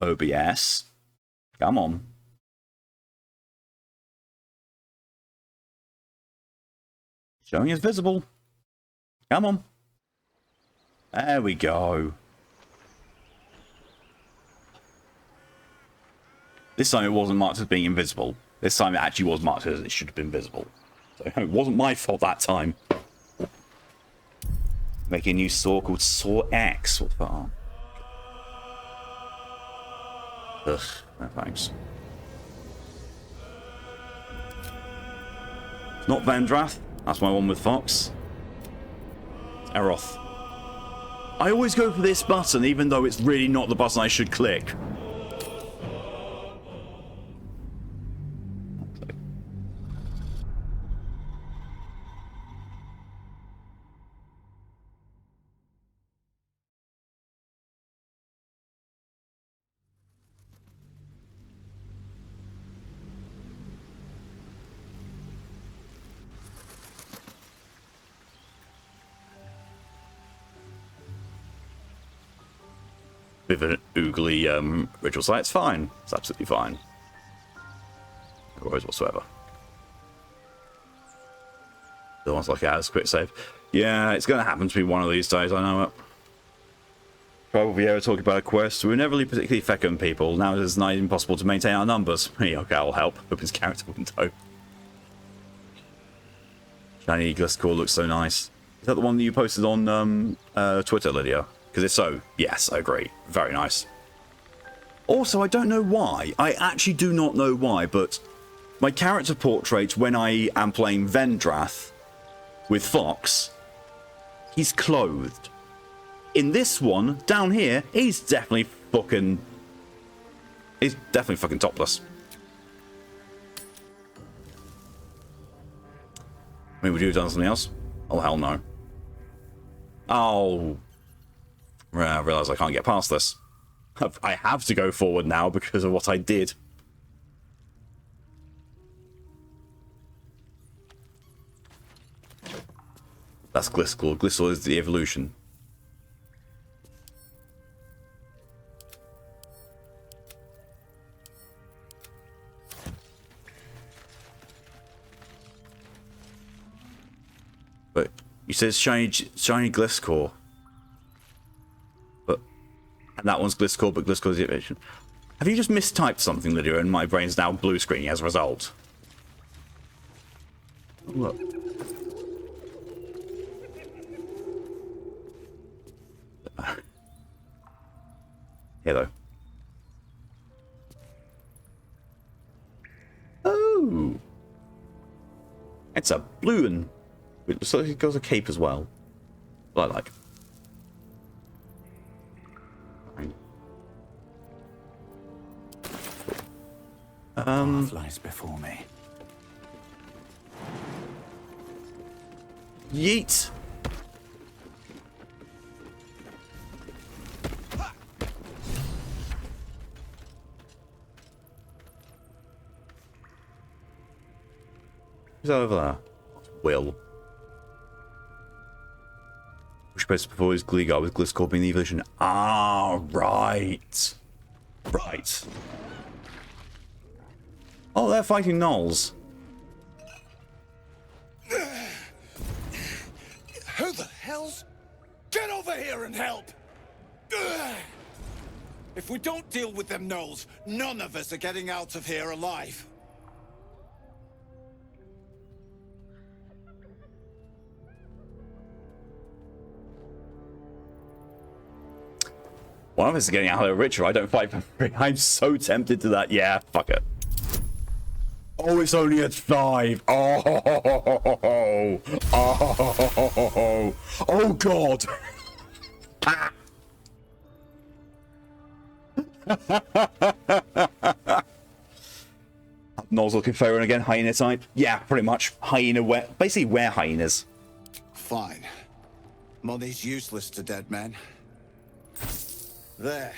OBS. Come on. Showing is visible. Come on. There we go. This time it wasn't marked as being invisible. This time it actually was marked as it should have been visible. So it wasn't my fault that time. Making a new saw called Saw X. What the fuck? Ugh, no thanks. It's not Vendrath. That's my one with Fox. It's Eroth. I always go for this button, even though it's really not the button I should click. With an oogly ritual site, it's fine. It's absolutely fine. No worries whatsoever. The one's like, yeah, it's a quick save. Yeah, it's going to happen to me one of these days, I know it. Probably ever talking about a quest. We're never really particularly fecund people. Now it's nigh impossible to maintain our numbers. Yeah, okay, I'll help. Hope his character window. Shiny Gliscor looks so nice. Is that the one that you posted on Twitter, Lydia? Because if so, yes, I agree. Very nice. Also, I don't know why. I actually do not know why, but my character portrait when I am playing Vendrath with Fox, he's clothed. In this one, down here, he's definitely fucking topless. I mean, would you have done something else? Oh, hell no. Oh. I realise I can't get past this. I have to go forward now because of what I did. That's Gliscor. Gliscor is the evolution. But you said shiny Gliscor. And that one's Gliscor, but Gliscor's the evolution. Have you just mistyped something, Lydia, and my brain's now blue screening as a result? Look. Here, though. Oh! It's a blue and... So it goes a cape as well. What I like. Lies before me. Yeet. Who's over there? Will. We're supposed to before his Gleegar with Gliscor being the evolution. Ah, right. Right. Oh, they're fighting gnolls. Who the hell's... Get over here and help! If we don't deal with them gnolls, none of us are getting out of here alive. One of us is getting out of a ritual. I don't fight for free. I'm so tempted to that. Yeah, fuck it. Oh, it's only at 5. Oh, oh God. Noel's looking for again. Hyena type. Yeah, pretty much. Hyena where basically where hyenas. Fine. Money's useless to dead men. There.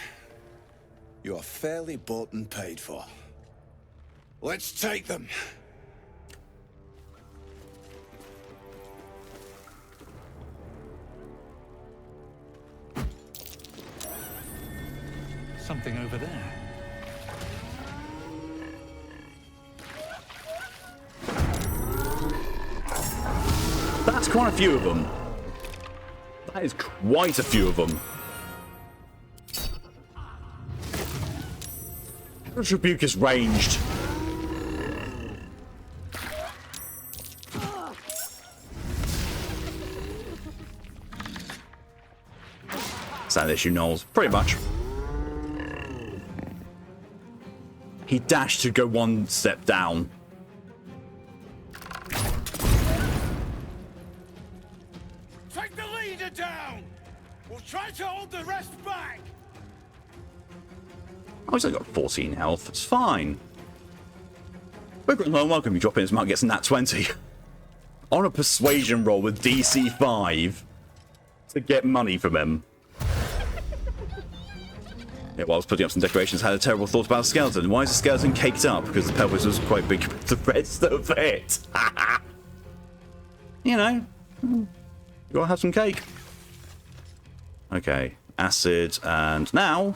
You are fairly bought and paid for. Let's take them. something over there. That's quite a few of them. That is quite a few of them. Rebuke is ranged. Is that an issue, Knowles? Pretty much. He dashed to go one step down. Take the leader down! We'll try to hold the rest back! Oh, he's only got 14 health. It's fine. Welcome. You drop in, his mark gets a nat 20. On a persuasion roll with DC 5 to get money from him. Yeah, while I was putting up some decorations, I had a terrible thought about a skeleton. Why is the skeleton caked up? Because the pelvis was quite big with the rest of it. You know, you gotta have some cake. Okay, acid, and now...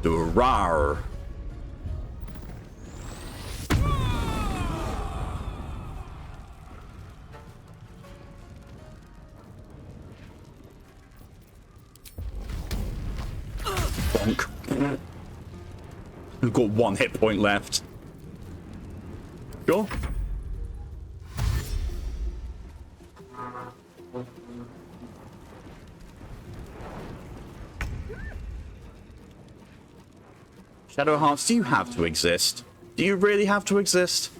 Durar. Bonk. We've got one hit point left. Sure. Shadow Hearts, do you have to exist? Do you really have to exist?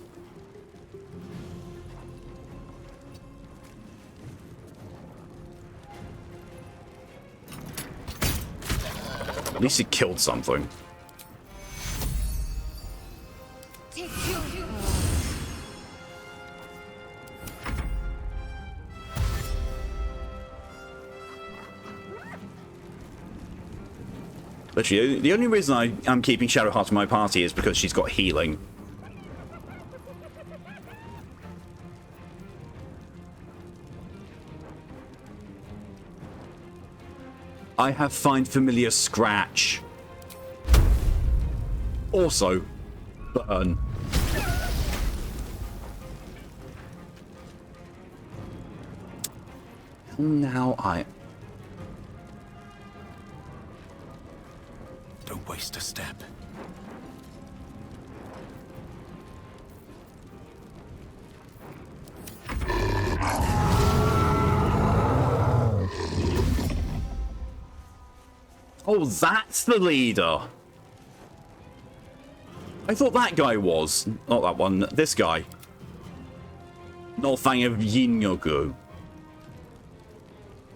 At least it killed something. Literally, the only reason I'm keeping Shadowheart in my party is because she's got healing. I have Find Familiar Scratch. Also, Burn. Now Don't waste a step. Oh, that's the leader. I thought that guy was. Not that one, this guy. Northang of Yinyoku.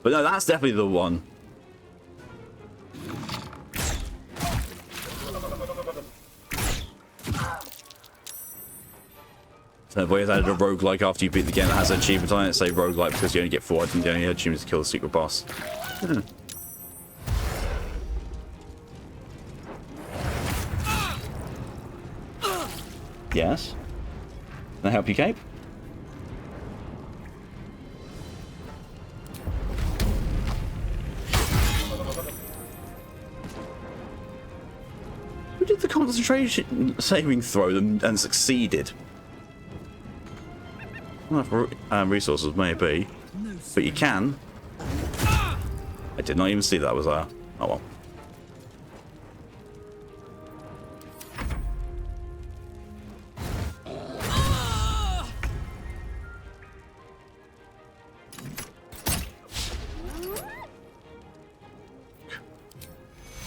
But no, that's definitely the one. So I've always added a roguelike after you beat the game that has an achievement on it. Say roguelike because you only get 4 items, you only achievements to kill the secret boss. Yes? Can I help you, Cape? Who did the concentration saving throw and succeeded? Enough resources, maybe. But you can. I did not even see that was there. Oh well.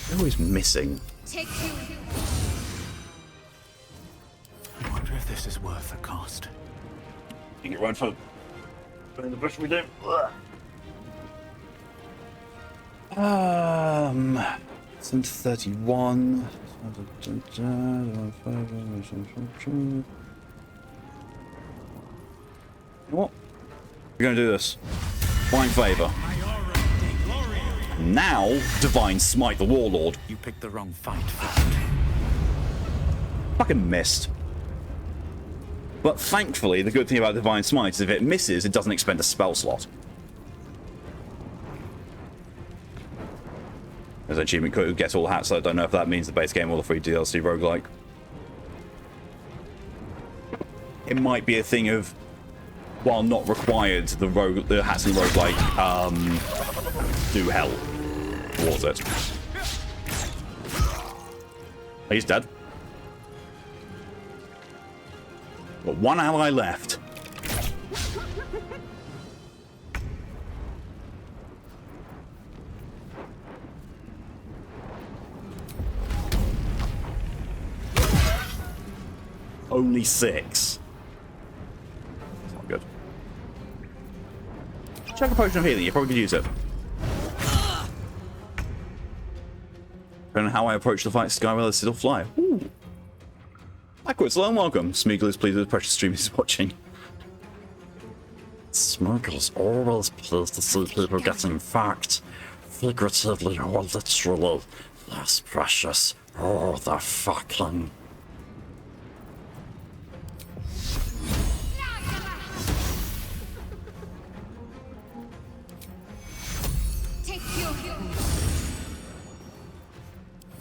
They're always missing. I wonder if this is worth the cost. You get right for the bush we do. Some 31. What? We're gonna do this. Blind favor. Now, Divine Smite the Warlord. You picked the wrong fight. Fucking missed. But thankfully, the good thing about Divine Smite is if it misses, it doesn't expend a spell slot. As an achievement could get all hats, so I don't know if that means the base game or the free DLC roguelike. It might be a thing of, while not required, the hats and roguelike do help towards it. He's dead. Got one ally left. Only 6. That's not good. Check a potion of healing. You probably could use it. Depending on how I approach the fight, Skywell is sit or fly. Ooh. Backwards, hello and welcome. Smeagol is pleased with the precious stream he's watching. Smeagol's always pleased to see people getting fucked. Figuratively or literally. Yes, precious. Oh, the fucking...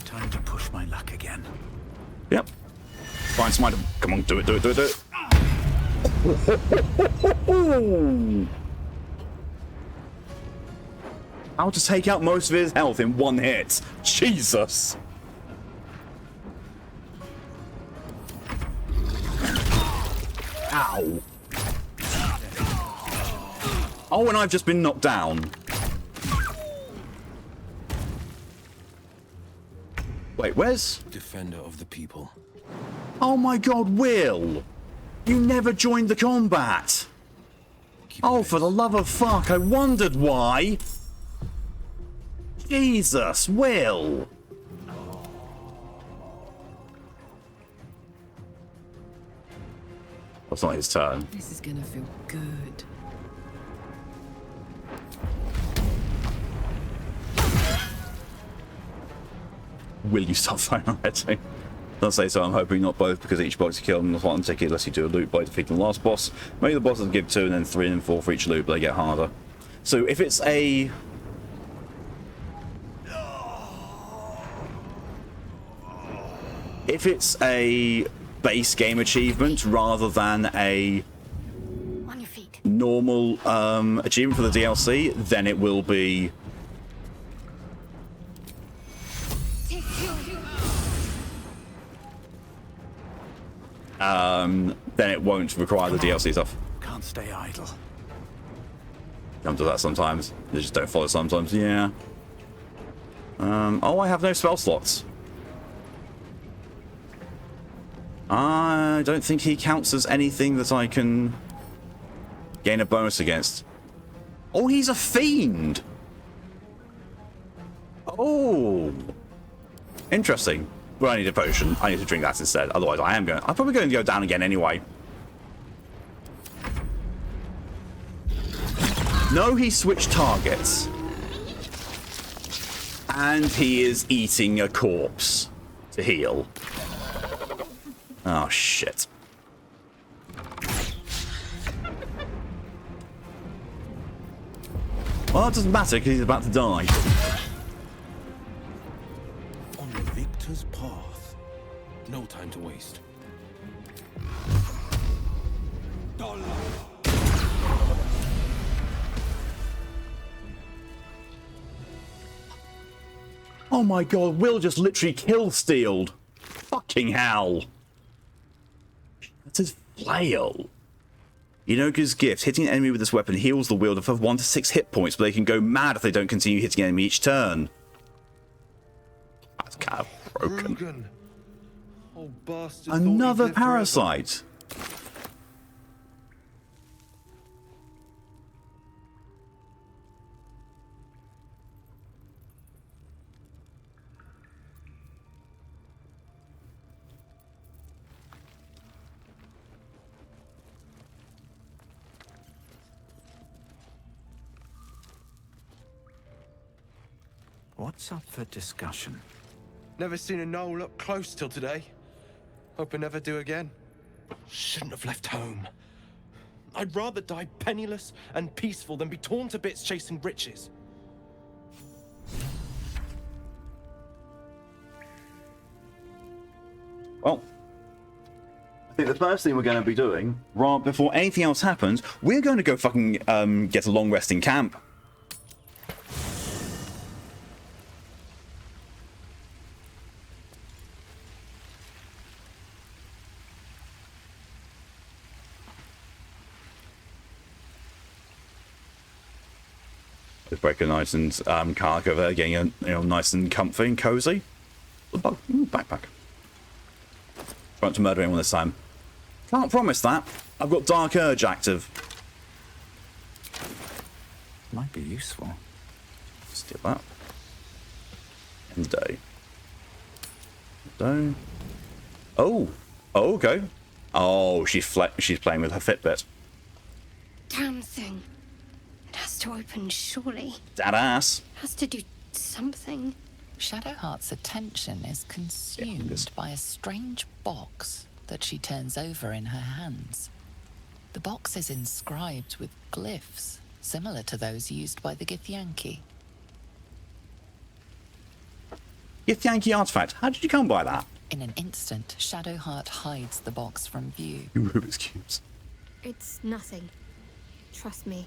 Time to push my luck again. Yep. Find some item. Come on, do it, do it, do it, do it. How to take out most of his health in one hit. Jesus. Ow. Oh, and I've just been knocked down. Wait, where's... Defender of the people. Oh my god, Will! You never joined the combat! Oh, for the love of fuck, I wondered why! Jesus, Will! That's not his turn. This is gonna feel good. Will you stop firing already? Don't say so, I'm hoping not both, because each box you kill them one ticket unless you do a loop by defeating the last boss. Maybe the bosses give 2 and then 3 and 4 for each loop, but they get harder. So if it's a... If it's a base game achievement rather than a On your feet. normal achievement for the DLC, then it will be... then it won't require the DLC stuff. Can't stay idle. Come to that sometimes. They just don't follow sometimes. Yeah. Oh, I have no spell slots. I don't think he counts as anything that I can gain a bonus against. Oh, he's a fiend. Oh. Interesting. Well, I need a potion. I need to drink that instead. Otherwise, I'm probably going to go down again anyway. No, he switched targets. And he is eating a corpse to heal. Oh, shit. Well, it doesn't matter because he's about to die. On the victor's path. No time to waste. Oh my god, Will just literally kill-stealed. Fucking hell. That's his flail. Inoka's gift. Hitting an enemy with this weapon heals the wielder for 1 to 6 hit points, but they can go mad if they don't continue hitting an enemy each turn. That's kind of broken. Old bastard Another thought he'd live forever. parasite. What's up for discussion? Never seen a gnoll look close till today. Hope I never do again. Shouldn't have left home. I'd rather die penniless and peaceful than be torn to bits chasing riches. Well, I think the first thing we're going to be doing, right before anything else happens, we're going to go fucking get a long rest in camp. Let's break a nice and Karlach over there, getting nice and comfy and cozy. Backpack. Trying to murder anyone this time. Can't promise that. I've got Dark Urge active. Might be useful. Steal that. End day. Day. Oh. Oh, okay. Oh, she's playing with her Fitbit. Damn thing. It has to open, surely. That ass. It has to do something. Shadowheart's attention is consumed by a strange box that she turns over in her hands. The box is inscribed with glyphs similar to those used by the Githyanki. Githyanki artifact. How did you come by that? In an instant, Shadowheart hides the box from view. Rubik's cubes. It's nothing. Trust me.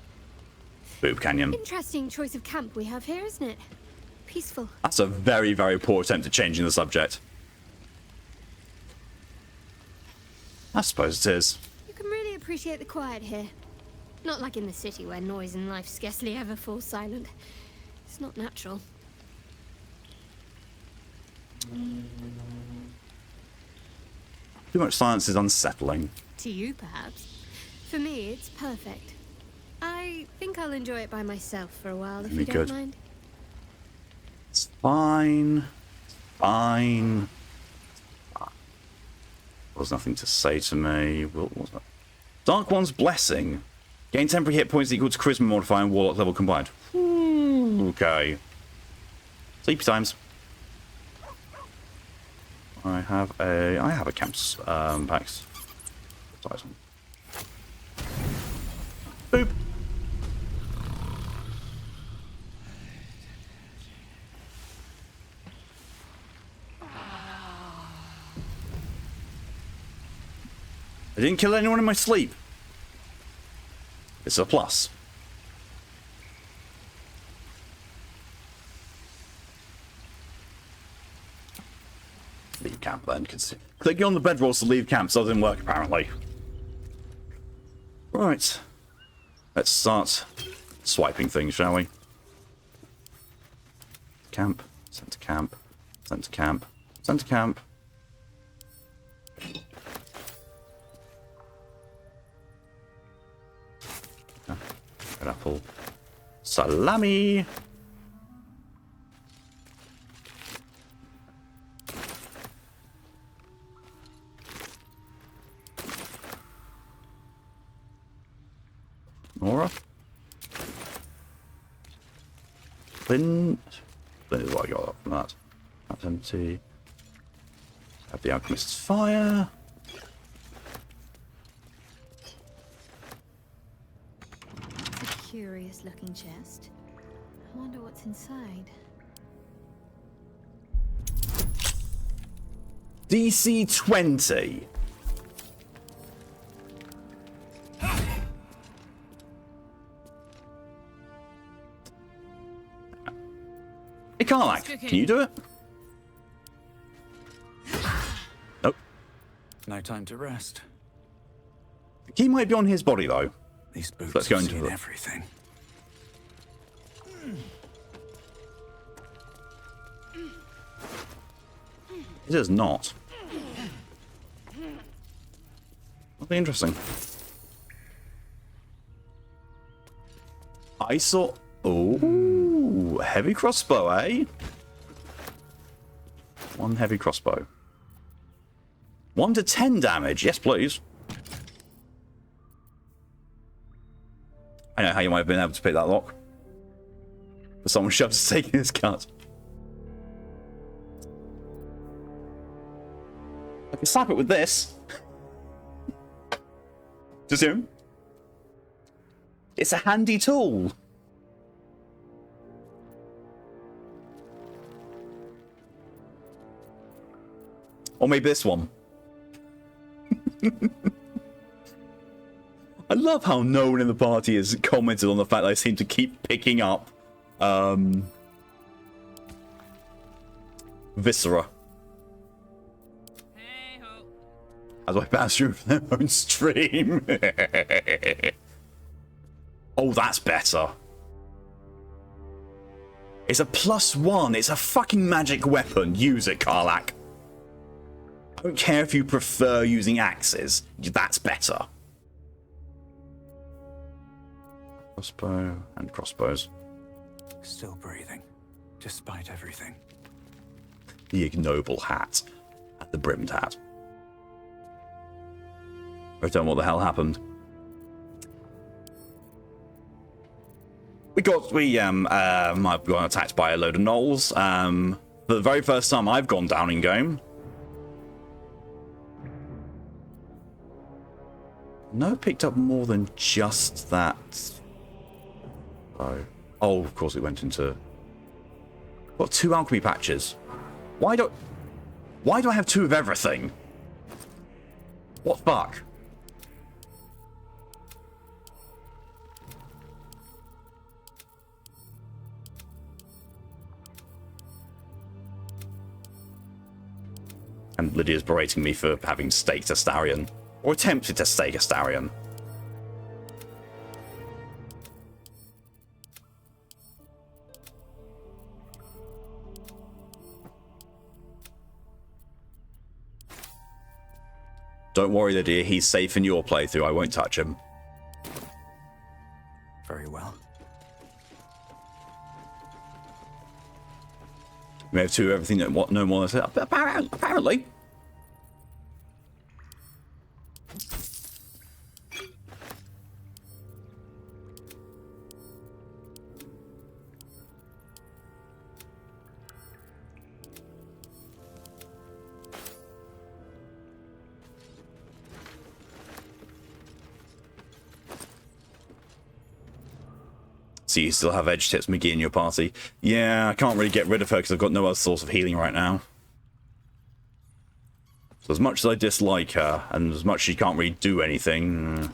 Boob Canyon. Interesting choice of camp we have here, isn't it? Peaceful. That's a very, very poor attempt at changing the subject. I suppose it is. You can really appreciate the quiet here. Not like in the city where noise and life scarcely ever fall silent. It's not natural. Too much silence is unsettling. To you, perhaps. For me, it's perfect. I think I'll enjoy it by myself for a while, if you don't mind. It's fine. Fine. There's nothing to say to me. What was that? Dark One's Blessing. Gain temporary hit points equal to Charisma modifier and Warlock level combined. Okay. Sleepy times. I have a camp's packs. Boop. I didn't kill anyone in my sleep. It's a plus. Leave camp then. Clicking on the bedrolls to leave camp doesn't work apparently. Right. Let's start swiping things, shall we? Camp. Send to camp. Send to camp. Send to camp. Red apple. Salami! Nora? Flint is what I got up from that. That's empty. Have the Alchemist's Fire. Curious looking chest. I wonder what's inside. DC 20. Hey Karlach, can you do it? Nope. No time to rest. The key might be on his body though. These boots Let's go have into seen it. everything. It is not. Nothing interesting. I saw... Oh, heavy crossbow, eh? One heavy crossbow. 1 to 10 damage. Yes, please. I know how you might have been able to pick that lock. But someone shoved a stake in his gut. I can slap it with this. To zoom. It's a handy tool. Or maybe this one. I love how no one in the party has commented on the fact that I seem to keep picking up Viscera. As I pass through their own stream. Oh, that's better. It's a +1. It's a fucking magic weapon. Use it, Karlak. I don't care if you prefer using axes. That's better. Crossbow and crossbows. Still breathing, despite everything. The ignoble hat. And the brimmed hat. I don't know what the hell happened. I've got attacked by a load of gnolls. For the very first time I've gone down in game. No, picked up more than just that. Oh, of course it went into. Got 2 alchemy patches. Why do I have 2 of everything? What fuck? And Lydia's berating me for having staked Astarion. Or attempted to stake Astarion. Don't worry, Lydia, he's safe in your playthrough. I won't touch him. Very well. We have 2 of everything that no one has. Apparently. So you still have Edge Tips McGee in your party? Yeah, I can't really get rid of her because I've got no other source of healing right now. So as much as I dislike her, and as much as she can't really do anything, I don't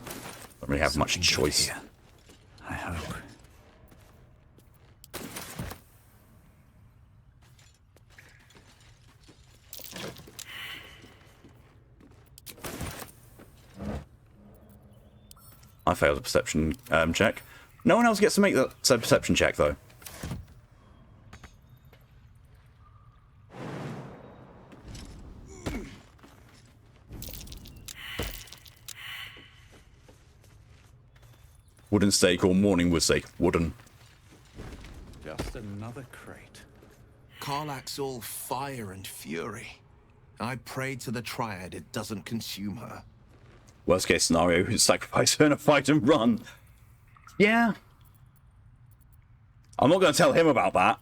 really have much choice. Here, I hope. I failed a perception check. No one else gets to make that perception check, though. Wooden stake or morning wood stake? Wooden. Just another crate. Karlak's all fire and fury. I pray to the Triad it doesn't consume her. Worst case scenario, sacrifice her in a fight and run. Yeah. I'm not going to tell him about that.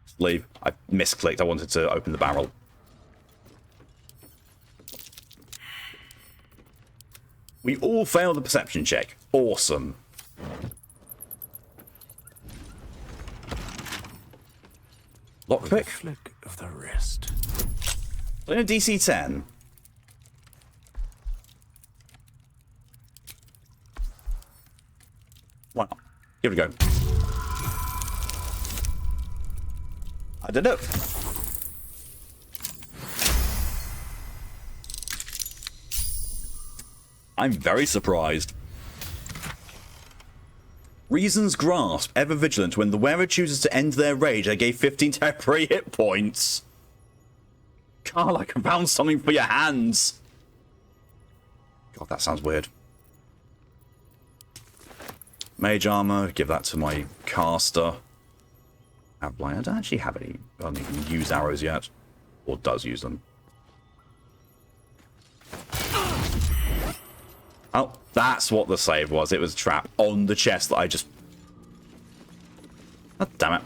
Just leave. I misclicked. I wanted to open the barrel. We all failed the perception check. Awesome. With a Lockpick? flick of the wrist. DC 10. Why not? Here we go. I did it. I'm very surprised. Reasons grasp, ever vigilant. When the wearer chooses to end their rage, I gave 15 temporary hit points. Carl, I found something for your hands. God, that sounds weird. Mage armor, give that to my caster. Blind. I don't actually have any. I don't even use arrows yet. Or does use them. Oh, that's what the save was. It was a trap on the chest that I just... Oh, damn it.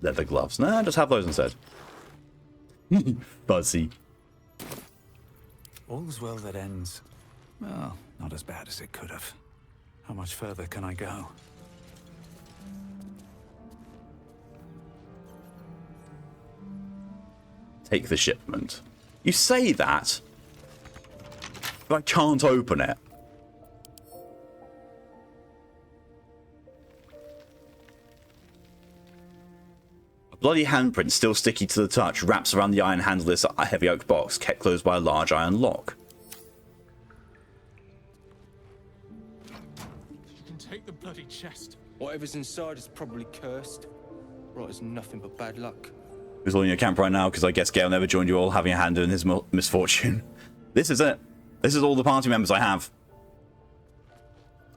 Leather gloves. Nah, just have those instead. Fuzzy. All's well that ends. Well, not as bad as it could have. How much further can I go? Take the shipment. You say that, but I can't open it. A bloody handprint still sticky to the touch wraps around the iron handle of this heavy oak box, kept closed by a large iron lock. You can take the bloody chest. Whatever's inside is probably cursed. Right as nothing but bad luck. Who's all in your camp right now? Because I guess Gale never joined you all, having a hand in his misfortune. This is it. This is all the party members I have.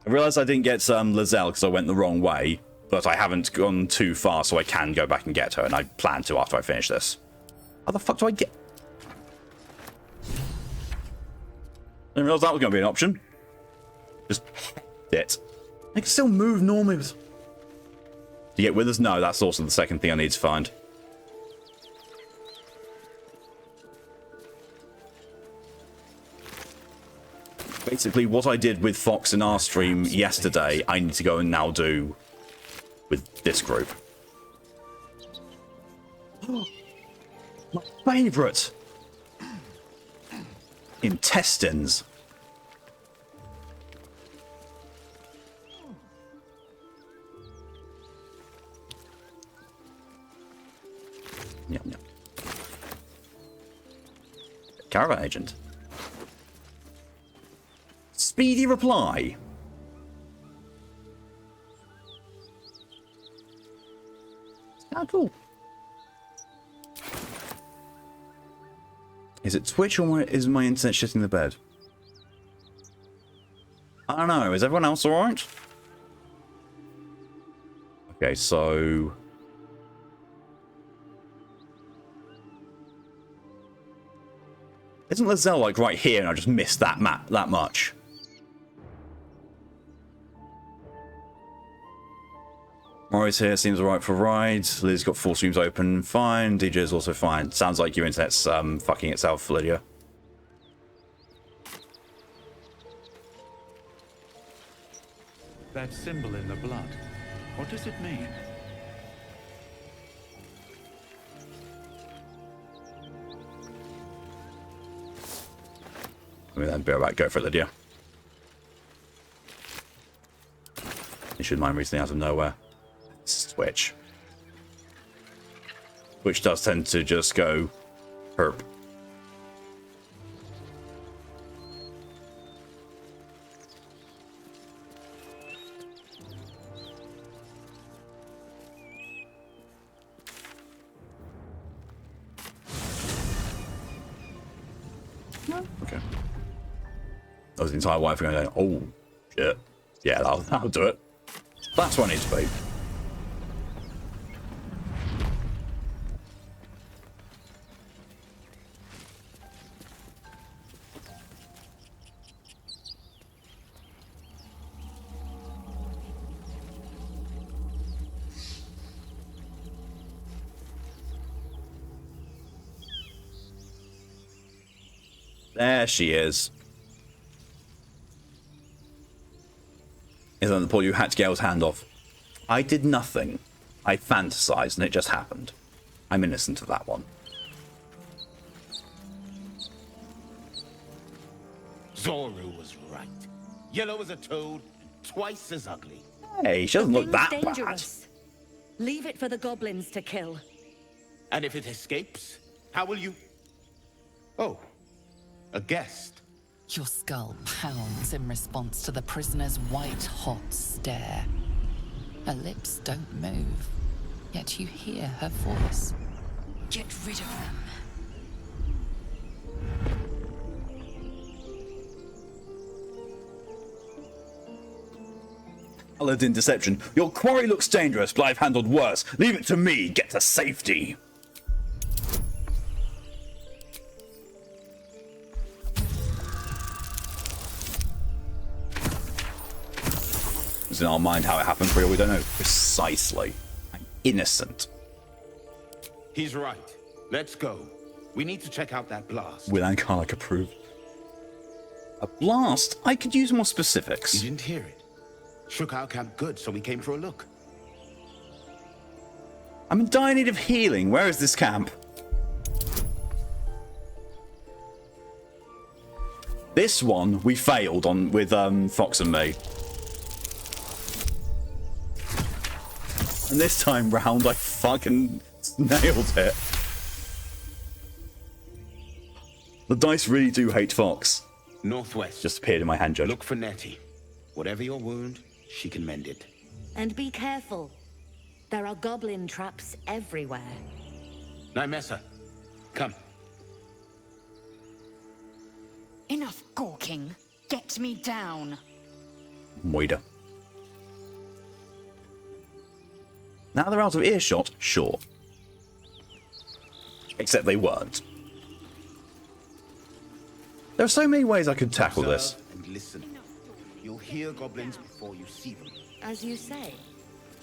I realised I didn't get Lizelle because I went the wrong way, but I haven't gone too far, so I can go back and get her, and I plan to after I finish this. How the fuck do I get... I didn't realise that was going to be an option. Just it. I can still move normally. Do you get with us? No, that's also the second thing I need to find. Basically, what I did with Fox in our stream yesterday, I need to go and now do with this group. My favourite! Intestines. Yum, yum. Caravan agent. Speedy reply. How cool. Is it Twitch or is my internet shitting the bed? I don't know. Is everyone else alright? Okay, so... Isn't Lizelle like right here and I just missed that map that much? Maury's here, seems alright for rides. Liz got 4 streams open, fine. DJ is also fine. Sounds like your internet's fucking itself, Lydia. That symbol in the blood, what does it mean? I mean, that'd be alright. Go for it, Lydia. You shouldn't mind recently out of nowhere. Switch. Which does tend to just go herp. Okay. That was the entire wife going, oh, shit. Yeah, that'll do it. That's where I need to be. There she is. Is on the point you had to Gale's hand off. I did nothing. I fantasized and it just happened. I'm innocent of that one. Zoru was right. Yellow as a toad, twice as ugly. Hey, she doesn't look that dangerous. Leave it for the goblins to kill. And if it escapes, how will you... Oh, a guest. Your skull pounds in response to the prisoner's white-hot stare. Her lips don't move, yet you hear her voice. Get rid of them. Paladin deception. Your quarry looks dangerous, but I've handled worse. Leave it to me. Get to safety. It's in our mind how it happened, real. We don't know precisely. I'm innocent. He's right. Let's go. We need to check out that blast. Will Ankarlik approve? A blast? I could use more You specifics. didn't hear it. Shook our camp good, so we came for a look. I'm in dire need of healing. Where is this camp? This one we failed on with Fox and me. And this time round I fucking nailed it. The dice really do hate Fox. Northwest. Just appeared in my hand, Judge. Look for Nettie. Whatever your wound, she can mend it. And be careful. There are goblin traps everywhere. Nymessa, come. Enough gawking. Get me down. Moida. Now they're out of earshot, sure. Except they weren't. There are so many ways I could tackle this. Observe and listen. You'll hear goblins before you see them. As you say.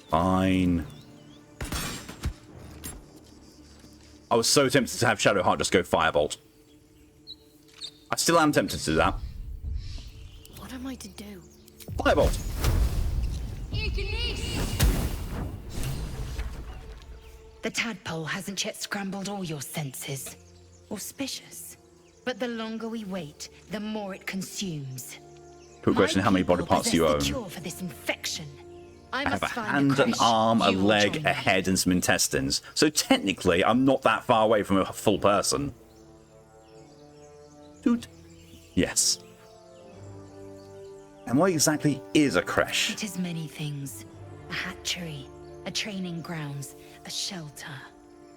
Fine. I was so tempted to have Shadowheart just go Firebolt. I still am tempted to do that. What am I to do? Firebolt! The tadpole hasn't yet scrambled all your senses. Auspicious. But the longer we wait, the more it consumes. Quick question, how many body people parts do you possess own? the cure for this infection. I must have a find hand, an creche. arm, a You will leg, join a me. head, and some intestines. So technically, I'm not that far away from a full person. Dude. Yes. And what exactly is a creche? It is many things. A hatchery, a training grounds, a shelter.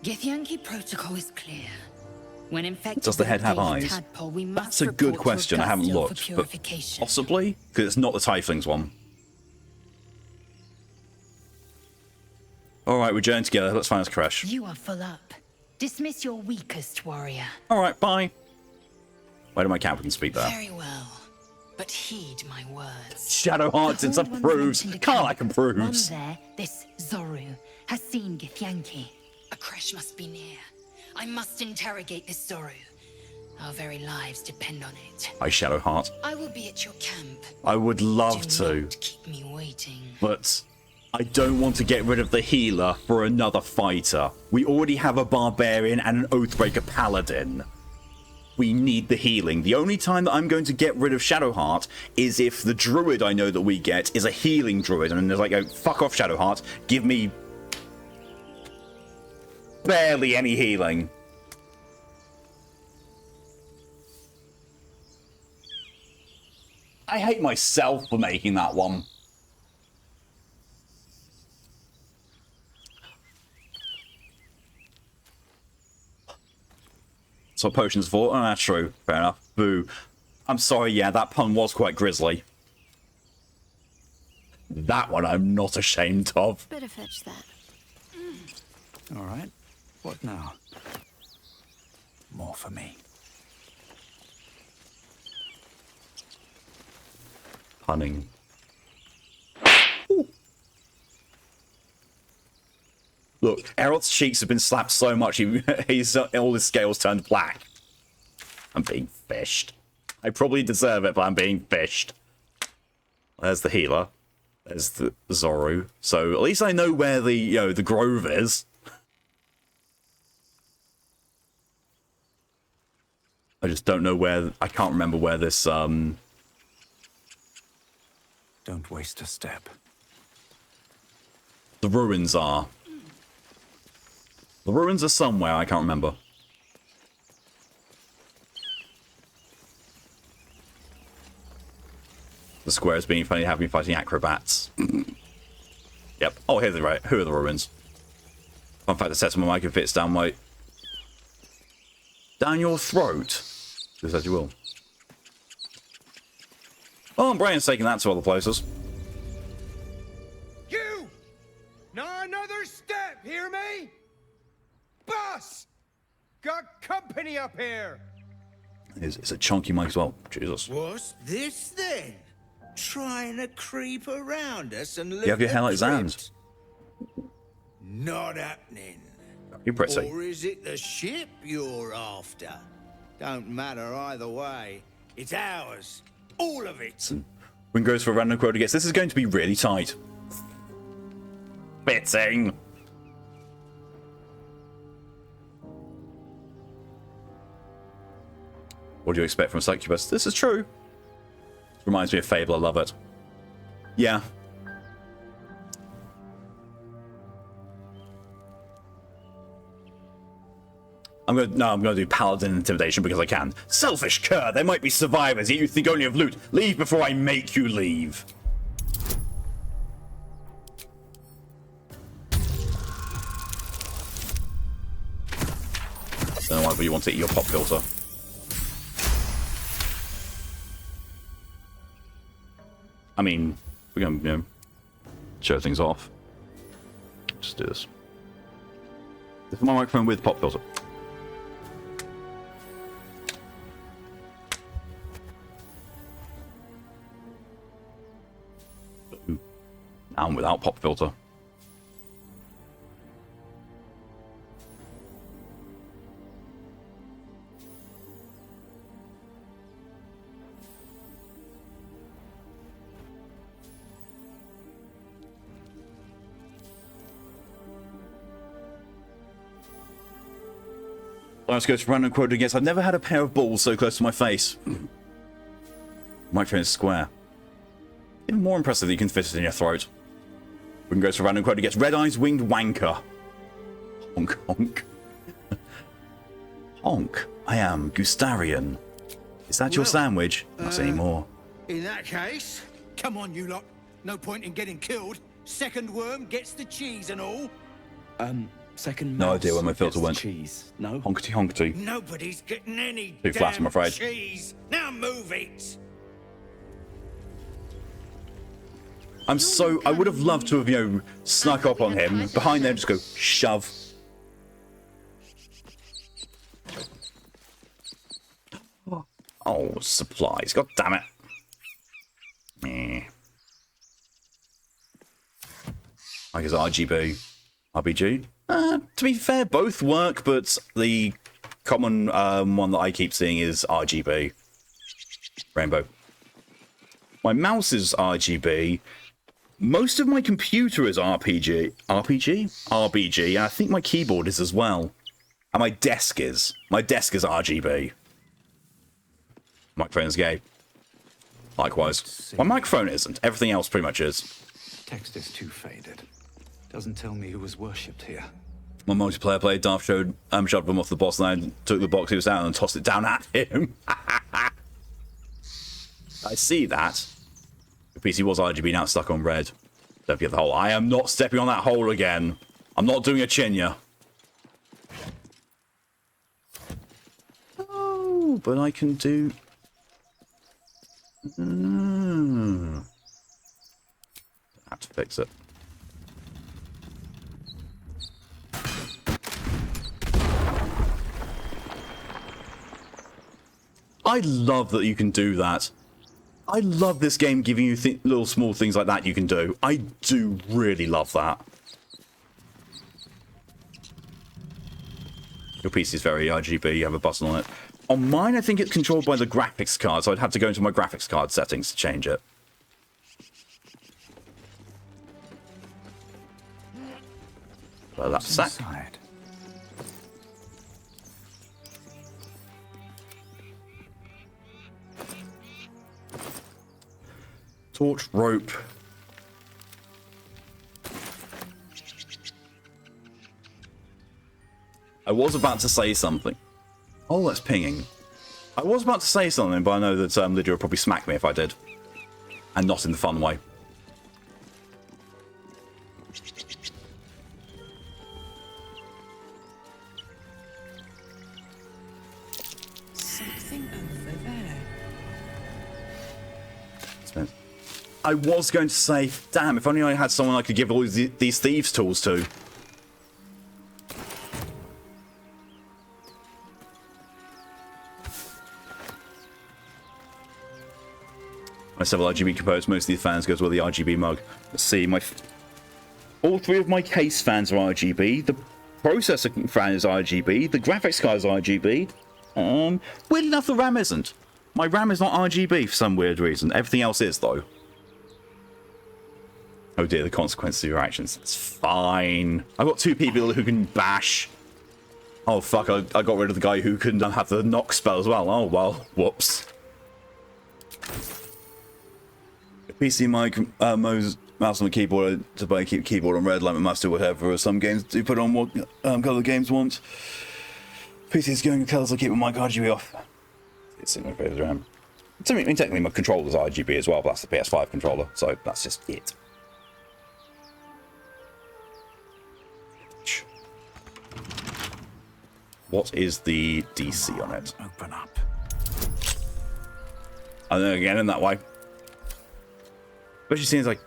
Githyanki protocol is clear. When infected Does the with head have ghost eyes? tadpole, we That's must a good report to question. I haven't Augusto for looked, but purification. possibly? Because it's not the Tieflings one. Alright, we're journeying together. Let's find this creche. You are full up. Dismiss your weakest warrior. Alright, bye. Where do my camp can speak there? Very well. But heed my words. Shadowheart The Horde disapproves. ones mentioned a Karlach camp. approves. One there, this Zoru, has seen Githyanki. A creche must be near. I must interrogate this Zoru. Our very lives depend on it. Hi, Shadowheart. I will be at your camp. I would love Do to, not keep me waiting. but I don't want to get rid of the healer for another fighter. We already have a barbarian and an Oathbreaker paladin. We need the healing. The only time that I'm going to get rid of Shadowheart is if the druid I know that we get is a healing druid, and there's like, oh, fuck off, Shadowheart. Give me barely any healing. I hate myself for making that one. So potions for? Oh, that's true. Fair enough. Boo. I'm sorry, yeah, that pun was quite grisly. That one I'm not ashamed of. Better fetch that. All right. What now? More for me. Punning. Look, Errol's cheeks have been slapped so much, he's all his scales turned black. I'm being fished. I probably deserve it, but I'm being fished. There's the healer. There's the Zoru. So at least I know where the, you know, the grove is. I just don't know where, I can't remember where this, Don't waste a step. the ruins are. The ruins are somewhere, I can't remember. The squares being funny, have me fighting acrobats. Yep. Oh, here they're right. Who are the ruins? Fun fact, the settlement mic fits down my... down your throat. Just as you will. Oh, Brian's taking that to other places. You! Not another step, hear me? Boss! Got company up here! It's a chunky mic as well. Jesus. What's this then? Trying to creep around us and look You have your at hair like crypt? Zans. Not happening. You're pretty. Or is it the ship you're after? Don't matter either way. It's ours. All of it. Wing goes for a random quota gets. This is going to be really tight. Fitting. What do you expect from Succubus? This is true. Reminds me of Fable. I love it. Yeah. I'm gonna do Paladin Intimidation because I can. Selfish cur, there might be survivors, yet you think only of loot. Leave before I make you leave. Don't know why you want to eat your pop filter. I mean, we're gonna, you know, show things off. Just do this. This is my microphone with pop filter. And without pop filter. Let's go to random quote against. I've never had a pair of balls so close to my face. Microphone is square. Even more impressive that you can fit it in your throat. We can go to random quote against Red Eyes Winged Wanker. Honk honk. Honk. I am Gustarian. Is that your sandwich? Not anymore. In that case, come on, you lot. No point in getting killed. Second worm gets the cheese and all. Second No idea where my filter went. Cheese. No. Honkety honkety. Nobody's getting any Too flat, I'm afraid. cheese. Now move it. I would have loved to have, you know, snuck up on him. Behind there, just go, shove. Oh, supplies. God damn it. Meh. I guess RGB. RBG? To be fair, both work, but the common one that I keep seeing is RGB. Rainbow. My mouse is RGB. Most of my computer is RBG, and I think my keyboard is as well. And my desk is. My desk is RGB. Microphone's gay. Likewise. My microphone isn't. Everything else pretty much is. Text is too faded. Doesn't tell me who was worshipped here. My multiplayer play, Darth shoved him off the boss, and I took the box he was down and tossed it down at him. I see that. The PC was RGB, now it's stuck on red. Don't forget the hole. I am not stepping on that hole again. I'm not doing a Chinya. Oh, but I can do... I have to fix it. I love that you can do that. I love this game giving you little small things like that you can do. I do really love that. Your PC is very RGB, you have a button on it. On mine, I think it's controlled by the graphics card, so I'd have to go into my graphics card settings to change it. Well, that's sack. Torch, rope. I was about to say something. Oh, that's pinging. I was about to say something, but I know that Lydia would probably smack me if I did. And not in the fun way. Something over there. I was going to say, damn, if only I had someone I could give all these thieves' tools to. My several RGB components, most of the fans goes with the RGB mug. Let's see, all three of my case fans are RGB, the processor fan is RGB, the graphics card is RGB. Weird enough the RAM isn't. My RAM is not RGB for some weird reason. Everything else is, though. Oh dear, the consequences of your actions. It's fine. I've got 2 people who can bash. Oh fuck, I got rid of the guy who can have the knock spell as well. Oh well, whoops. PC mic, mouse on the keyboard to buy keep keyboard on red like my master, whatever. Some games do put on what color games want. PC is going to colors, I'll keep my mic RGB off. It's in my favorite RAM. I mean, technically my controller's RGB as well, but that's the PS5 controller, so that's just it. What is the DC on it? Open up. And then again in that way. But she seems like...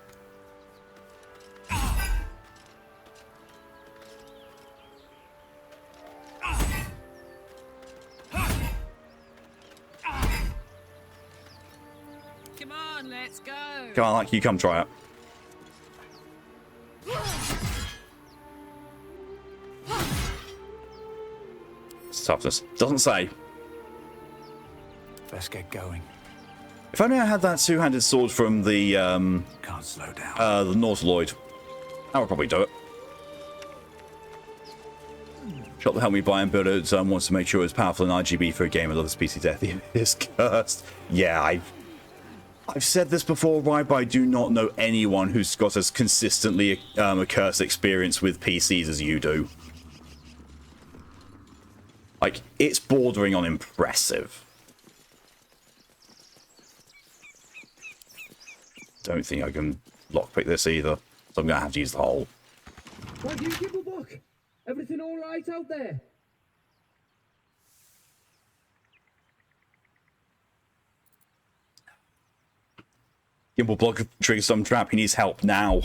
Come on, let's go. Come on, like you come try it. It's toughness. Doesn't say. Let's get going. If only I had that two-handed sword from the Can't slow down. the Nautiloid. That would probably do it. Shop that helped me buy and build it wants to make sure it's powerful and RGB for a game. I love this PC death. It is cursed. Yeah, I've said this before, right? But I do not know anyone who's got as consistently a cursed experience with PCs as you do. Like, it's bordering on impressive. Don't think I can lockpick this either, so I'm gonna have to use the hole. Why do you give a book? Everything all right out there? Gimbal block triggers some trap. He needs help now.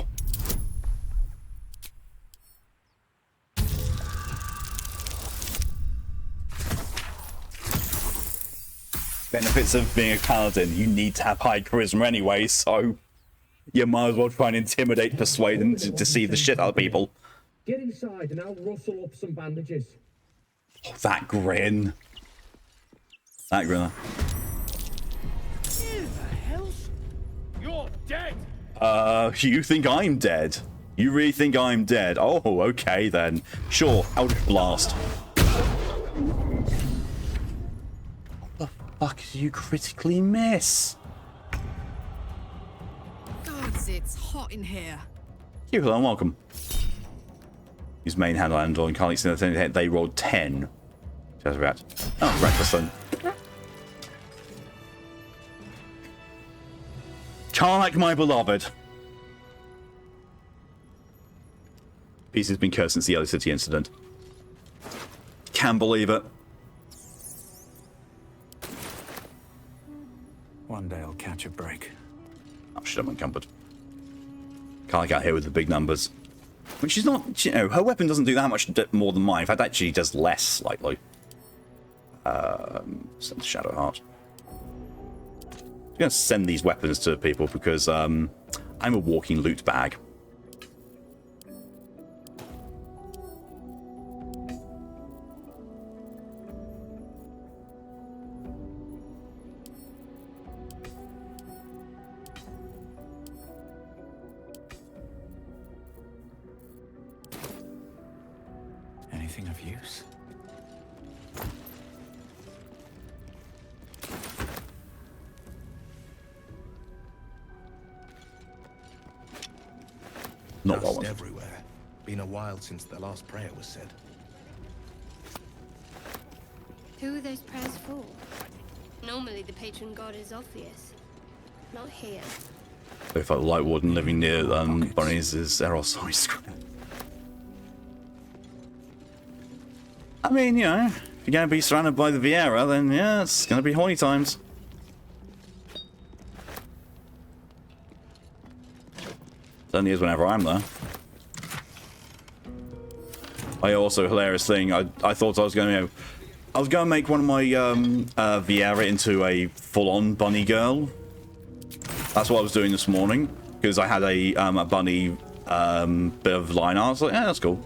Benefits of being a paladin: you need to have high charisma anyway, so you might as well try and intimidate, persuade, and deceive the shit out of people. Get inside and I'll rustle up some bandages. Oh, that grin. That grin. Who the hell's... You're dead! You think I'm dead? You really think I'm dead? Oh, okay then. Sure, Eldritch Blast. What the fuck did you critically miss? Gods, it's hot in here. You hello and welcome. His main handle and on can't see nothing. They rolled 10. Just about. Oh, breakfast then. Karlach, my beloved. Peace has been cursed since the Yellow City incident. Can't believe it. One day I'll catch a break. Oh shit, I'm encumbered. Karlach out here with the big numbers. Which she's not, you know, her weapon doesn't do that much more than mine. In fact, actually does less slightly. Send the Shadow Heart. I'm going to send these weapons to people because I'm a walking loot bag. Anything of use? Not Dust one. everywhere. Been a while since the last prayer was said. Who are those prayers for? Normally the patron god is obvious. Not here. If I Light Warden living near Bunnies is Eros High School. I mean, you know, if you're going to be surrounded by the Vieira, then yeah, it's going to be horny times. Certainly is whenever I'm there. Also, hilarious thing, I thought I was going to make one of my Vieira into a full-on bunny girl. That's what I was doing this morning, because I had a bunny bit of line art. I was like, yeah, that's cool.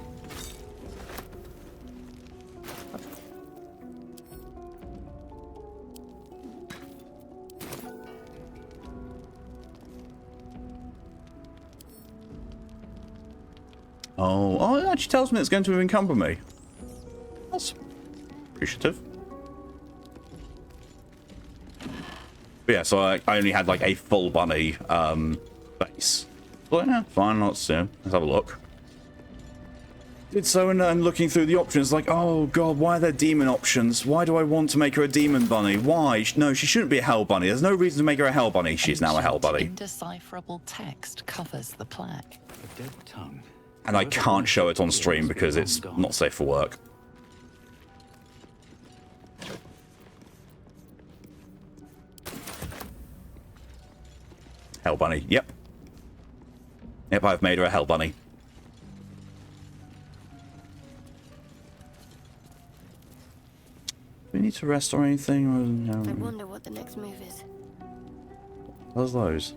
Oh, it actually tells me it's going to encumber me. That's appreciative. But yeah, so I only had like a full bunny base. But yeah, fine, let's have a look. Did so, and looking through the options, like, oh god, why are there demon options? Why do I want to make her a demon bunny? Why? No, she shouldn't be a hell bunny. There's no reason to make her a hell bunny. She's now a hell bunny. Indecipherable text covers the plaque. A dead tongue. And I can't show it on stream because it's not safe for work. Hell bunny. Yep. Yep, I've made her a hell bunny. Do we need to rest or anything? Or, I wonder what the next move is. What's those?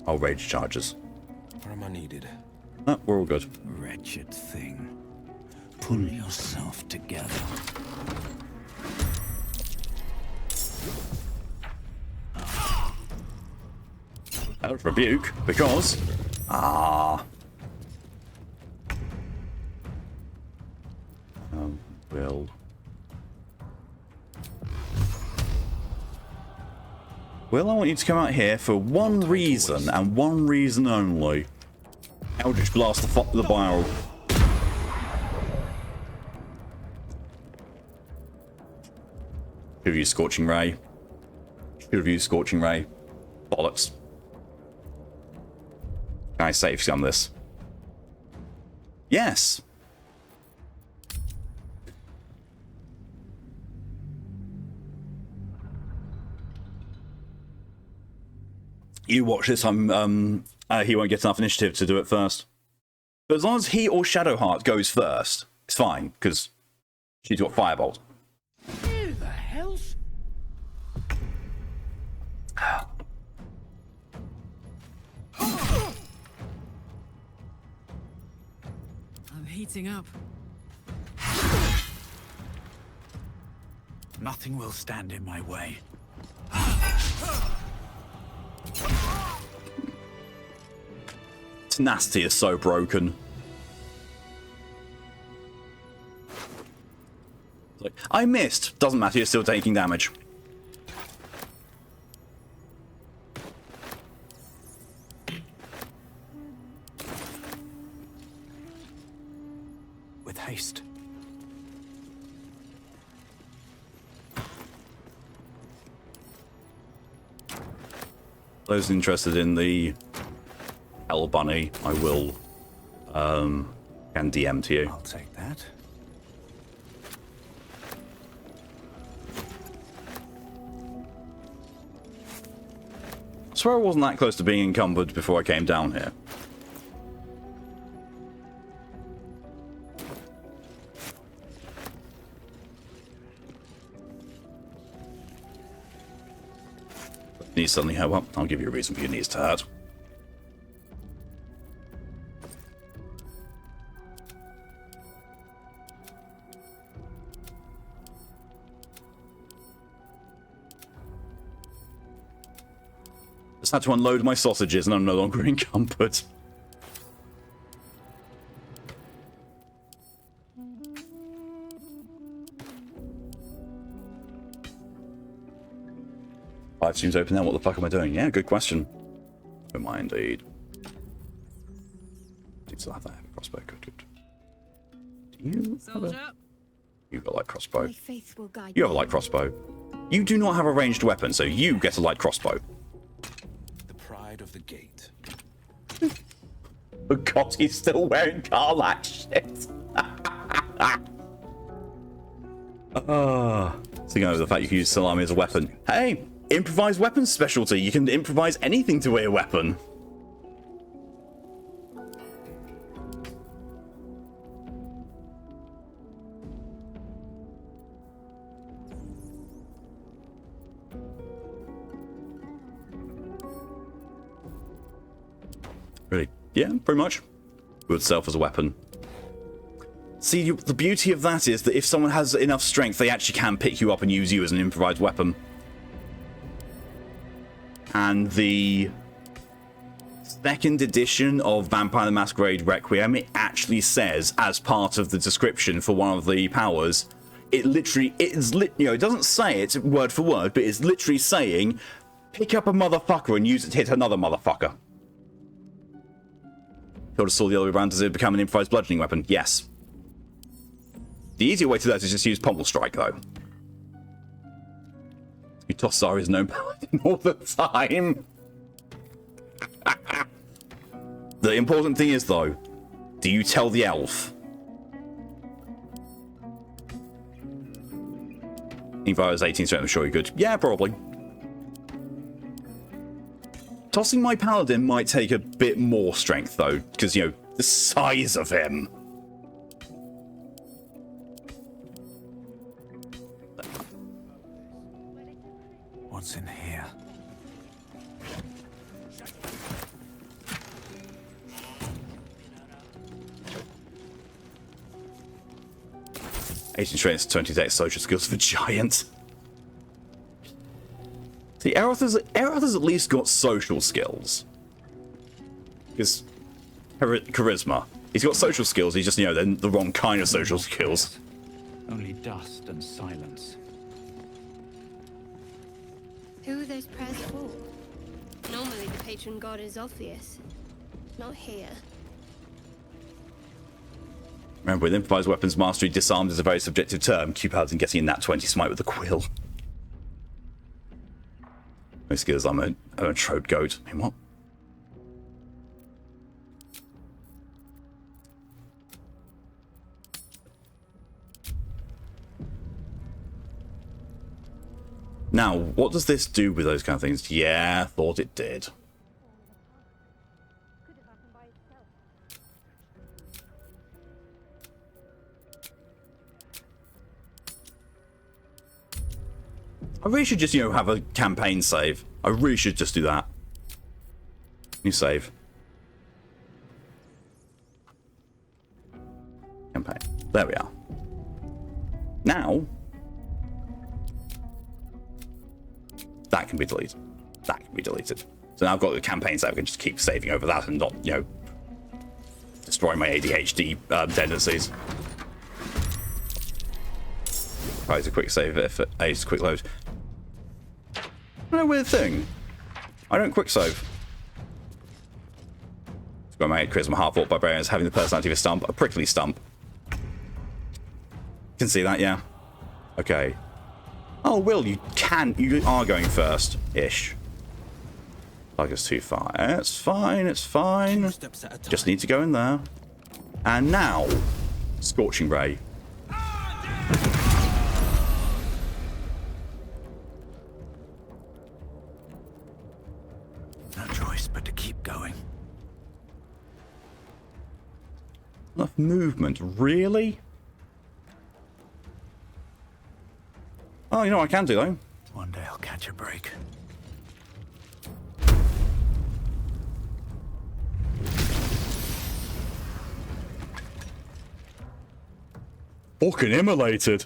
Oh, rage charges. Where am I needed? No, we're all good. Wretched thing. Pull yourself together. Out of rebuke, because... Will... Will, I want you to come out here for one reason, and one reason only. Eldritch Blast the barrel. Should have used Scorching Ray. Should have used Scorching Ray. Bollocks. Can I safe scum this? Yes! You watch this, he won't get enough initiative to do it first. But as long as he or Shadowheart goes first, it's fine, because she's got Firebolt. Who the hell's... I'm heating up. Nothing will stand in my way. Tenacity is so broken. Like, I missed. Doesn't matter, you're still taking damage. With haste. Those interested in the Hell Bunny, I will can DM to you. I'll take that. I swear I wasn't that close to being encumbered before I came down here. Knees suddenly hurt. Well, I'll give you a reason for your knees to hurt. Just had to unload my sausages and I'm no longer encumbered. Live stream's open now, what the fuck am I doing? Yeah, good question. Am I indeed? Do you still have that crossbow? Good. Do you have a... You've got a light crossbow. My faith will guide You have a light crossbow. You do not have a ranged weapon, so you get a light crossbow. The pride of the gate. Oh god, he's still wearing Karlach shit. Thinking over the fact you can use salami as a weapon. Hey! Improvised weapons specialty. You can improvise anything to a weapon. Really? Yeah, pretty much. With self as a weapon. See, the beauty of that is that if someone has enough strength, they actually can pick you up and use you as an improvised weapon. And the second edition of Vampire the Masquerade Requiem, it actually says, as part of the description for one of the powers, it doesn't say it word for word, but it's literally saying, pick up a motherfucker and use it to hit another motherfucker. Hilda saw the other way around. Does it become an improvised bludgeoning weapon? Yes. The easier way to that is just use Pommel Strike, though. Utossar is known paladin all the time. The important thing is, though, do you tell the elf? If I was 18 strength, I'm sure you could. Yeah, probably. Tossing my paladin might take a bit more strength, though, because, you know, the size of him. What's in here? Agent trains 28 social skills for giant. See, Aeroth has at least got social skills. Because charisma. He's got social skills, he's just, you know, they're the wrong kind of social skills. Only dust and silence. Who are those prayers for? Normally the patron god is obvious. Not here. Remember, with improvised weapons mastery, disarmed is a very subjective term. Q-Paladin getting in that 20 smite with a quill. My skills, I'm a trode goat. I mean, what? Now, what does this do with those kind of things? Yeah, thought it did. I really should just, you know, have a campaign save. I really should just do that. New save. Campaign. There we are. Now, that can be deleted. That can be deleted. So now I've got the campaign save. I can just keep saving over that and not, you know, destroy my ADHD tendencies. Right, it's a quick save if it's a quick load. No weird thing. I don't quick save. Got my charisma half-orc barbarians having the personality of a stump, a prickly stump. Can see that, yeah. Okay. Oh, Will, you are going first, ish. Like it's too far. It's fine. It's fine. Just need to go in there. And now, Scorching Ray. No choice but to keep going. Enough movement, really? Oh, you know what I can do though? One day I'll catch a break. Fucking immolated.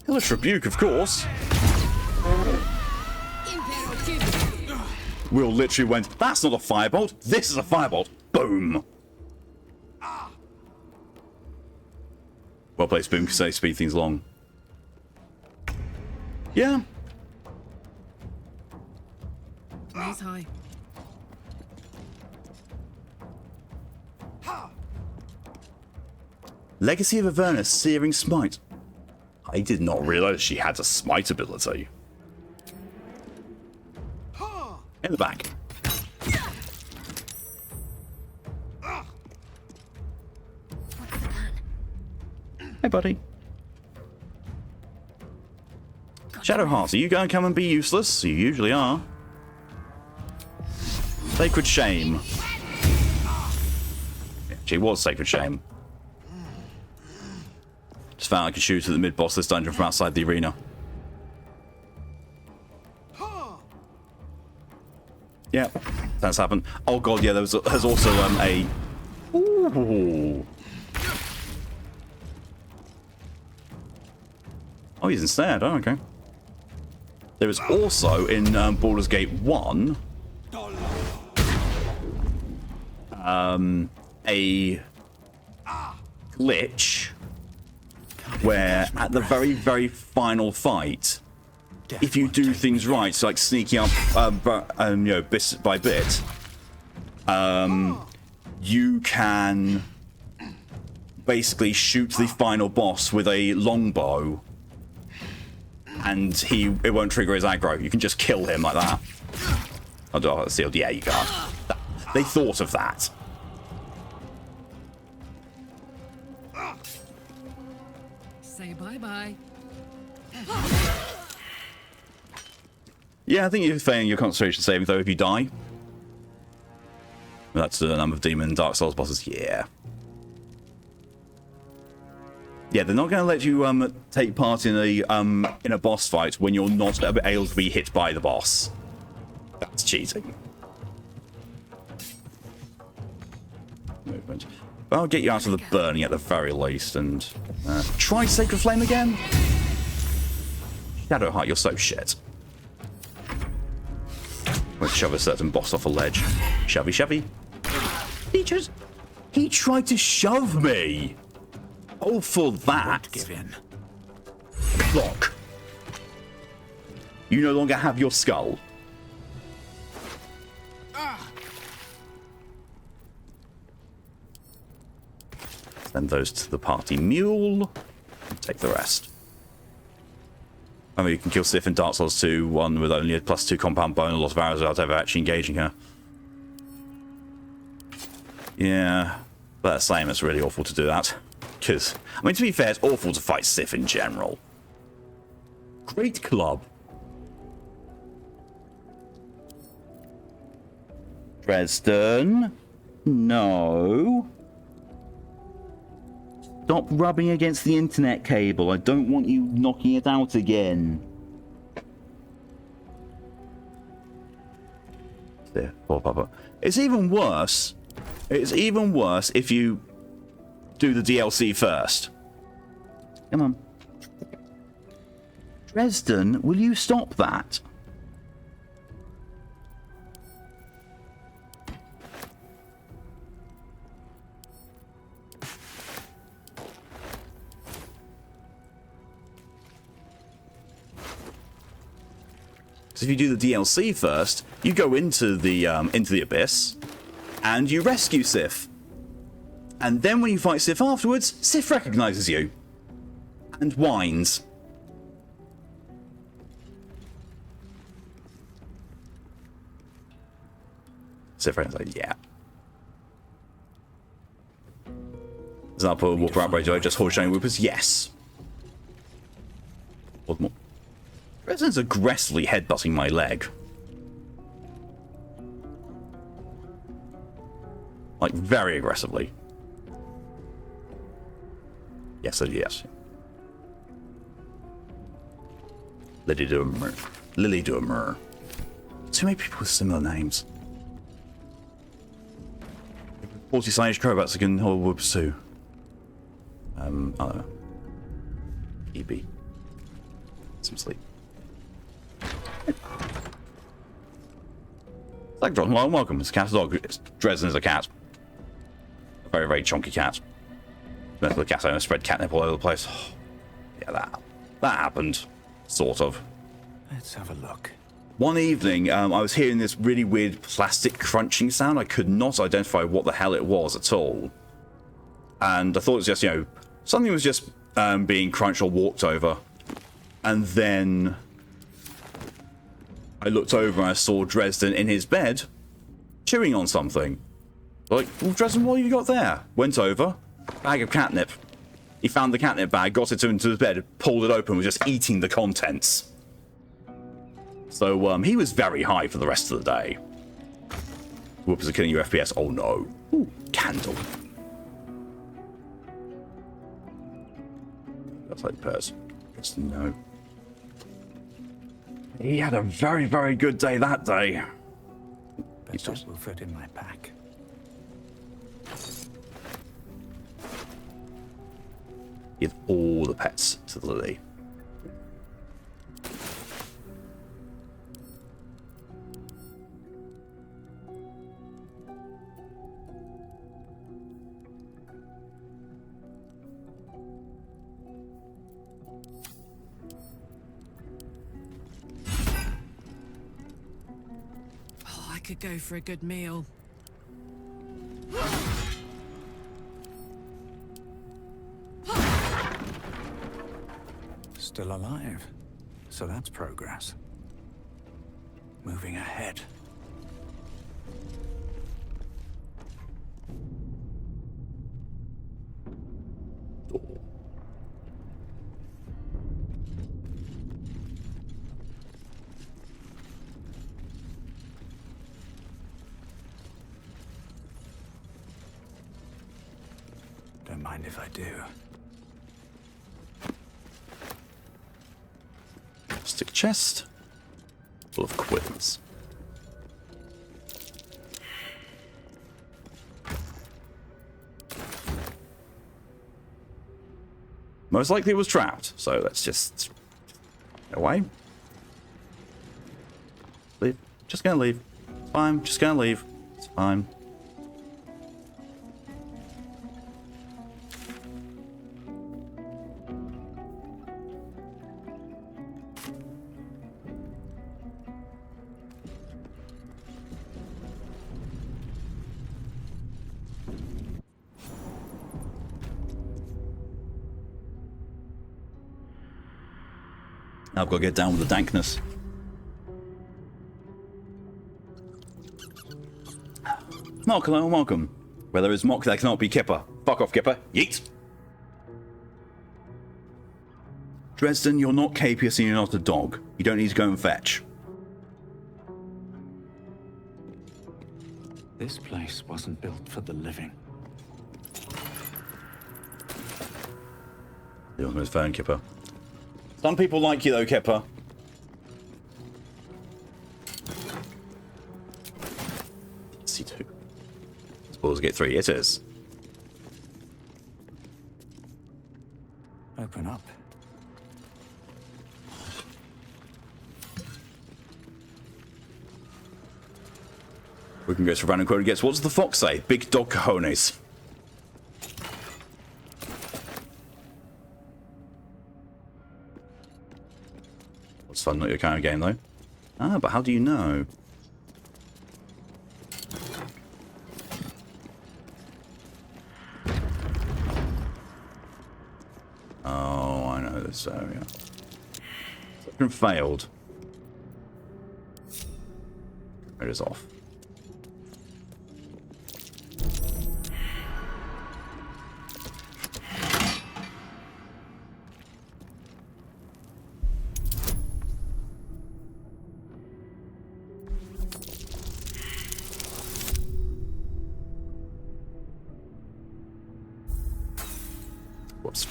Hellish Rebuke, of course. Will literally went, that's not a firebolt, this is a firebolt. Boom. Well played, Spoon, because they speed things along. Yeah. Knees high. Legacy of Avernus, Searing Smite. I did not realize she had a smite ability. In the back. Hey, buddy. Shadowheart, are you going to come and be useless? You usually are. Sacred Shame. She was Sacred Shame. Just found I could shoot at the mid-boss of this dungeon from outside the arena. Yeah, that's happened. Oh god, yeah, there's also a... Ooh. Oh, he's ensnared. Oh, okay. There is also in Baldur's Gate 1 a glitch where at the very, very final fight, if you do things right, so like sneaking up, you know, bit by bit, you can basically shoot the final boss with a longbow, and it won't trigger his aggro. You can just kill him like that. Oh, sealed. Yeah, you can't. They thought of that. Say bye-bye. Yeah, I think you're failing your concentration saving throw if you die. That's the number of demon and Dark Souls bosses. Yeah. Yeah, they're not going to let you take part in a boss fight when you're not able to be hit by the boss. That's cheating. Movement. But I'll get you out of the burning at the very least, and try Sacred Flame again. Shadowheart, you're so shit. Won't shove a certain boss off a ledge. Shovey. He tried to shove me. Oh, for that. Give in. Look. You no longer have your skull. Send those to the party mule. Take the rest. I mean, you can kill Sif in Dark Souls 2, one with only a +2 compound bone, a lot of arrows without ever actually engaging her. Yeah, but same, it's really awful to do that. Because, I mean, to be fair, it's awful to fight Sif in general. Great club. Dresden? No. Stop rubbing against the internet cable. I don't want you knocking it out again. There, poor Papa. It's even worse. It's even worse if you do the DLC first. Come on. Dresden, will you stop that? If you do the DLC first, you go into the abyss, and you rescue Sif. And then when you fight Sif afterwards, Sif recognizes you and whines. Sif recognizes, yeah. Does that put a Whooper outrage? Do I just hold shiny Whoopers? Yes. What more? Resident's aggressively headbutting my leg. Like, very aggressively. Yes, yes. Lily Dumer. Too many people with similar names. 40 signage crowbats again, hold whoops too. I don't know. EB. Some sleep. Like John, well, welcome. It's a cat dog. Dresden is a cat. A very, very chunky cat. Met the cat owner spread catnip all over the place. Yeah, that happened. Sort of. Let's have a look. One evening, I was hearing this really weird plastic crunching sound. I could not identify what the hell it was at all. And I thought it was just, you know, something was just being crunched or walked over. And then I looked over and I saw Dresden in his bed, chewing on something. Like, well, Dresden, what have you got there? Went over, bag of catnip. He found the catnip bag, got it into his bed, pulled it open, was just eating the contents. So, he was very high for the rest of the day. Whoopers are killing you FPS. Oh no. Ooh, candle. That's like pairs. Just no. He had a very, very good day that day. Best will fit in my pack. Give all the pets to the Lily. could go for a good meal. Still alive. So that's progress. Moving ahead. Don't mind if I do. Stick chest. Full of quitters. Most likely it was trapped, so let's just get away. Leave. Just gonna leave. It's fine. Just gonna leave. It's fine. I've got to get down with the dankness. Mock, hello, welcome. Where there is mock, there cannot be kipper. Fuck off, kipper. Yeet. Dresden, you're not capious and you're not a dog. You don't need to go and fetch. This place wasn't built for the living. The almost phone, kipper. Some people like you though, Kipper. C2. Baldur's Gate 3, it is. Open up. We can go to random quote and guess. What does the fox say? Big dog cojones. It's fun, not your kind of game though. Ah, but how do you know? Oh, I know this area. Second failed. It is off. Whoops.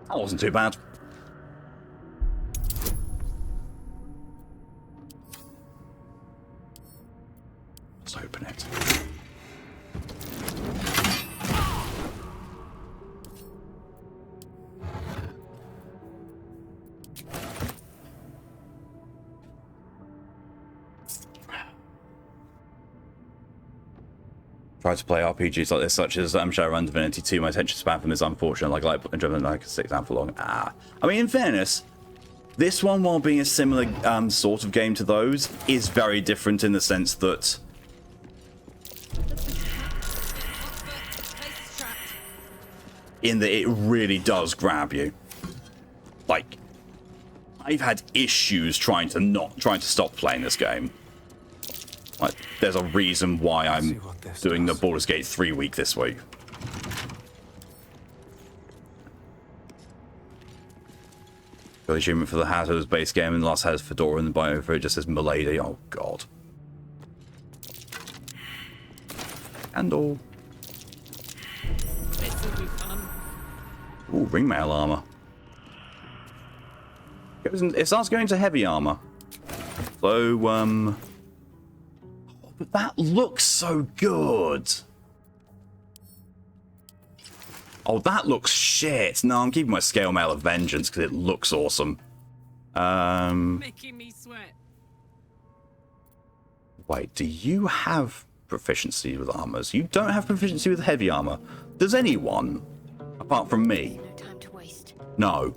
That wasn't too bad. Let's open it. Try to play RPGs like this, such as Shadowrun Divinity 2. My attention span from this unfortunate, like driven like 6 hours for long. I mean, in fairness, this one, while being a similar sort of game to those, is very different in the sense that it really does grab you. Like, I've had issues trying to stop playing this game. Like, there's a reason why I'm doing the Baldur's Gate 3 week this week. The achievement for the Hazard's base game, and the last has Fedora, and the bio for it just says Milady. Oh god. Candle. This will be fun. Ooh, ringmail armor. It starts going to heavy armor. So, but that looks so good. Oh, that looks shit. No, I'm keeping my scale mail of vengeance because it looks awesome. Making me sweat. Wait, do you have proficiency with armors? You don't have proficiency with heavy armor. Does anyone, apart from me? No time to waste. No.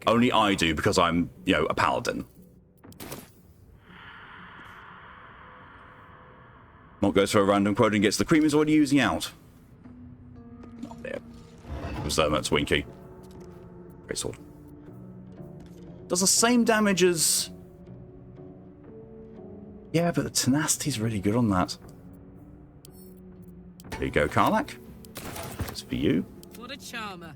Only I do because I'm, you know, a paladin. Mont goes for a random quote and gets the cream he's already using out. Oh, there. It was Twinkie. Great sword. Does the same damage as... Yeah, but the tenacity's really good on that. There you go, Karlach. It's for you. What a charmer.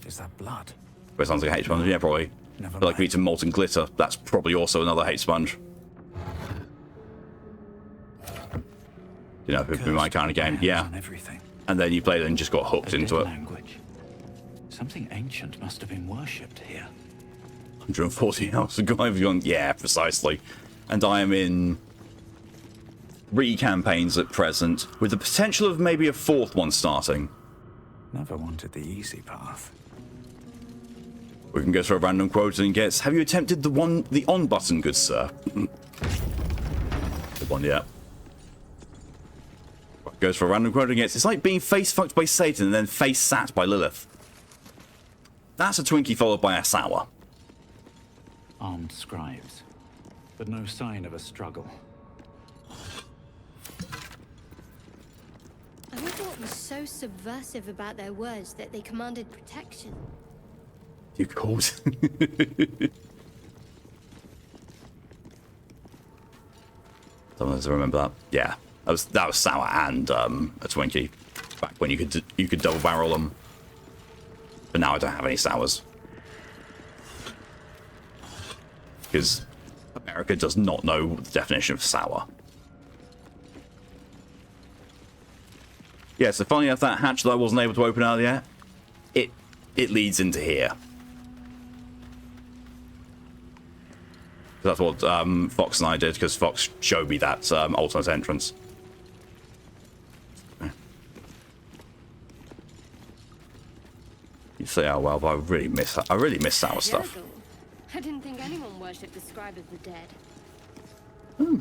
Is that blood? But it sounds like a hate sponge. Yeah, probably. Never Like eating molten glitter. That's probably also another hate sponge. You know, it'd be my kind of game. Yeah. And then you played it and just got hooked into it. Language. Something ancient must have been worshipped here. 140 hours ago, I've gone, yeah, precisely. And I am in 3 campaigns at present, with the potential of maybe a 4th one starting. Never wanted the easy path. We can go through a random quote and gets, have you attempted the on button, good sir? Good one, yeah. Goes for a random quote and gets, it's like being face fucked by Satan and then face sat by Lilith. That's a Twinkie followed by a sour. Armed scribes, but no sign of a struggle. I wonder what was so subversive about their words that they commanded protection. You called. Someone has to remember that. Yeah, that was sour and a Twinkie. Back when you could double barrel them. But now I don't have any sours. Because America does not know the definition of sour. Yeah, so finally enough, that hatch that I wasn't able to open earlier, it leads into here. That's what Fox and I did, because Fox showed me that alternate entrance. You say, oh well, but I really miss sour stuff. I didn't think anyone worshipped the scribe of the dead. Hmm.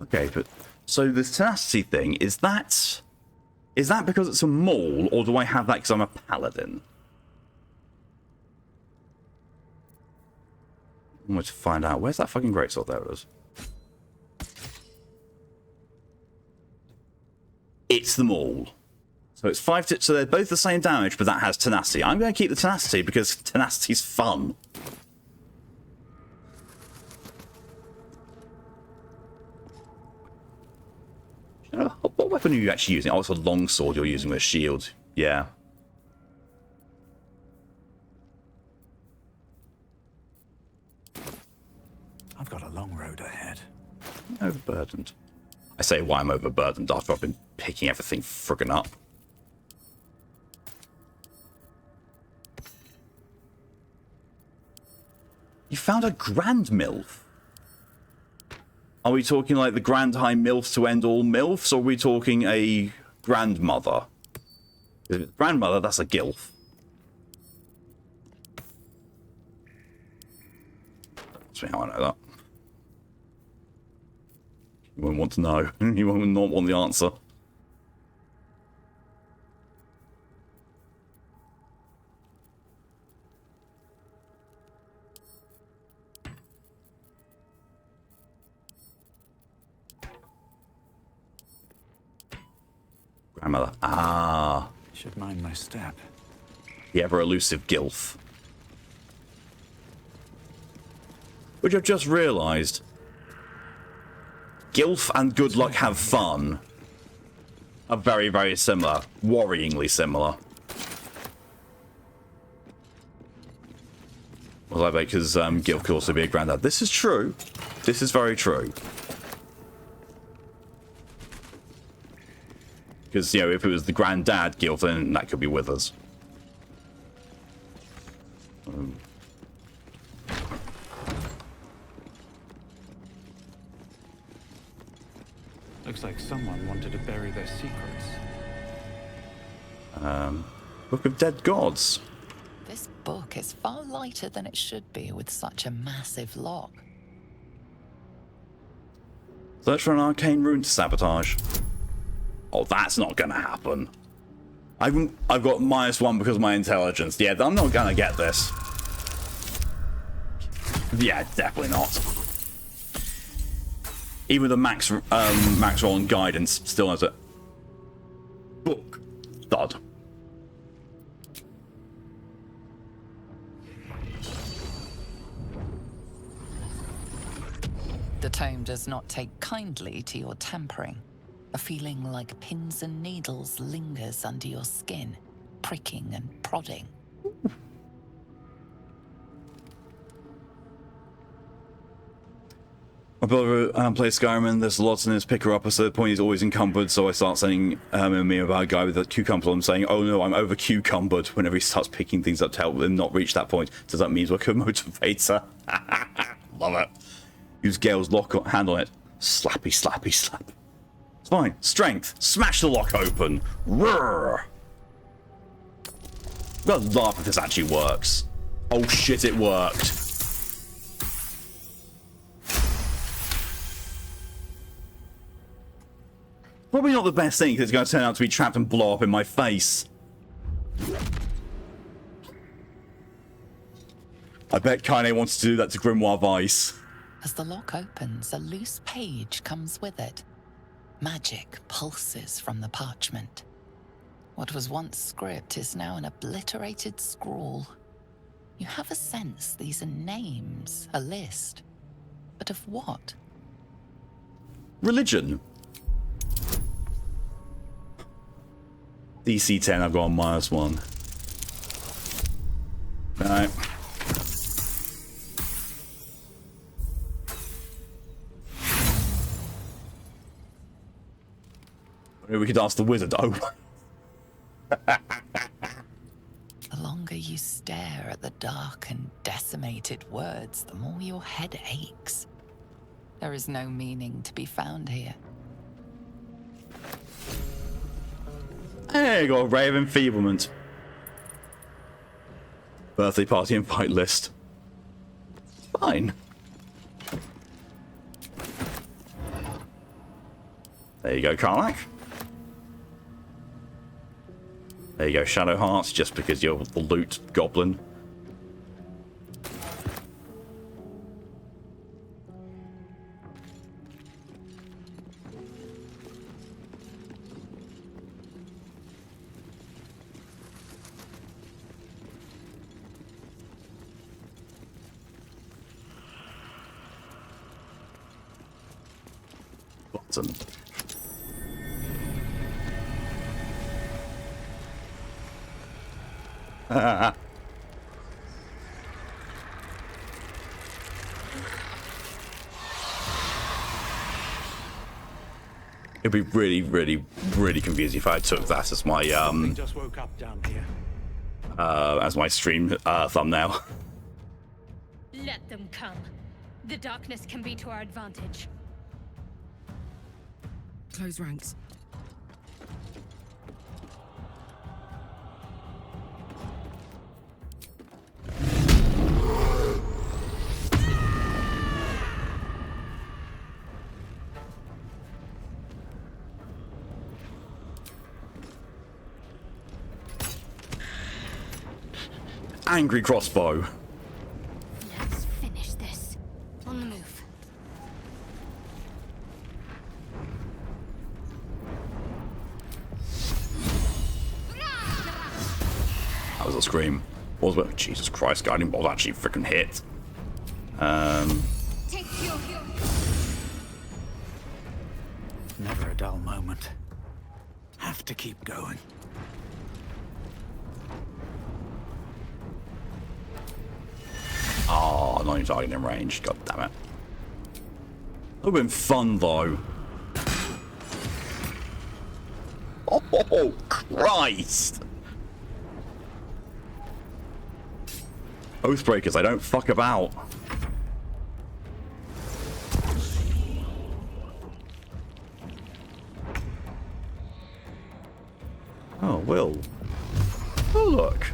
Okay, but so this tenacity thing, is that because it's a maul, or do I have that because I'm a paladin? I want to find out. Where's that fucking greatsword? There it is. It's the maul. So it's 5 tips, so they're both the same damage, but that has tenacity. I'm going to keep the tenacity because tenacity's fun. What weapon are you actually using? Oh, it's a longsword you're using with a shield. Yeah. I've got a long road ahead. Overburdened. I say why I'm overburdened after I've been picking everything friggin' up. You found a grand MILF? Are we talking like the Grand High MILF to end all MILFs, or are we talking a grandmother? If it's grandmother, that's a GILF. That's how I know that. You won't want to know. You won't not want the answer. Grandmother. Ah. Should mind my step. The ever elusive GILF. Which I've just realised. GILF and good luck have fun are very, very similar. Worryingly similar. Well, I bet because GILF could also be a granddad. This is true. This is very true. Because, you know, if it was the granddad GILF, then that could be Withers. Looks like someone wanted to bury their secrets. Book of Dead Gods. This book is far lighter than it should be with such a massive lock. Search for an arcane rune to sabotage. Oh, that's not gonna happen. I've got -1 because of my intelligence. Yeah, I'm not gonna get this. Yeah, definitely not. Even the max roll and guidance still has a book thud. The tome does not take kindly to your tampering. A feeling like pins and needles lingers under your skin, pricking and prodding. My brother plays Skyrim and there's lots in his picker-upper, so the point is always encumbered, so I start sending him and me about a guy with a cucumber. I'm saying, oh no, I'm over-cucumbered whenever he starts picking things up to help him not reach that point. Does that mean we're a motivator? Love it. Use Gale's lock hand on it. Slappy, slappy, slap. It's fine. Strength. Smash the lock open. Roar. I'm gonna laugh if this actually works. Oh shit, it worked. Probably not the best thing, because it's going to turn out to be trapped and blow up in my face. I bet Kaine wants to do that to Grimoire Vice. As the lock opens, a loose page comes with it. Magic pulses from the parchment. What was once script is now an obliterated scrawl. You have a sense these are names, a list. But of what? Religion. DC 10, I've got a -1. Alright. Maybe we could ask the wizard. Oh. The longer you stare at the dark and decimated words, the more your head aches. There is no meaning to be found here. Hey, got a ray of enfeeblement. Birthday party invite list. Fine. There you go, Karlach. There you go, Shadow Hearts, just because you're the loot goblin. Button. It'd be really, really, really confusing if I took that as my just woke up down here. As my stream thumbnail. Let them come. The darkness can be to our advantage. Close ranks. Angry crossbow. Let's finish this. On the move. That was a scream. What was it? Jesus Christ, guiding bolt actually freaking hit. Take fuel. Never a dull moment. Have to keep going. Oh, not even targeting in range. God damn it. That would have been fun though. Oh, Christ! Oathbreakers, I don't fuck about. Oh, Will. Oh, look.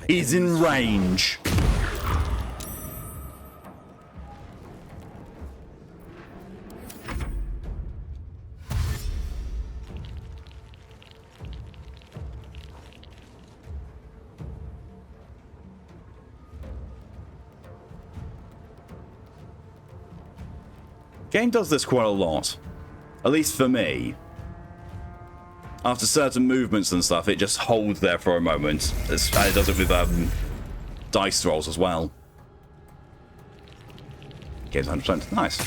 He's in range. Game does this quite a lot. At least for me. After certain movements and stuff, it just holds there for a moment. And it does it with dice rolls as well. Game's 100%. Nice.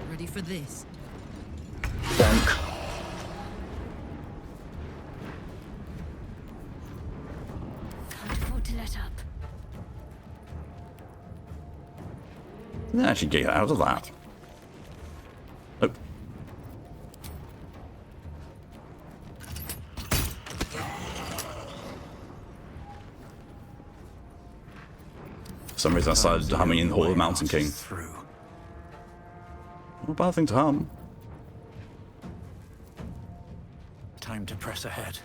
Ready for this? Bonk. Can't afford to let up. Didn't actually get out of that. Nope. For some reason I started humming in Hall of the Mountain King. Not a bad thing to hum. Time to press ahead.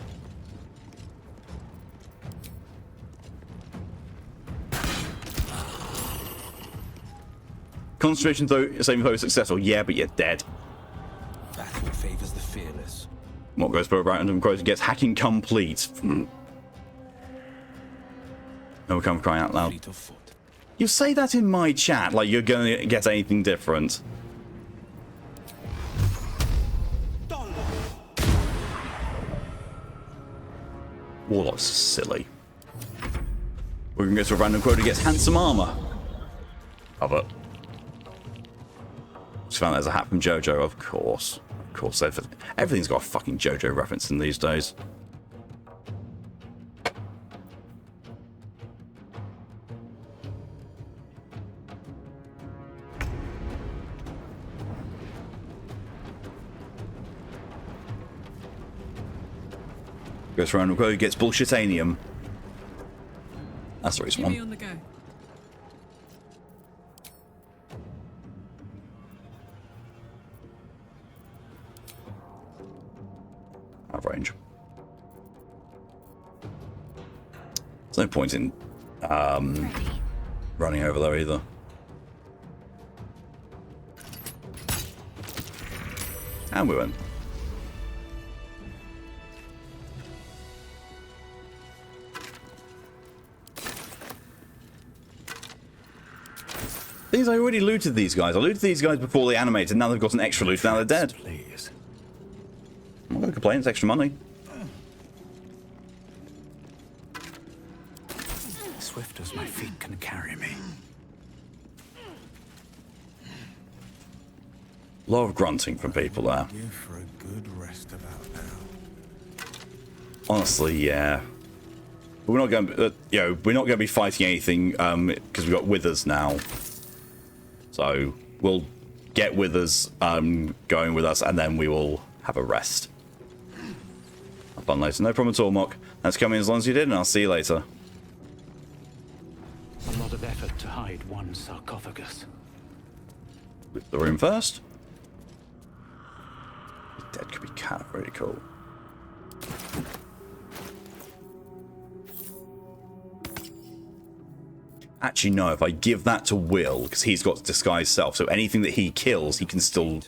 Concentration saving throw successful. Yeah, but you're dead. Battle favors the fearless. What goes for a random quote gets hacking complete. Overcome crying out loud. You say that in my chat like you're gonna get anything different. Warlock's silly. We're gonna go to a random quote gets handsome armor. Love it. Just found there's a hat from JoJo, of course. Of course, everything's got a fucking JoJo reference in these days. Goes for random quote, gets bullshitanium. That's the reason one. On the go. Out of range. There's no point in running over there either. And we went. Things I already looted these guys. I looted these guys before they animated. Now they've got an extra loot. Now they're dead. Please. I'm not going to complain. It's extra money. Swift as my feet can carry me. A lot of grunting from people there. You for a good rest about now. Honestly, yeah. But we're not going to, we're not going to be fighting anything because we've got Withers now. So we'll get Withers going with us, and then we will have a rest. Have fun later. No problem at all, Mock. That's coming as long as you did, and I'll see you later. A lot of effort to hide one sarcophagus. Loot the room first. Dead could be kind of really cool. Actually, no, if I give that to Will, because he's got disguised self, so anything that he kills, he can still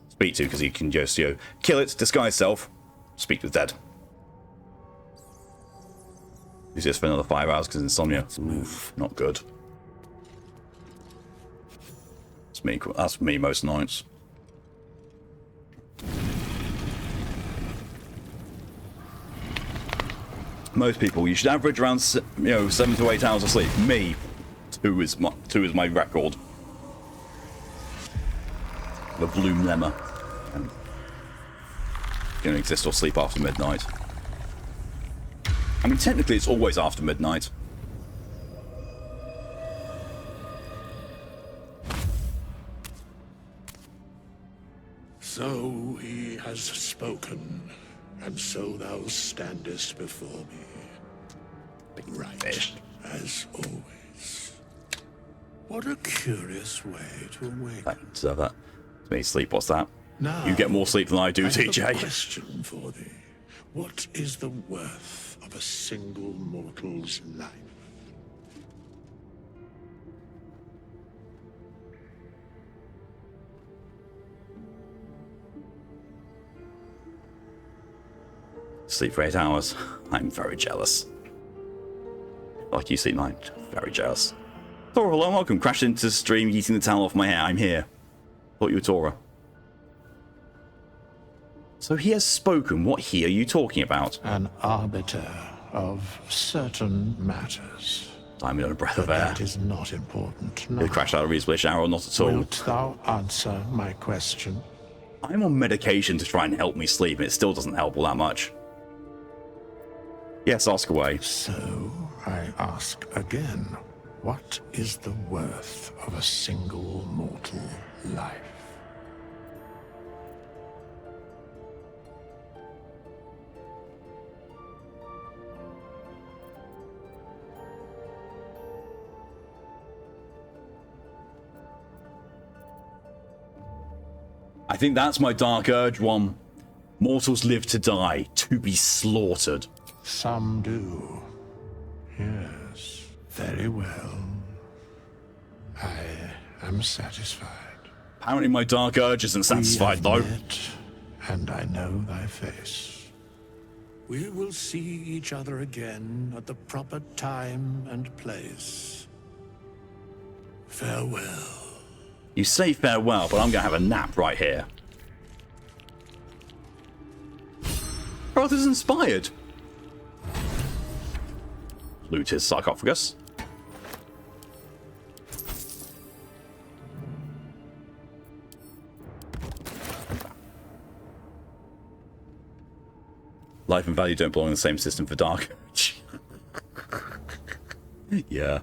speak to, because he can just, kill it, disguise self, speak to the dead. Use this for another 5 hours, because insomnia. Oof, not good. That's me most nights. Most people, you should average around 7 to 8 hours of sleep. Me, 2 is my record. The Bloom Lemma. Gonna exist or sleep after midnight. I mean, technically, it's always after midnight. So he has spoken, and so thou standest before me. Right, as always. What a curious way to awaken. I deserve that. It's me sleep, what's that? Now, you get more sleep than I do, I have TJ. a question for thee. What is the worth of a single mortal's life? Sleep for 8 hours. I'm very jealous. Like you sleep 9. Very jealous. Tora, hello, welcome. Crashed into the stream, eating the towel off my hair. I'm here. Thought you were Tora. So he has spoken. What he are you talking about? An arbiter of certain matters. Diamond on a breath of air. That is not important now. Did crash out of reasonable shower? Not at all. Wilt thou answer my question? I'm on medication to try and help me sleep, and it still doesn't help all that much. Yes, ask away. So, I ask again, what is the worth of a single mortal life? I think that's my dark urge one. Mortals live to die, to be slaughtered. Some do. Yes, very well. I am satisfied. Apparently my dark urge isn't satisfied, though. Met, and I know thy face. We will see each other again at the proper time and place. Farewell. You say farewell, but I'm going to have a nap right here. Brother's inspired. Loot his sarcophagus. Life and value don't belong in the same system for Dark. Yeah.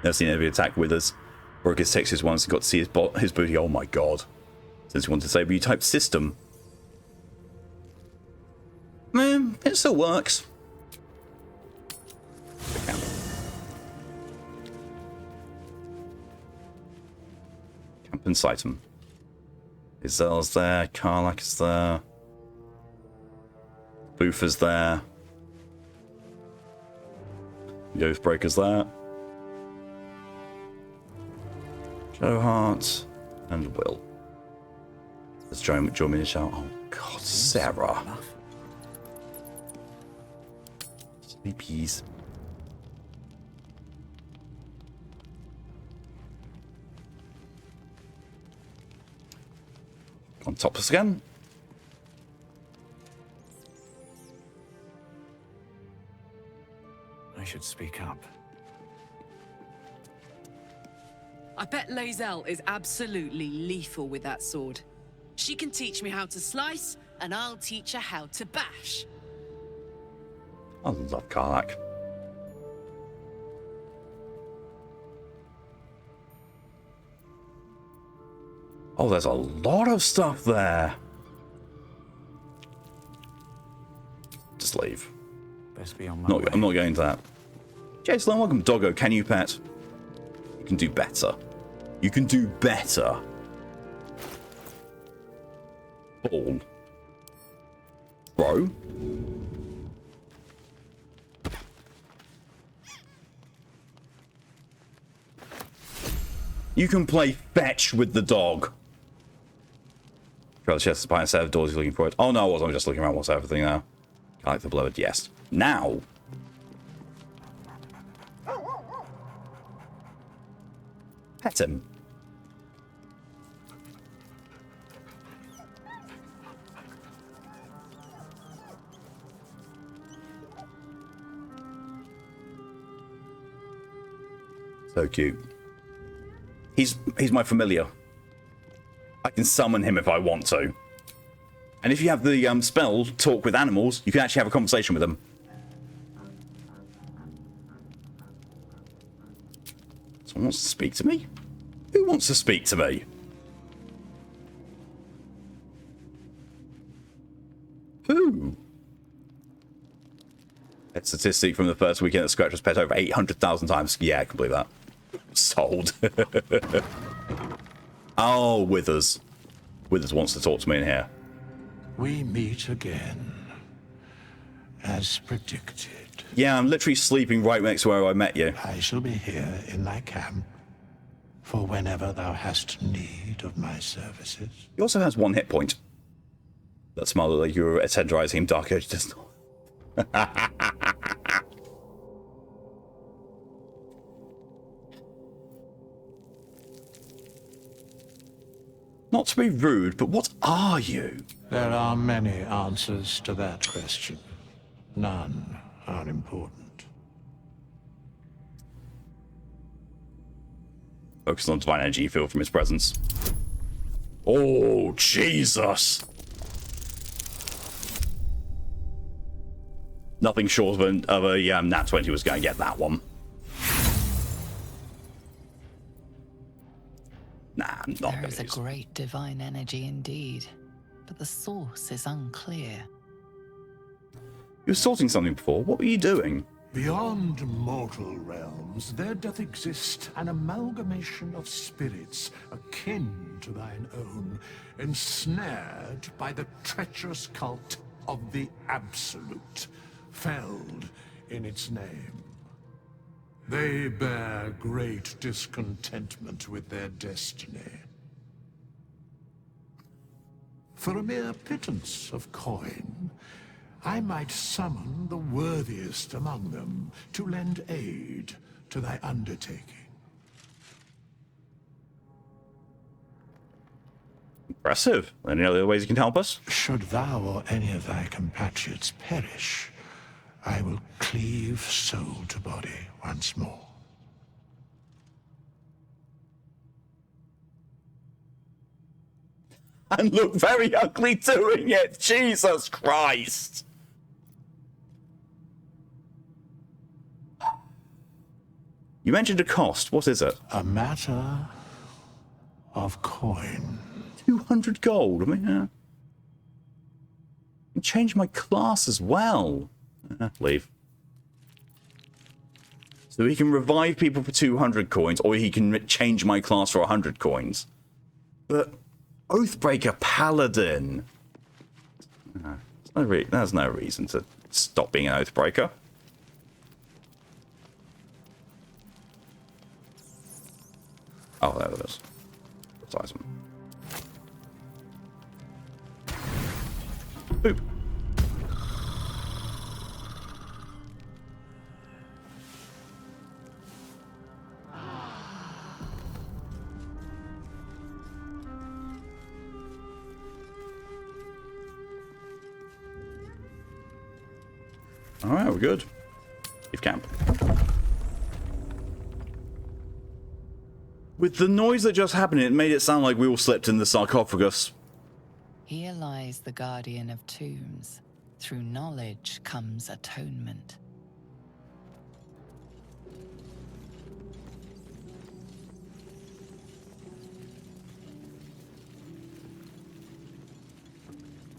Never seen anybody attack Withers. Broke his textures once and got to see his booty. Oh my god. Since you want to say, but you type system. It still works. Camp and Sightum. Izel's there, Karlak is there. Boofer's there. Oathbreaker's there. Joe Hart and Will. Let's join me to shout. Oh god, Sarah. Sleepies. On top of us again. I should speak up. I bet Lae'zel is absolutely lethal with that sword. She can teach me how to slice, and I'll teach her how to bash. I love Karlak. Oh, there's a lot of stuff there. Just leave. Best be on my way. I'm not going to that. Jason, welcome, Doggo. Can you pet? You can do better. You can do better. Ball. Bro. You can play fetch with the dog. Rather chest behind a set of doors you're looking for it. Oh no, I wasn't. I'm just looking around what's everything now. I like the blood, yes. Now. Pet him. So cute. He's my familiar. I can summon him if I want to. And if you have the spell talk with animals, you can actually have a conversation with them. Someone wants to speak to me? Who wants to speak to me? Who? A statistic from the first weekend that Scratch was pet over 800,000 times. Yeah, I can believe that. Sold. Oh, Withers. Withers wants to talk to me in here. We meet again, as predicted. Yeah, I'm literally sleeping right next to where I met you. I shall be here in thy camp, for whenever thou hast need of my services. He also has 1 hit point. That smile like you're tenderizing him, Dark Age does not. Not to be rude, but what are you? There are many answers to that question. None are important. Focus on divine energy you feel from his presence. Oh, Jesus! Nothing short of a Nat 20 was going to get that one. Nah, I'm not There is a great divine energy indeed, but the source is unclear. You were sorting something before. What were you doing? Beyond mortal realms, there doth exist an amalgamation of spirits akin to thine own, ensnared by the treacherous cult of the Absolute, felled in its name. They bear great discontentment with their destiny. For a mere pittance of coin, I might summon the worthiest among them to lend aid to thy undertaking. Impressive. Any other ways you can help us? Should thou or any of thy compatriots perish, I will cleave soul to body once more. And look very ugly doing it. Jesus Christ. You mentioned a cost. What is it? A matter of coin. 200 gold. I mean, I can change my class as well. Leave. So he can revive people for 200 coins, or he can change my class for 100 coins. But Oathbreaker Paladin. There's no reason to stop being an Oathbreaker. Oh, there it is. Advertisement. Boop. Alright, we're good. Leave camp. With the noise that just happened, it made it sound like we all slept in the sarcophagus. Here lies the guardian of tombs. Through knowledge comes atonement.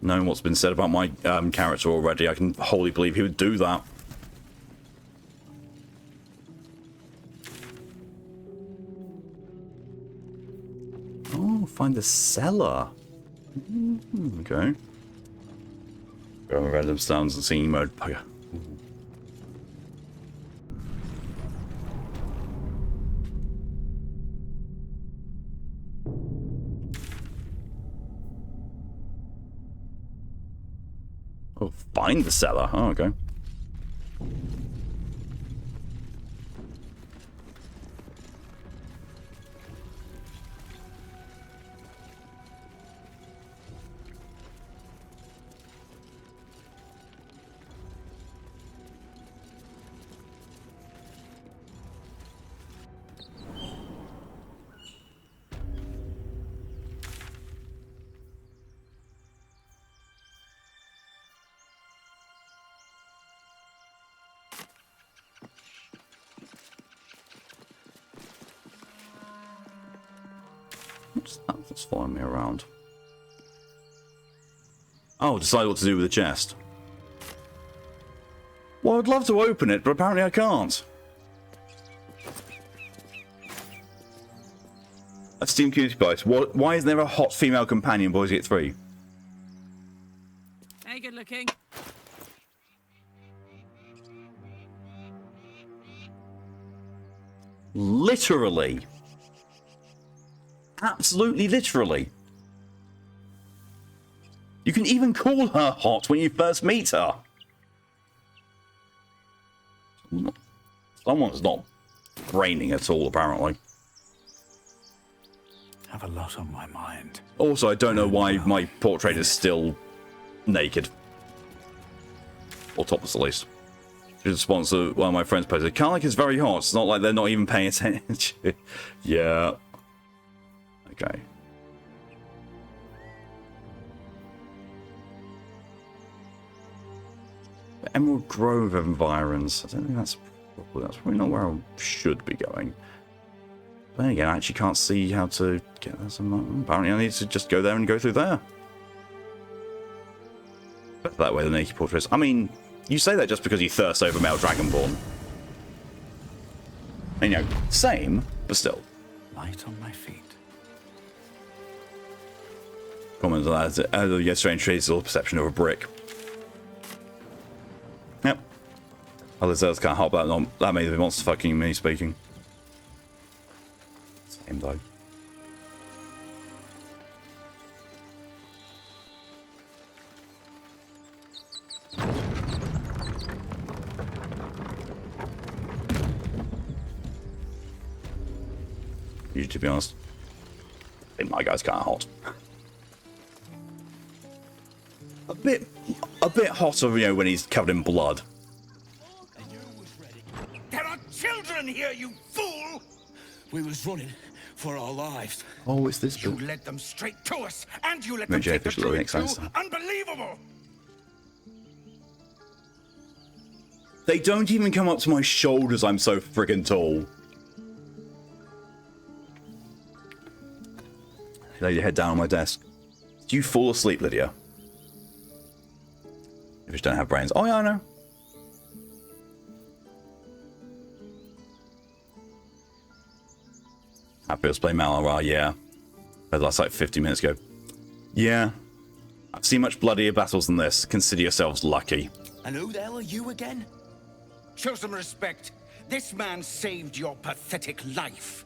Knowing what's been said about my character already, I can wholly believe he would do that. Oh, find the cellar. Okay. Go on random sounds and singing mode. Bugger. Oh, find the cellar. Oh, okay. What's that that's following me around? Oh, decide what to do with the chest. Well, I'd love to open it, but apparently I can't. A Steam Community Spice. Why isn't there a hot female companion? Boys get 3. Hey, good looking. Literally. Absolutely literally. You can even call her hot when you first meet her. Someone's not braining at all, apparently. have a lot on my mind. Also, I don't know why my portrait is still naked. Or topless, at least. In response to one of my friends posted, Karlach is very hot. It's not like they're not even paying attention. Yeah. Okay. Emerald Grove environs. I don't think that's probably not where I should be going. But then again, I actually can't see how to get there. So apparently I need to just go there and go through there. Better that way than naked portraits. I mean, you say that just because you thirst over male Dragonborn. And, you know, same, but still. Light on my feet. Comment on that. Yes, strange trees, all perception of a brick. Yep. Oh, this kind of hot, but that may be monster fucking me speaking. Same though. Usually, to be honest, I think my guy's kind of hot. A bit hotter, you know, when he's covered in blood. There are children here, you fool! We was running for our lives. Oh, it's this You bit. led them straight to us, and you let Maybe them take the Jellyfish really druid makes sense, too. though. Unbelievable! They don't even come up to my shoulders, I'm so friggin' tall. Lay your head down on my desk. Do you fall asleep, Lydia? If you don't have brains. Oh, yeah, I know. Happy to play Malar, yeah. That's like 50 minutes ago. Yeah. I've seen much bloodier battles than this. Consider yourselves lucky. And who the hell are you again? Show some respect. This man saved your pathetic life.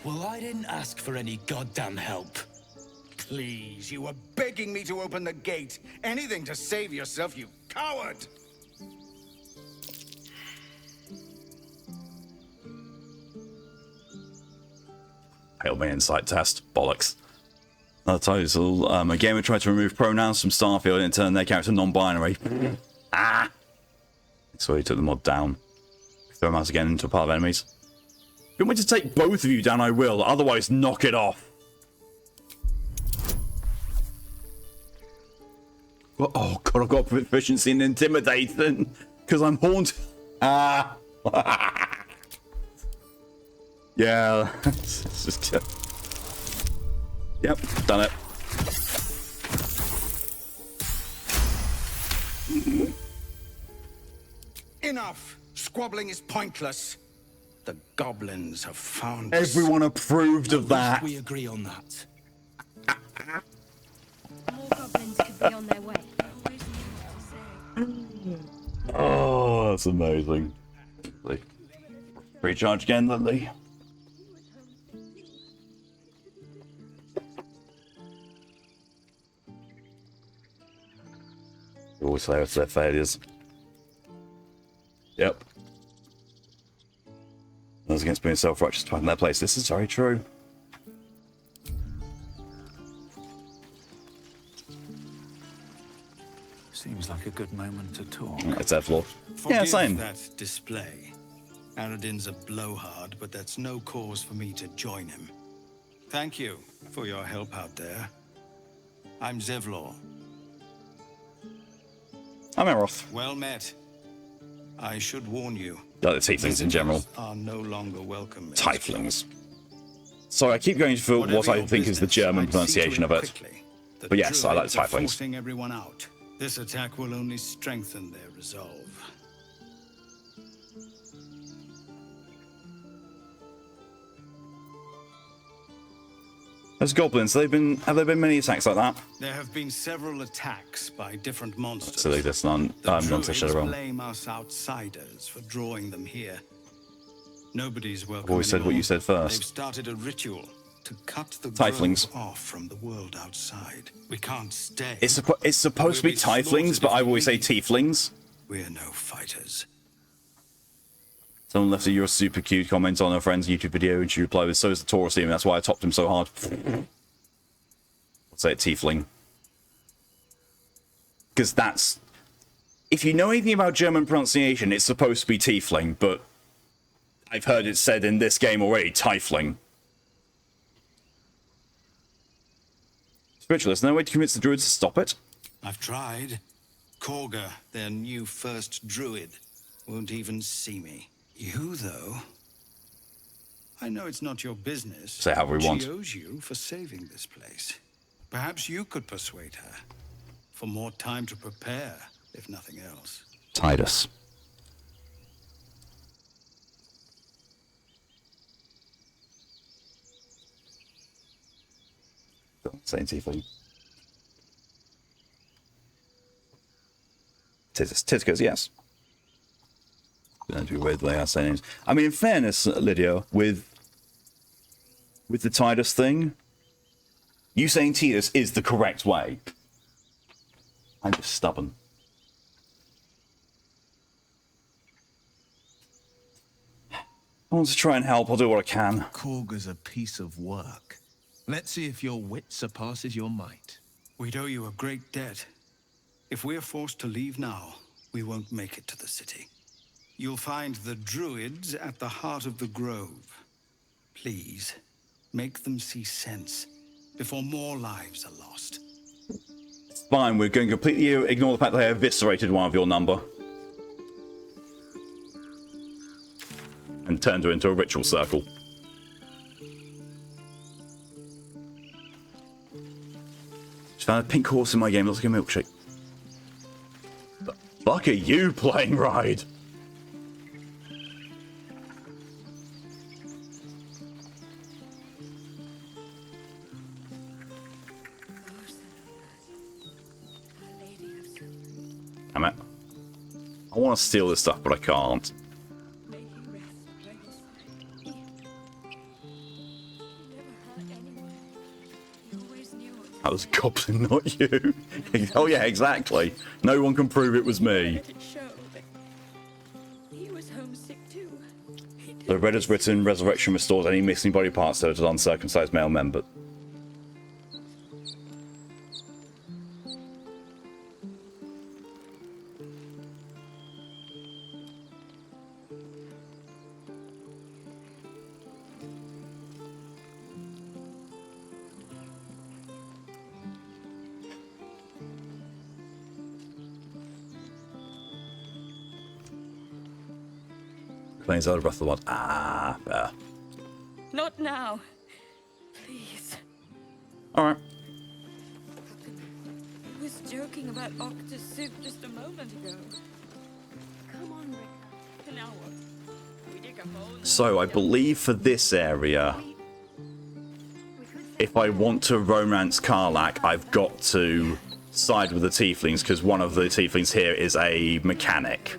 Well, I didn't ask for any goddamn help. Please, you were begging me to open the gate. Anything to save yourself, you coward! Failed my insight test. Bollocks. Another title. A gamer tried to remove pronouns from Starfield and turn their character non-binary. Ah! So he took the mod down. Throw them out again into a pile of enemies. If you want me to take both of you down, I will. Otherwise, knock it off. Oh god, I've got proficiency in intimidating because I'm haunted. Ah. Yeah. It's just. Yep, done it. Enough! Squabbling is pointless. The goblins have found Everyone approved of that. We agree on that. More goblins could be on their way. Oh, that's amazing. Recharge again, Lily. Always say it's their failures. Yep. Those against being self-righteous to find their place. This is very true. Seems like a good moment to talk. It's Evlor. Forgive Yeah, same. that display. Aradin's a blowhard, but that's no cause for me to join him. Thank you for your help out there. I'm Zevlor. I'm Eroth. Well met. I should warn you. Like the tieflings in general. Are no longer welcome. Tieflings. Sorry, I keep going for what I think is the German pronunciation of it. But yes, I like the tieflings. Forcing everyone out. This attack will only strengthen their resolve. Those goblins, have there been many attacks like that? There have been several attacks by different monsters. So that's non-session around. Blame us outsiders for drawing them here. Nobody's welcome. I've always said what you said first. They've started a ritual to cut the Tieflings. grove off from the world outside. We can't stay. It's supposed to be tieflings, but I always say tieflings. We're no fighters. Someone left a "you're super cute" comment on her friend's YouTube video, and she replied with, "So is the Taurus demon, that's why I topped him so hard." I'll say it, tiefling. Because that's... If you know anything about German pronunciation, it's supposed to be tiefling, but I've heard it said in this game already, tiefling. Spiritualist, no way to convince the druids to stop it? I've tried. Korga, their new first druid, won't even see me. You, though... I know it's not your business. Say however we want. She owes you for saving this place. Perhaps you could persuade her. For more time to prepare, if nothing else. Titus. Saying tiefling. Tis goes, yes. Don't be weird they are saying names. I mean, in fairness, Lydia, with the Titus thing, you saying Titus is the correct way. I'm just stubborn. I want to try and help. I'll do what I can. Korga's a piece of work. Let's see if your wit surpasses your might. We'd owe you a great debt. If we're forced to leave now, we won't make it to the city. You'll find the druids at the heart of the grove. Please, make them see sense before more lives are lost. Fine, we're going to completely ignore the fact that I eviscerated one of your number. And turned her into a ritual circle. Just found a pink horse in my game, looks like a milkshake. The fuck are you playing, Ride? Damn it. I want to steal this stuff, but I can't. That was a goblin, not you. Oh yeah, exactly. No one can prove it was me. The red has written, resurrection restores any missing body parts to an uncircumcised male member. Playing Zelda Breath of the Wild. Ah, fair. Not now. Please. Alright. I was joking about Octa's soup just a moment ago. Come on, Rick. Now what? We dig a hole. So, I believe for this area, if I want to romance Karlach, I've got to side with the tieflings, because one of the tieflings here is a mechanic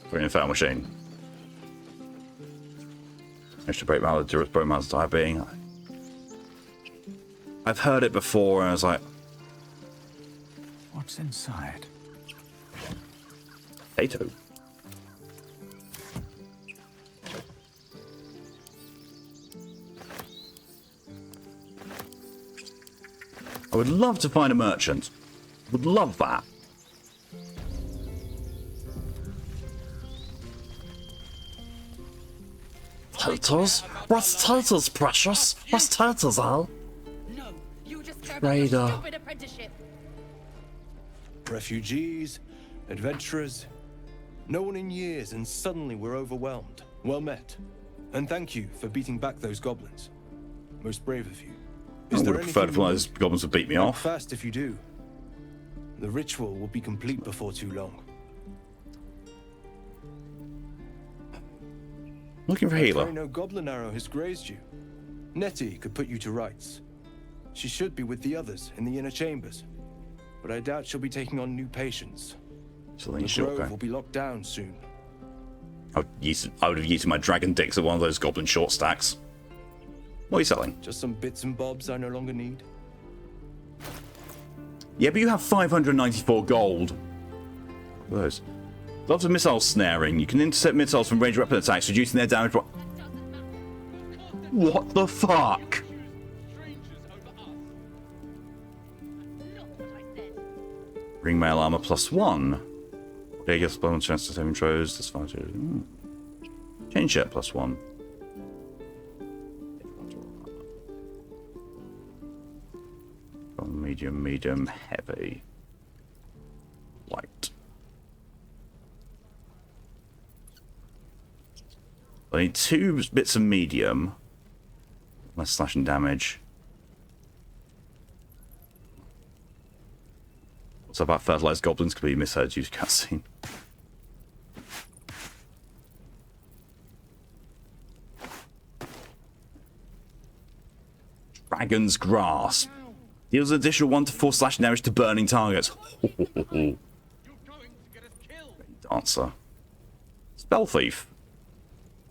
for an infernal machine. I should break Baldur, bone man's dire being. I've heard it before, and I was like, what's inside? Potato. I would love to find a merchant. Would love that. Turtles? What's turtles, precious? What's turtles, Al? No, you just Trader. stupid apprenticeship. Refugees, adventurers. No one in years, and suddenly we're overwhelmed. Well met. And thank you for beating back those goblins. Most brave of you. I would have preferred if one of those goblins would beat me off. Fast if you do. The ritual will be complete before too long. Looking for a healer. No goblin arrow has grazed you. Nettie could put you to rights. She should be with the others in the inner chambers, but I doubt she'll be taking on new patients. So The grove will be locked down soon. I would have used my dragon dicks at one of those goblin short stacks. What are you selling? Just some bits and bobs I no longer need. Yeah, but you have 594 gold. What are those? Lots of missile snaring. You can intercept missiles from ranged weapon attacks, reducing their damage. What the fuck? Ring mail armor +1. They get spawn chance to saving throws. That's fine too. Change shirt +1. Medium, medium, heavy, light. I need 2 bits of medium. Less slashing damage. What's about fertilized goblins could be misheard use cutscene. Dragon's Grasp. Deals an additional 1 to 4 slashing damage to burning targets. Dancer. Spell Thief.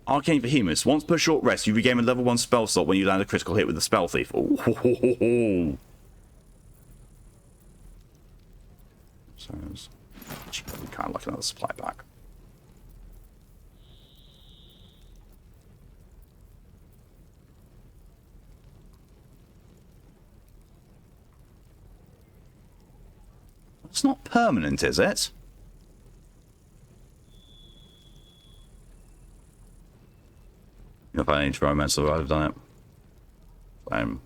Arcane Behemoths. Once per short rest, you regain a level 1 spell slot when you land a critical hit with the Spell Thief. So, we kind of like another supply back. It's not permanent, is it? If I need romance, so I've done it.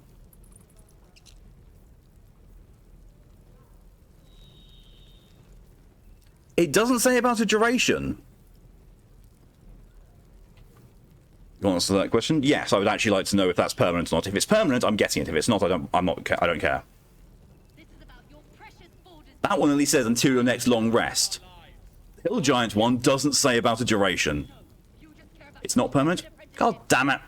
It doesn't say about a duration. You want to answer that question? Yes, I would actually like to know if that's permanent or not. If it's permanent, I'm getting it. If it's not, I don't care. That one at least says until your next long rest. The Hill Giant one doesn't say about a duration. It's not permanent? God damn it.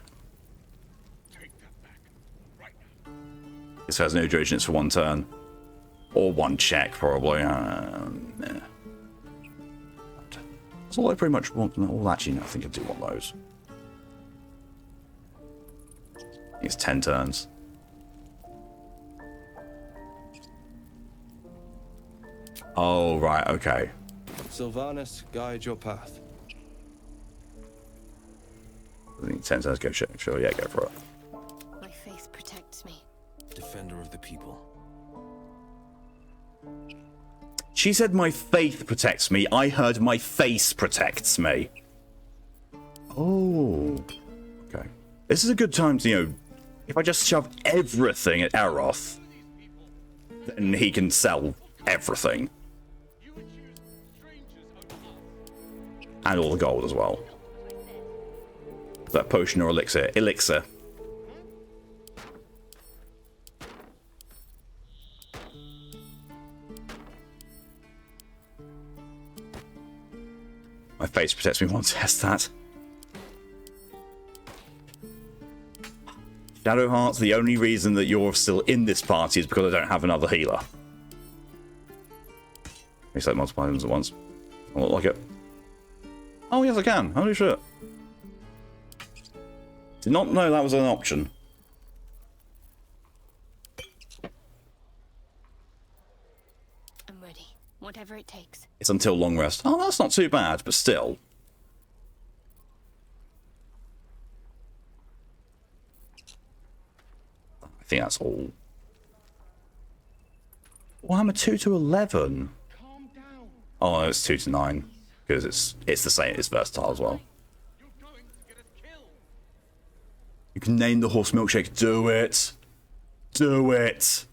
This has no duration, it's for 1 turn. Or 1 check, probably. Yeah. That's all I pretty much want. Well, actually, no, I think I do want those. It's 10 turns. Oh, right, okay. Sylvanas, guide your path. I think 10 turns, go sure, yeah, go for it. My faith protects me. Defender of the people. She said my faith protects me. I heard my face protects me. Oh. Okay. This is a good time to, you know, if I just shove everything at Aroth, then he can sell everything. And all the gold as well. That potion or elixir? Elixir. My face protects me. Want to test that? Shadowheart's the only reason that you're still in this party is because I don't have another healer. Can you multiple items at once? I look like it. Oh yes, I can. Holy shit! Did not know that was an option. I'm ready. Whatever it takes. It's until long rest. Oh, that's not too bad, but still. I think that's all. Warhammer 2 to 11. Oh, it's 2 to 9 because it's the same. It's versatile as well. You can name the horse milkshake. Do it. Do it.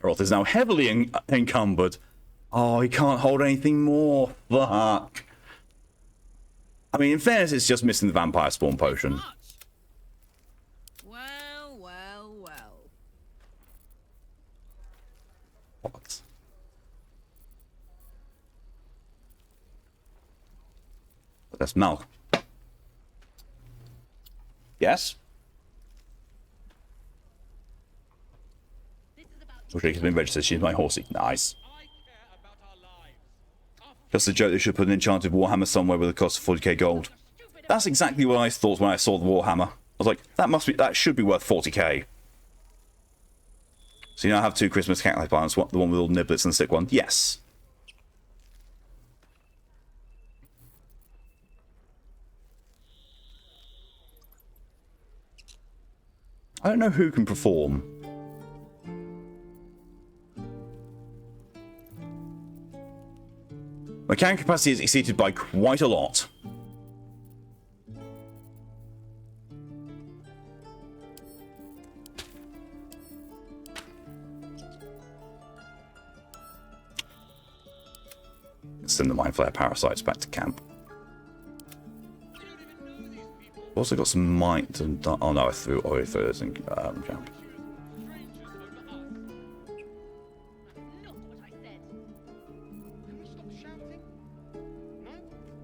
Aroth is now heavily encumbered. Oh, he can't hold anything more. Fuck. I mean, in fairness, it's just missing the vampire spawn potion. Well, well, well. What? That's Malk. Yes? Has been registered. She's my horsey. Nice. Just a joke they should put an enchanted Warhammer somewhere with a cost of 40k gold. That's exactly what I thought when I saw the Warhammer. I was like, that should be worth 40k. So you now have 2 Christmas cacti plants, the one with all the niblets and the stick one? Yes. I don't know who can perform. My carrying capacity is exceeded by quite a lot. Send the Mind Flare parasites back to camp. Also got some might and oh no, I already threw those in camp.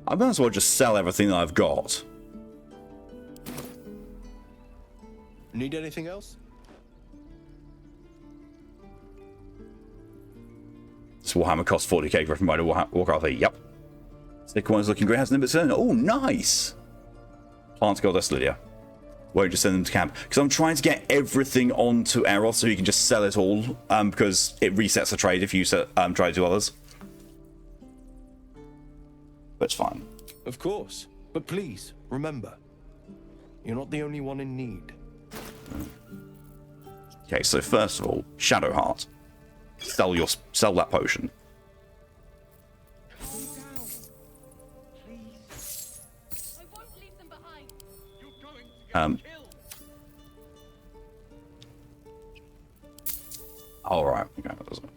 I might as well just sell everything that I've got. Need anything else? This Warhammer costs 40k. Griffin Rider Warcraft 3. Yep. Stick one's looking great. Has an turn. Oh, nice. Plant Goddess Lydia. Won't just send them to camp because I'm trying to get everything onto Eros so you can just sell it all. Because it resets the trade if you try to do others. But it's fine. Of course. But please, remember, you're not the only one in need. Okay, so first of all, Shadowheart. Sell that potion. Alright, okay, that doesn't.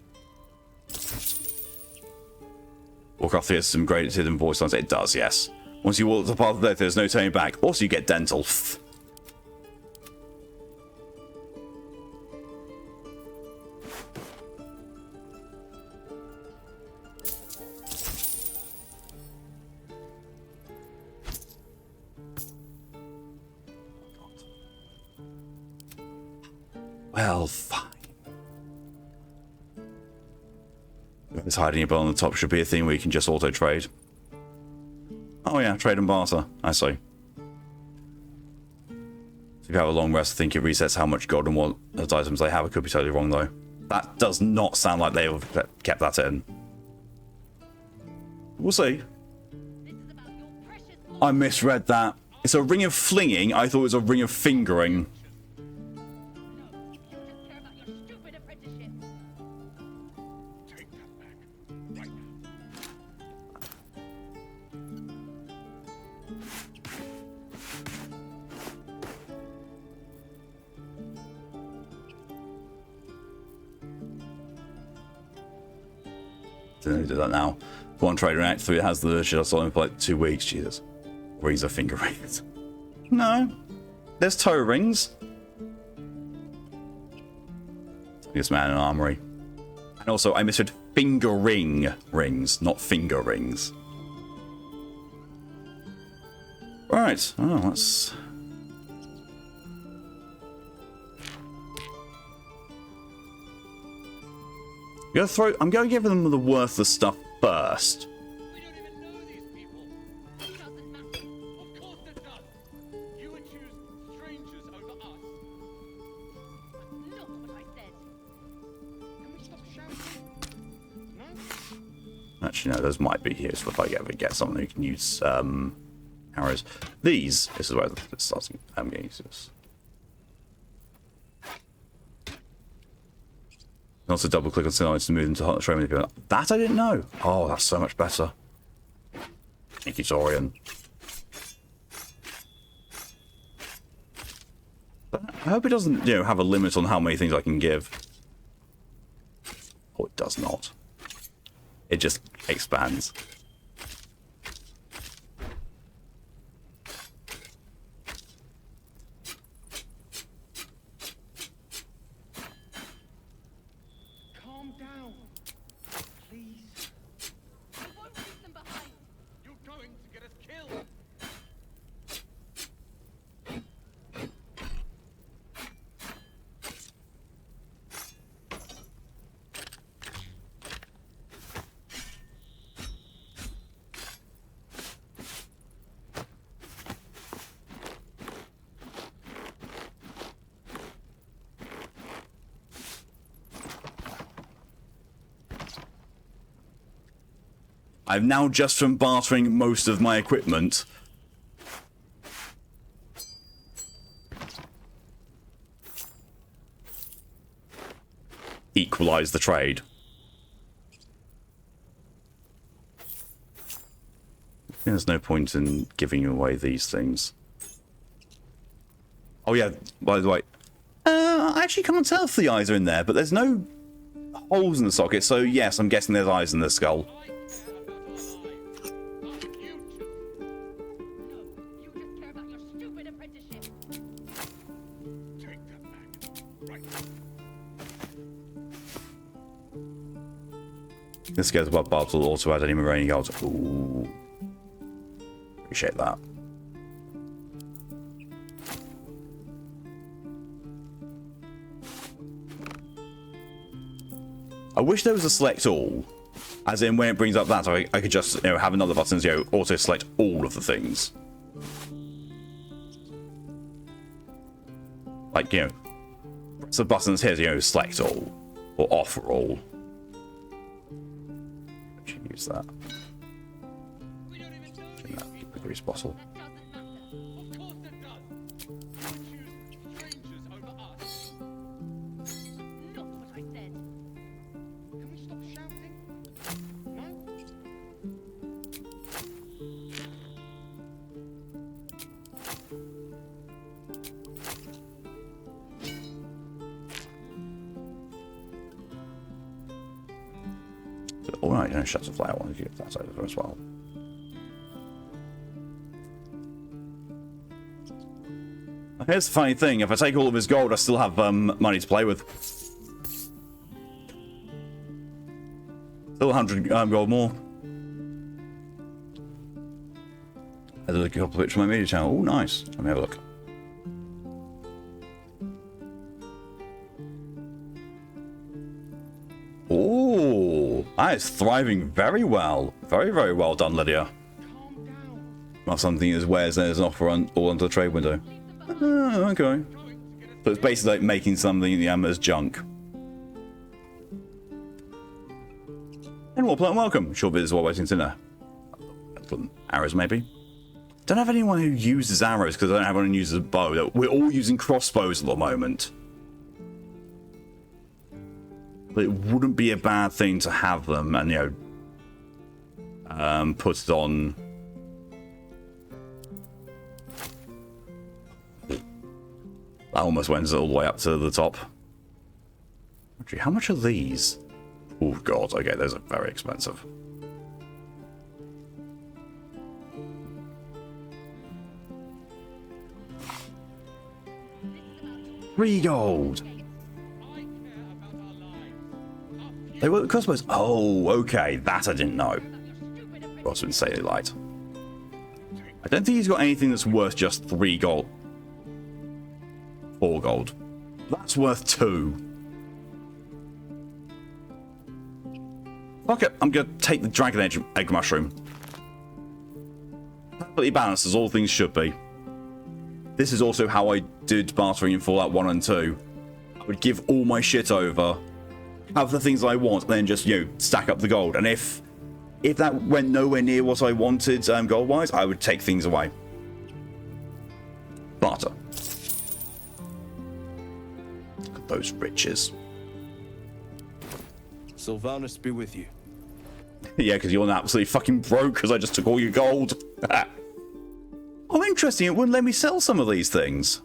Warcraft 3 has some great hidden voice lines. It does, yes. Once you walk the path of death, there's no turning back. Also, you get dental. Well, fine. This hiding your bill on the top should be a thing where you can just auto-trade. Oh yeah, trade and barter. I see. If you have a long rest, I think it resets how much gold and what items they have. It could be totally wrong, though. That does not sound like they have kept that in. We'll see. I misread that. It's a ring of flinging. I thought it was a ring of fingering. Do that now. One trader in Act 3 has the shit on for like 2 weeks. Jesus. Rings are finger rings. No. There's toe rings. This man in armory. And also, I misread fingering rings, not finger rings. Right. Oh, that's. I'm going to give them the worthless stuff first. We don't even know these people. It doesn't matter. Of course it does. You would choose strangers over us. Not what I said. Can we stop shouting? No? Actually, no, those might be useful if I ever get someone who can use arrows. This is where it starts getting useless. Also double click on synonyms to move them to hot train. That I didn't know. Oh, that's so much better. Thank you, Torian. I hope it doesn't, have a limit on how many things I can give. Oh, it does not. It just expands. I've now, just from bartering most of my equipment, equalized the trade. There's no point in giving away these things. Oh yeah, by the way, I actually can't tell if the eyes are in there, but there's no holes in the socket, so yes, I'm guessing there's eyes in the skull. This goes above Baldur will also add any remaining gold. Ooh. Appreciate that. I wish there was a select all, as in when it brings up that, I could just, you know, have another button, you know, auto select all of the things. Like, you know, some buttons here, you know, select all or offer all. I should use that. Keep the grease bottle. Alright, you know, shuts the fly. I want to keep that over as well. Here's the funny thing, if I take all of his gold, I still have money to play with. Still 100 gold more. I did a couple of pictures of my media channel. Oh, nice. Let me have a look. Oh, that is thriving very well. Very, very well done, Lydia. Not something as wears there's an offer on all onto the trade window. Oh, okay. So it's basically like making something as junk. And well, plant welcome. Short videos while waiting dinner. Arrows, maybe. Don't have anyone who uses arrows because I don't have anyone who uses a bow. We're all using crossbows at the moment. But it wouldn't be a bad thing to have them and, you know, put it on. That almost went all the way up to the top. Actually, how much are these? Oh, God. Okay, those are very expensive. $3 gold. They were the crossbows. Oh, okay. That I didn't know. Also insanely light. I don't think he's got anything that's worth just 3 gold. 4 gold. That's worth 2. Fuck it. I'm going to take the dragon egg mushroom. Perfectly balanced as all things should be. This is also how I did bartering in Fallout 1 and 2. I would give all my shit over, have the things I want, and then just, you know, stack up the gold. And if that went nowhere near what I wanted gold-wise, I would take things away. Barter. Look at those riches. Sylvanus be with you. Yeah, because you're absolutely fucking broke because I just took all your gold. Oh, interesting. It wouldn't let me sell some of these things.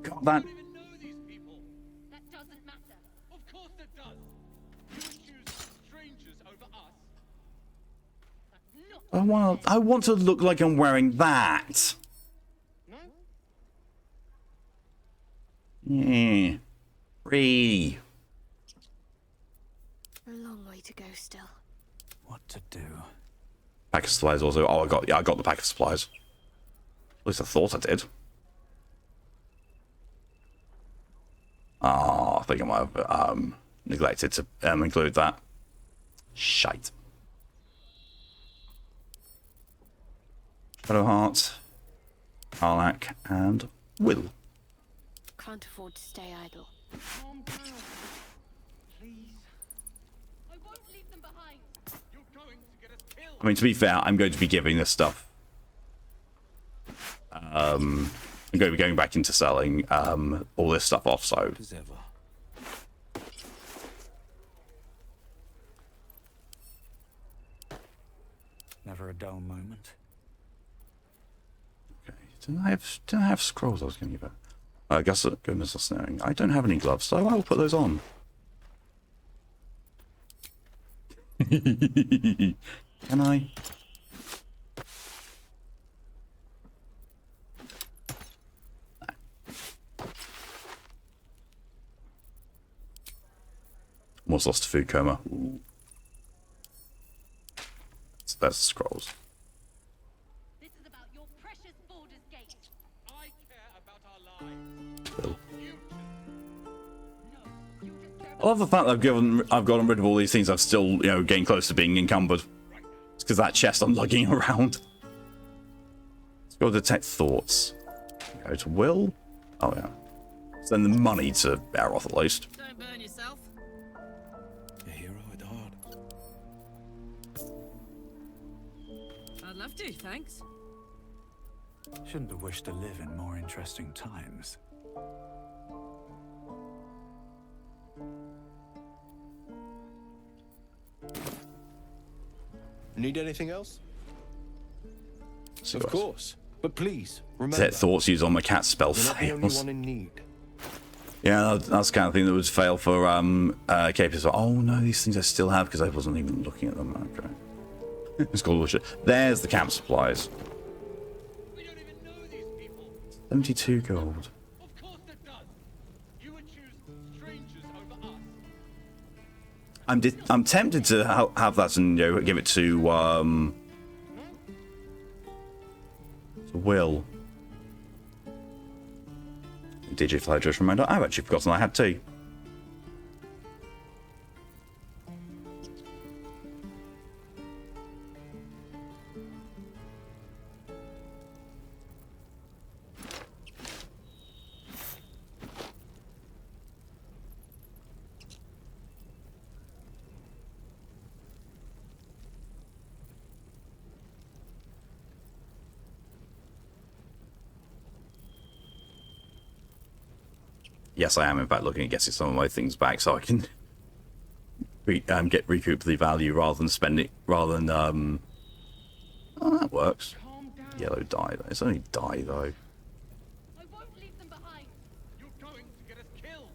God, that... I want to look like I'm wearing that. Yeah. Free. A long way to go still. What to do? Pack of supplies also. Oh, I got the pack of supplies. At least I thought I did. Oh, I think I might have neglected to include that. Shite. Shadowheart, Harlak, and Will. Can't afford to stay idle. I mean, to be fair, I'm going to be giving this stuff. I'm going to be going back into selling all this stuff off, so. Never a dull moment. Okay. Didn't I have scrolls I was going to give her? I guess goodness of snaring. I don't have any gloves, so I will put those on. Can I? Almost lost a food coma. Ooh. That's scrolls. This is about your precious Baldur's Gate. I care about our lives. Cool. I love the fact that I've gotten rid of all these things. I'm still, you know, getting close to being encumbered. It's because that chest I'm lugging around. Let's go detect thoughts. Go to will. Oh yeah. Send the money to Aeroth at least. Don't burn yourself. A hero at heart. I'd love to, thanks. Shouldn't have wished to live in more interesting times. Need anything else? Of course. But please, remember. Set thoughts used on my cat spell You're not the only fails. one in need. Yeah, that's the kind of thing that would fail for KP. So, oh no, these things I still have because I wasn't even looking at them. Okay. It's called bullshit. There's the camp supplies. 72 gold. Of course it does. You would choose strangers over us. I'm tempted to have that and, you know, give it to Will. Digifly just reminder. I've actually forgotten I had tea. Yes, I am in fact looking at getting some of my things back so I can recoup the value rather than spend it, rather than oh, that works. Yellow dye. It's only dye though. I won't leave them behind. You're going to get us killed.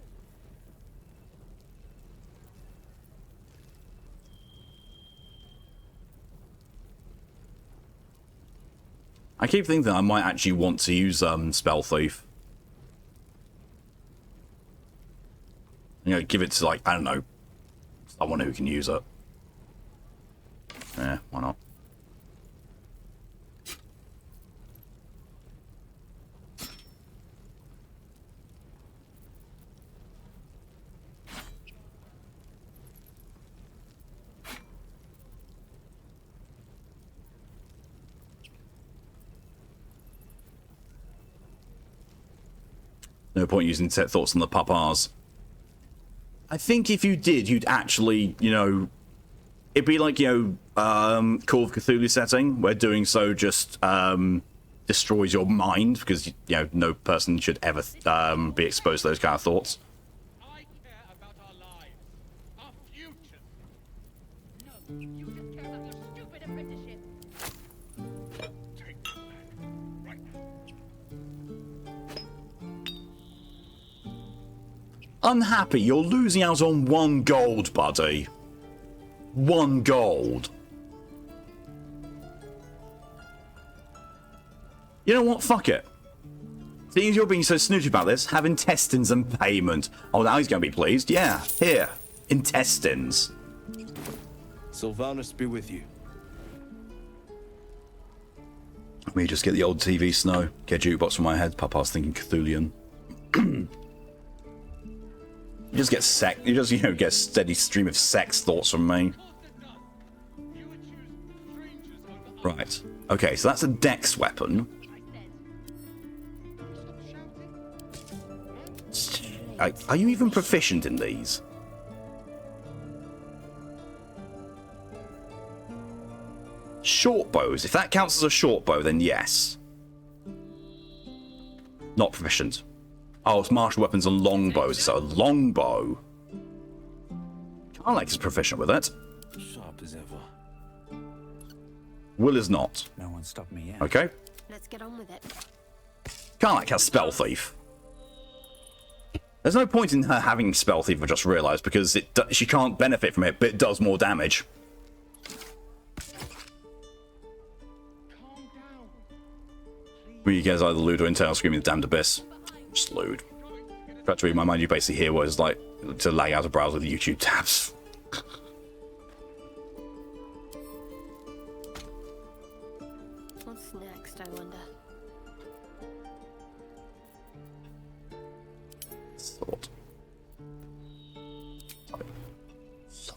I keep thinking that I might actually want to use Spell Thief. You know, give it to, like, I don't know, someone who can use it. Yeah, why not? No point using set thoughts on the papas. I think if you did, you'd actually, you know, it'd be like, you know, Call of Cthulhu setting, where doing so just destroys your mind, because, you know, no person should ever be exposed to those kind of thoughts. I care about our lives, our futures. No, you just care about your stupid apprenticeship. Take them back, right now. Unhappy, you're losing out on 1 gold, buddy. 1 gold. You know what? Fuck it. Seeing as you're being so snooty about this, have intestines and payment. Oh, now he's going to be pleased. Yeah, here. Intestines. Sylvanus be with you. Let me just get the old TV snow. Get a jukebox from my head. Papa's thinking Cthulian. You just get you just, you know, get a steady stream of sex thoughts from me. Right. Okay, so that's a dex weapon. Are you even proficient in these? Short bows. If that counts as a short bow, then yes. Not proficient. Oh, it's martial weapons and long bows. So a long bow. Karlach is proficient with it. Sharp as ever. Will is not. No one stopped me yet. Okay. Let's get on with it. Karlach has Spell Thief. There's no point in her having Spell Thief, I just realised, because she can't benefit from it, but it does more damage. When you guys either Lude or Internal screaming the damned abyss. Just Lude. Try to read my mind, you basically hear what it's like to lag out a browser with YouTube tabs. What's next, I wonder? Sword. I love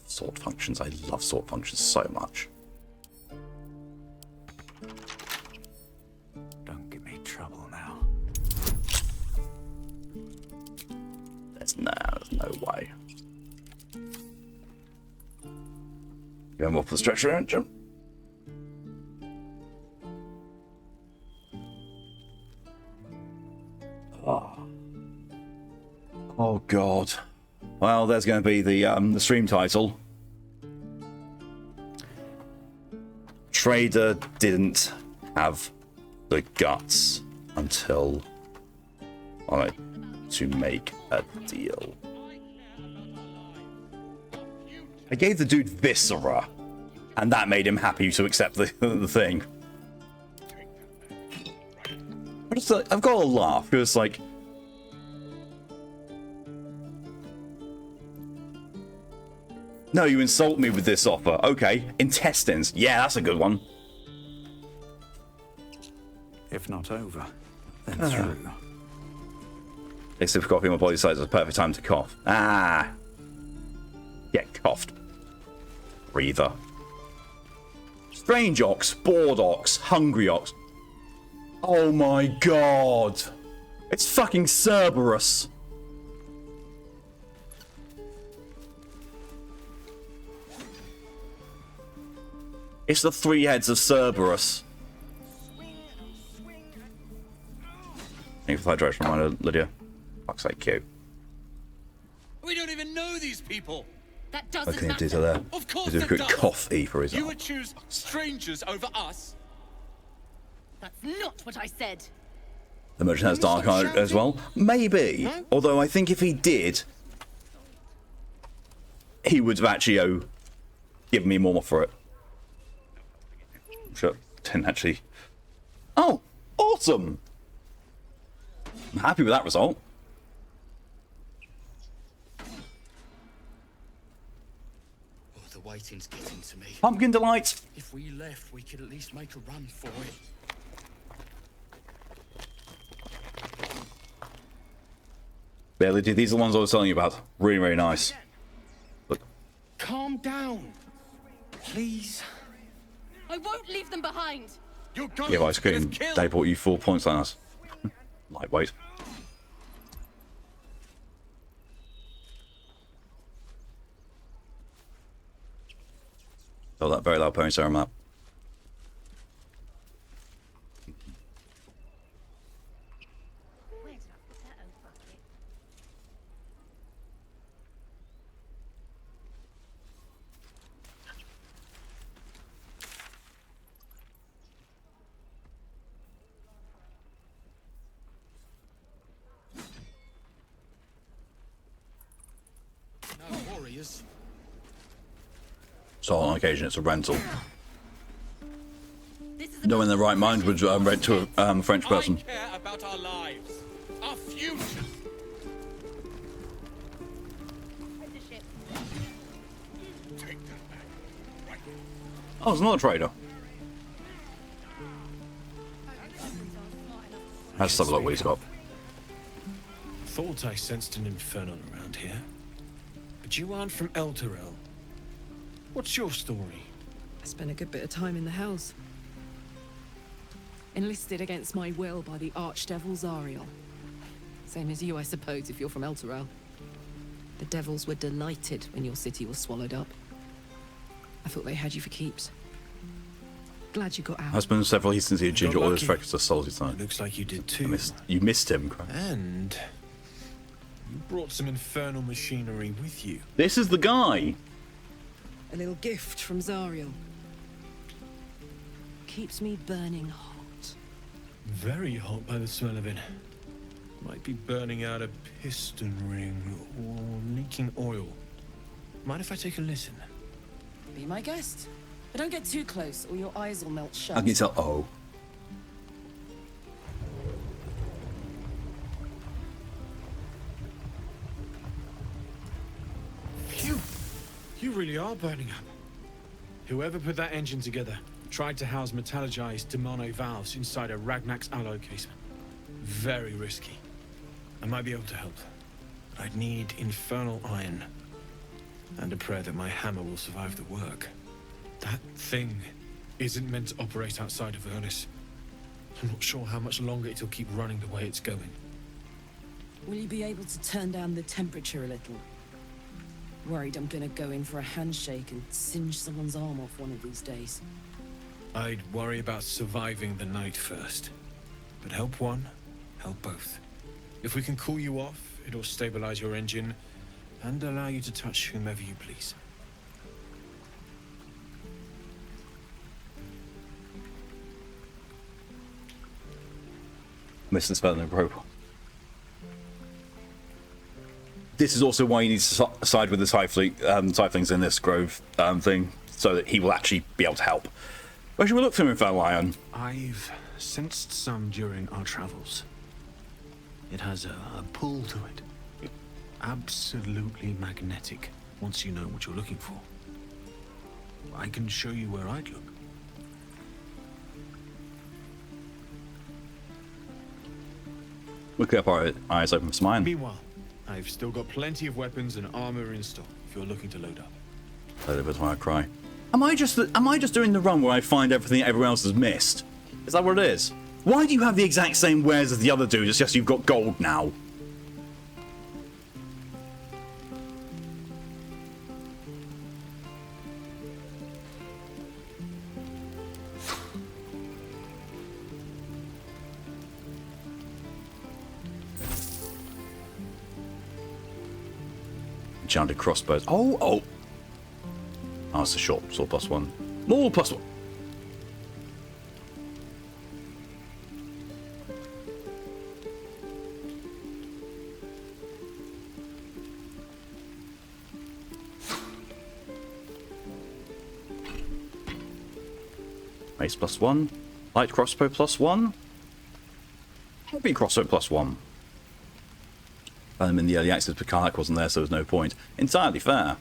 sword functions. I love sword functions so much. Don't give me trouble now. There's no way. Going more for the stretcher engine. Oh god. Well, there's going to be the stream title. Trader didn't have the guts until to make a deal. I gave the dude viscera, and that made him happy to accept the thing. I've got to laugh because like. No, you insult me with this offer. Okay, intestines. Yeah, that's a good one. If not over, then through. It's if coughing my body size is the perfect time to cough. Ah. Get coughed. Breather. Strange ox, bored ox, hungry ox. Oh my god. It's fucking Cerberus. It's the three heads of Cerberus. Thank you for that direction reminder, Lydia. Fuck's sake, cute. We don't even know these people. That doesn't Okay, matter. detail there. Of course There's a it good does. cough E for his You arm. would choose strangers over us. That's not what I said. The merchant has dark eye as well. Maybe. Although I think if he did, he would have actually given me more for it. Sure, didn't actually. Oh, awesome! I'm happy with that result. Oh, the waiting's getting to me. Pumpkin delight. If we left, we could at least make a run for it. Barely did. These are the ones I was telling you about. Really, really nice. Look. Calm down, please. I won't leave them behind. You're going Yeah, ice cream. They bought you 4 points on us. Lightweight. Oh, that very loud pony on that. No warriors. So on occasion it's a rental. No one in the right mind would rent to a French person. I care about our lives, our future. Oh, it's not a trader. Let's have a look what he's got. Thought I sensed an inferno around here. But you aren't from Elturel. What's your story? I spent a good bit of time in the Hells. Enlisted against my will by the Archdevil Zariel. Same as you, I suppose, if you're from Elturel. The devils were delighted when your city was swallowed up. I thought they had you for keeps. Glad you got out. I spent several instances here, Ginger, all those lucky. freckles are salty side. Looks like you did too. You missed him, crap. And you brought some infernal machinery with you. This is the guy. A little gift from Zariel. Keeps me burning hot. Very hot by the smell of it. Might be burning out a piston ring or leaking oil. Mind if I take a listen? Be my guest. But don't get too close or your eyes will melt shut. I can tell. Oh. Phew! You really are burning up. Whoever put that engine together tried to house metallurgized Demono valves inside a Ragnak's alloy casement. Very risky. I might be able to help. But I'd need infernal iron. And a prayer that my hammer will survive the work. That thing isn't meant to operate outside of Ernest. I'm not sure how much longer it'll keep running the way it's going. Will you be able to turn down the temperature a little? Worried I'm gonna go in for a handshake and singe someone's arm off one of these days. I'd worry about surviving the night first. But help one, help both. If we can cool you off, it'll stabilize your engine and allow you to touch whomever you please. Missing spelling the rope. This is also why you need to side with the tieflings in this grove thing, so that he will actually be able to help. Where should we look for him, Infernal Iron? I've sensed some during our travels. It has a pull to it. Absolutely magnetic, once you know what you're looking for. I can show you where I'd look. We'll keep our eyes open for mine. Meanwhile, I've still got plenty of weapons and armor in stock if you're looking to load up. That's why I cry. Am I just doing the run where I find everything everyone else has missed? Is that what it is? Why do you have the exact same wares as the other dude? It's just you've got gold now. Enchanted crossbows. Oh, it's a short sword +1. More +1. Mace +1. Light crossbow +1. Heavy crossbow +1. In the early access, Picard wasn't there, so there's no point. Entirely fair.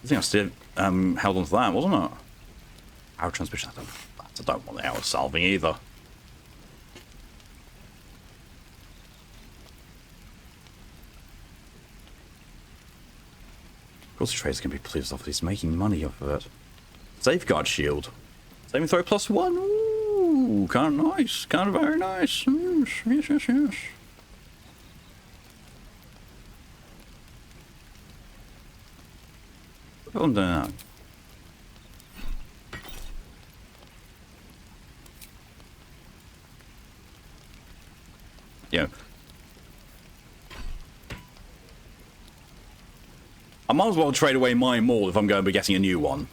I think I still held on to that, wasn't it? Arrow transmission. I don't want the arrow salving either. Of course, the trader's going to be pleased off. He's making money off of it. Safeguard shield. Saving throw +1. Ooh, kind of nice. Kind of very nice. Yes. What am I doing now? Yeah. I might as well trade away my maul if I'm going to be getting a new one.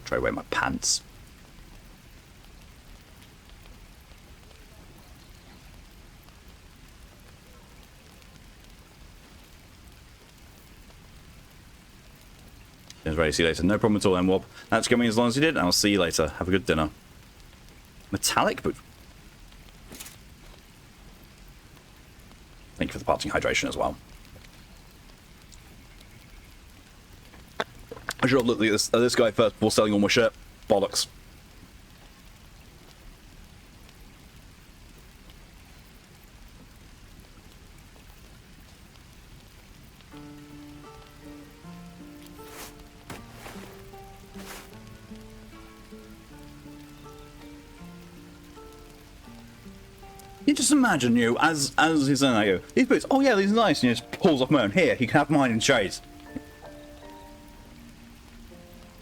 Trade away my pants. Ready to see you later. No problem at all, M-Wob. That's coming as long as you did, and I'll see you later. Have a good dinner. Metallic boot. Thank you for the parting hydration as well. I should have looked at this guy first before selling all my shit. Bollocks. You just imagine you as he's saying, I go, these boots, oh yeah, these are nice, and he just pulls off my own. Here, you can have mine in shades.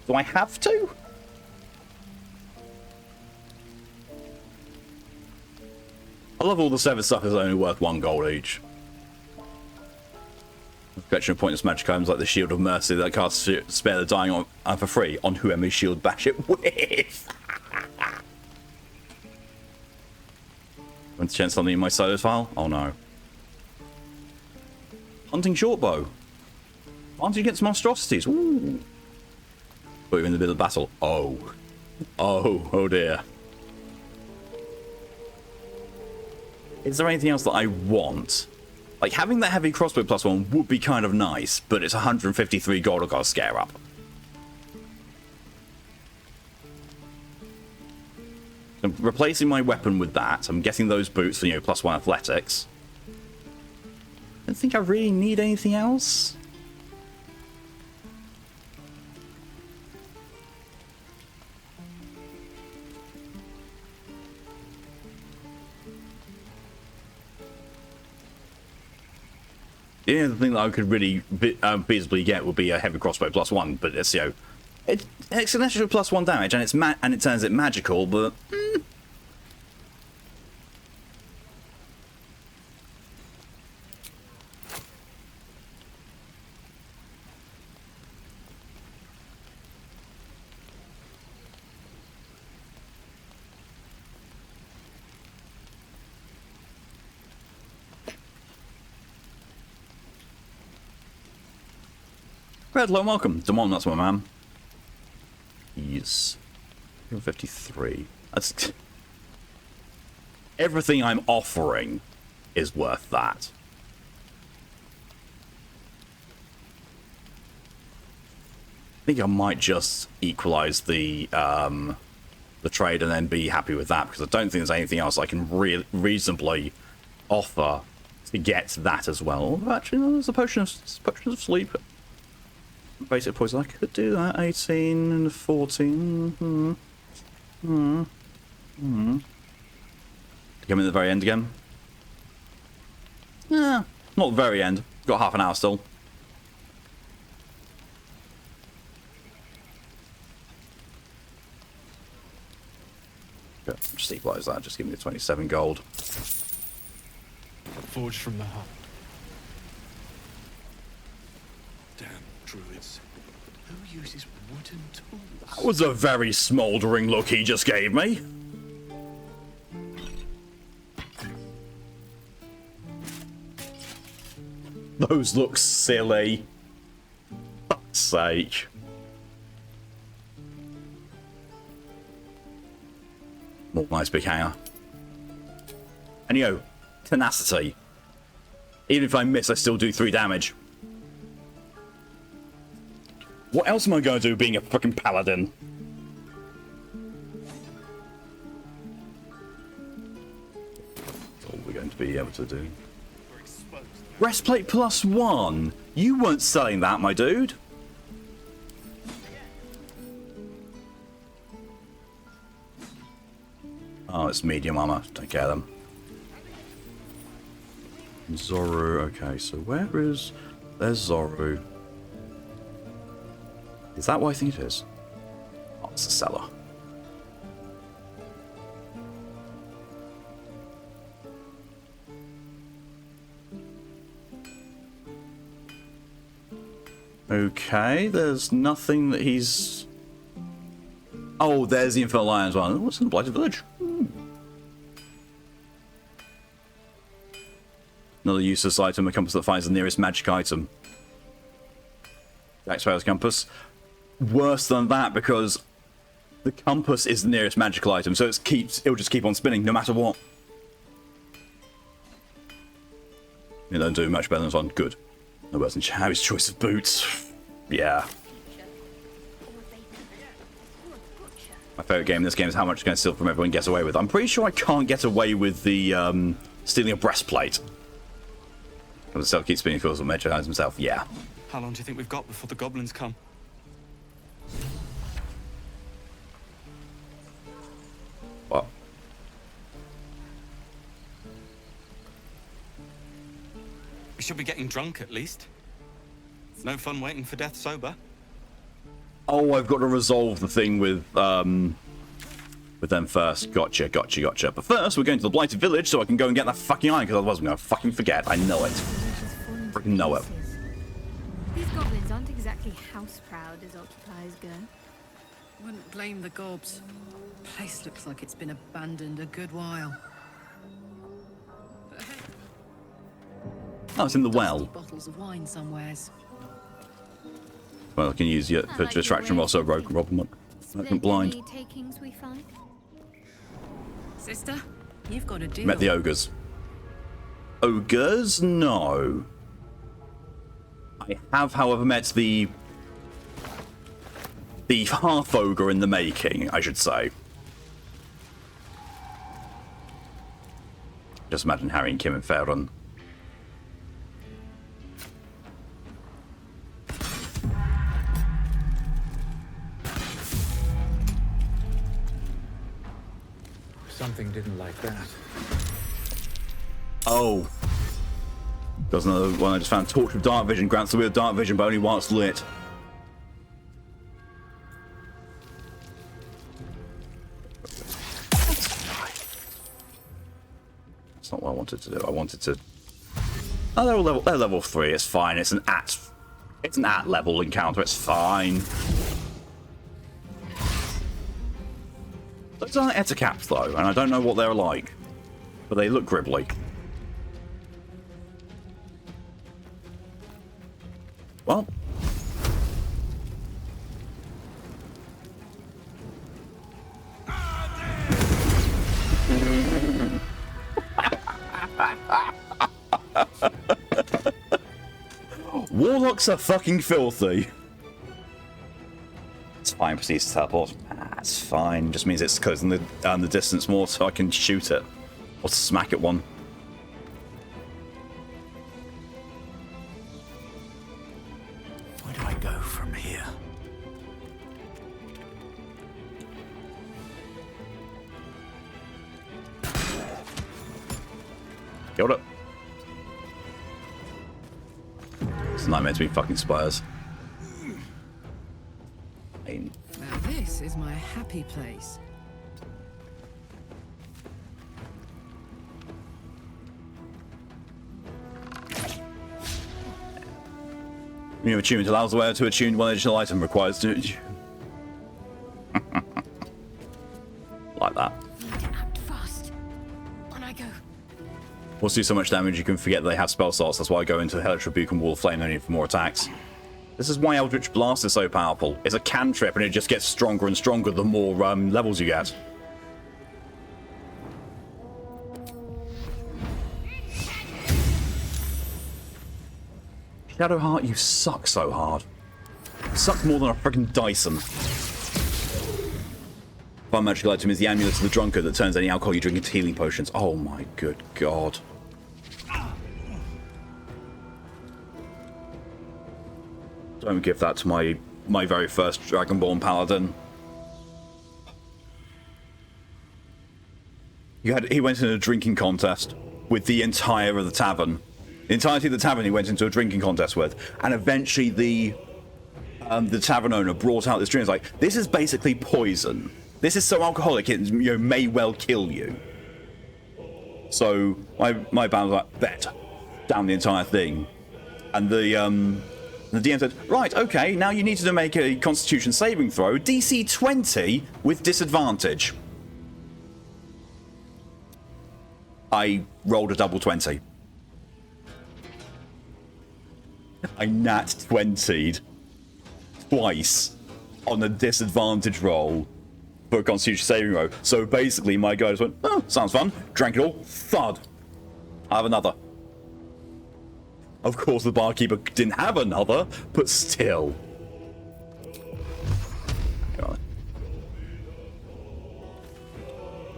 Do I have to? I love all the 7 stuff is only worth 1 gold each. Collection of pointless magic items like the Shield of Mercy that casts Spare the Dying on for free on whoever shield bash it with. Want to change something in my solos file? Oh no. Hunting shortbow. Hunting against monstrosities. Ooh. Put you in the middle of battle. Oh. Oh dear. Is there anything else that I want? Like, having that heavy crossbow +1 would be kind of nice, but it's 153 gold I've got to scare up. I'm replacing my weapon with that. I'm getting those boots for, you know, +1 athletics. I don't think I really need anything else. The only thing that I could really feasibly get would be a heavy crossbow +1, but it's, you know, it's an extra +1 damage, and it turns it magical, but hello and welcome. Demon, that's my man. He's 53. That's everything I'm offering is worth that. I think I might just equalize the trade and then be happy with that, because I don't think there's anything else I can reasonably offer to get that as well. Actually, no, there's a potion of sleep. Basic poison, I could do that. 18 and 14. Come in at the very end again. Yeah, not the very end. Got half an hour still. Yeah, just equalise that. Just give me the 27 gold. Forged from the heart. Druids. Who uses wooden tools? That was a very smouldering look he just gave me. Those look silly. Fuck's sake. More nice big hanger. And yo, tenacity. Even if I miss, I still do 3 damage. What else am I going to do being a fucking paladin? That's all we're going to be able to do. Breastplate +1? You weren't selling that, my dude. Oh, it's medium armor. Don't care them. Zoru. Okay, so where is... There's Zoru. Is that what I think it is? Oh, it's a cellar. Okay, there's nothing that he's... Oh, there's the Infernal Lions one. What's in the Blighted Village? Another useless item, a compass that finds the nearest magic item. Jack Sparrow's compass. Worse than that, because the compass is the nearest magical item, so it'll just keep on spinning no matter what. It don't do much better than this one. Good. No worse than Chow's choice of boots. Yeah. My favourite game in this game is how much it's going to steal from everyone gets away with. I'm pretty sure I can't get away with the stealing a breastplate. The cell keeps spinning because of Metro hides himself. Yeah. How long do you think we've got before the goblins come? What? should be getting drunk at least. No fun waiting for death sober. Oh, I've got to resolve the thing with them first. Gotcha. But first, we're going to the Blighted Village so I can go and get that fucking iron, because otherwise I'm going to fucking forget. I know it. Freaking know it. These goblins aren't exactly house-proud as occupiers go. Wouldn't blame the gobs. Place looks like it's been abandoned a good while. But hey, Oh, it's in the well. bottles of wine somewheres. Well, I can use it for distraction whilst I rob them. I'm blind. Any takings we find? Sister, you've got a deal. Met the ogres. Ogres? No. I have, however, met the half ogre in the making, I should say. Just imagine Harry and Kim and Farron. Something didn't like that. Oh. There's another one I just found. Torch of Dark Vision. Grants the wheel of Dark Vision, but only while it's lit. That's not what I wanted to do. I wanted to... Oh, they're level 3. It's fine. It's an at level encounter. It's fine. Those aren't Eticaps, though, and I don't know what they're like. But they look gribbly. Well. Warlocks are fucking filthy. It's fine, proceeds to teleport. That's fine. Just means it's closing the distance more so I can shoot it. Or smack at one. Where do I go from here? Killed it. It's not meant to be fucking spires. Now this is my happy place. New attunement allows the wearer to attune one additional item requires to... like that. Act fast. On I go. Will do so much damage you can forget that they have spell slots. That's why I go into Hellish Rebuke and Wall of Flame only for more attacks. This is why Eldritch Blast is so powerful. It's a cantrip and it just gets stronger and stronger the more levels you get. Shadowheart, you suck so hard. You suck more than a freaking Dyson. One magical item is the Amulet of the Drunkard that turns any alcohol you drink into healing potions. Oh my good god. Don't give that to my very first Dragonborn Paladin. He went in a drinking contest with the entire of the tavern. The entirety of the tavern he went into a drinking contest with, and eventually the tavern owner brought out this drink. It's like, this is basically poison. This is so alcoholic it may well kill you. So my band was like, bet, down the entire thing, and the DM said, right, okay, now you need to make a Constitution saving throw, DC 20 with disadvantage. I rolled a double 20. I nat 20'd twice on a disadvantage roll for a Constitution saving throw. So basically, my guy just went, oh, sounds fun. Drank it all. Thud. I have another. Of course, the barkeeper didn't have another, but still.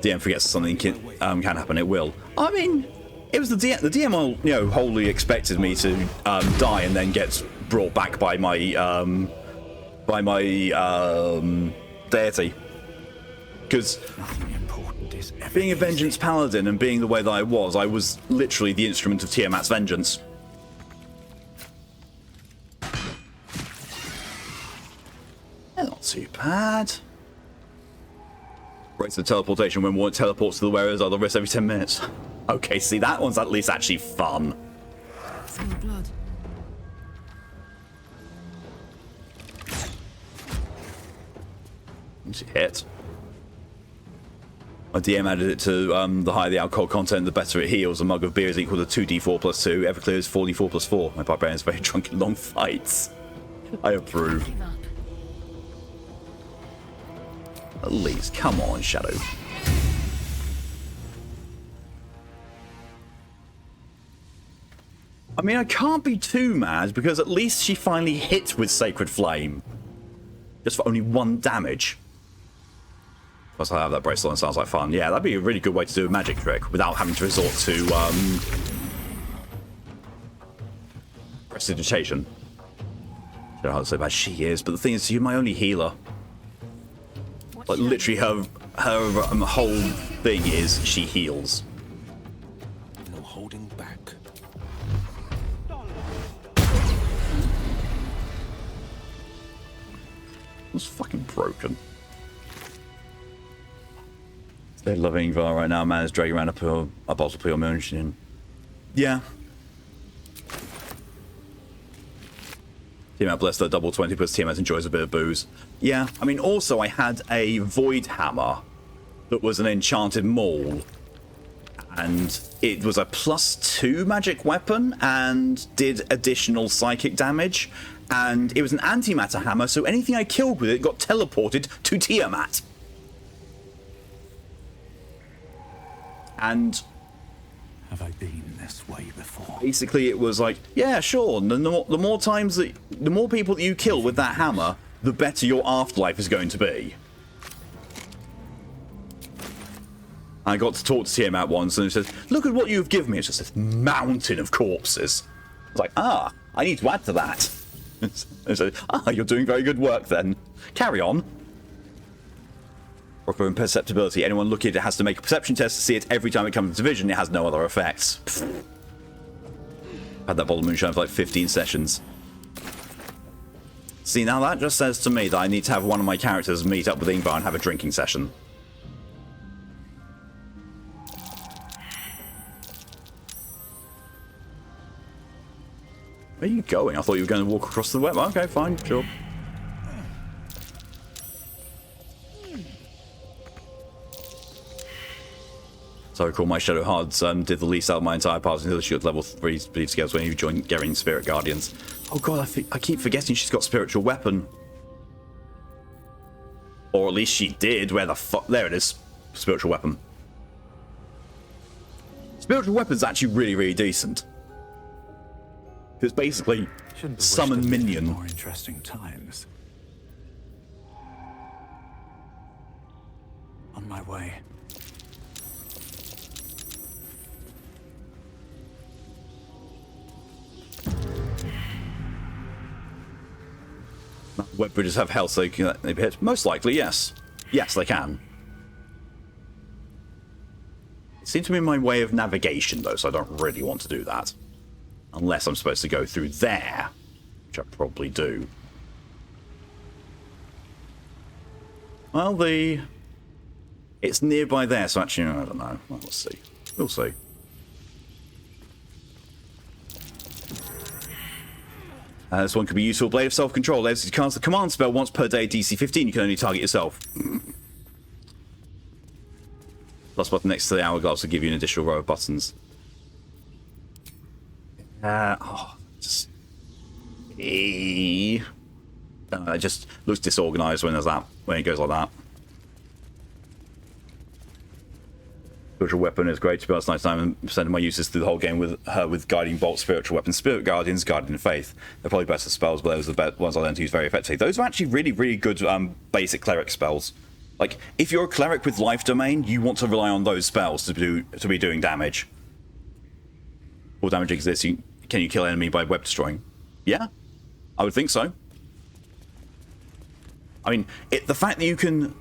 DM forgets something can happen. It will. I mean, it was the DM. The DM, wholly expected me to die and then get brought back by my deity. Because being a Vengeance Paladin and being the way that I was literally the instrument of Tiamat's vengeance. too bad. Rates of teleportation when one teleports to the wearer's other wrist every 10 minutes. Okay, see, that one's at least actually fun. Smell blood. It's a hit. My DM added it to the higher the alcohol content, the better it heals. A mug of beer is equal to 2d4 plus 2. Everclear is 4d4 plus 4. My barbarian is very drunk in long fights. I approve. At least, come on, Shadow. I mean, I can't be too mad because at least she finally hit with Sacred Flame. Just for only 1 damage. Plus I have that bracelet and sounds like fun. Yeah, that'd be a really good way to do a magic trick without having to resort to prestidigitation. I don't know how to say bad she is, but the thing is, you're my only healer. Like literally her whole thing is she heals. No holding back. It's fucking broken. They're loving Var right now. Man is dragging around a bottle of pure moonshine. Yeah. Tiamat bless the double 20 because Tiamat enjoys a bit of booze. Yeah, I mean, also I had a Void Hammer that was an enchanted maul. And it was a +2 magic weapon and did additional psychic damage. And it was an antimatter hammer, so anything I killed with it got teleported to Tiamat. And have I been this way before? Basically, it was like, yeah, sure. The more people that you kill with that hammer, the better your afterlife is going to be. I got to talk to Tiamat once, and he says, "Look at what you've given me." It's just this mountain of corpses. I was like, I need to add to that. And so, you're doing very good work then. Carry on. For imperceptibility, anyone looking at it has to make a perception test to see it every time it comes into vision. It has no other effects. Pfft. Had that bottle of moonshine for like 15 sessions. See, now that just says to me that I need to have one of my characters meet up with Ingvar and have a drinking session. Where are you going? I thought you were going to walk across the web. Okay, fine, sure. So I recall my Shadow Hards did the least out of my entire party until she got level 3 speed scales when you joined Gering Spirit Guardians. Oh god, I keep forgetting she's got Spiritual Weapon. Or at least she did. Where the fuck? There it is. Spiritual Weapon. Spiritual Weapon's actually really, really decent. It's basically summon minion. More interesting times. On my way. Web bridges have health, so they can be hit. Most likely, yes. Yes, they can. It seems to be my way of navigation, though, so I don't really want to do that. Unless I'm supposed to go through there, which I probably do. Well, it's nearby there, so actually, I don't know. Well, let's see. We'll see. This one could be useful. Blade of Self-Control. Allows you to cast the command spell once per day, DC 15. You can only target yourself. Plus button next to the hourglass will give you an additional row of buttons. Just... it just looks disorganized when there's that, when it goes like that. Spiritual Weapon is great. To be honest, nice time spending my uses through the whole game with her with Guiding Bolt, Spiritual Weapon, Spirit Guardians, Guardian Faith. They're probably better spells, but those are the ones I learned to use very effectively. Those are actually really, really good basic cleric spells. Like, if you're a cleric with Life Domain, you want to rely on those spells to be doing damage. All damage exists. Can you kill an enemy by web destroying? Yeah, I would think so. I mean, the fact that you can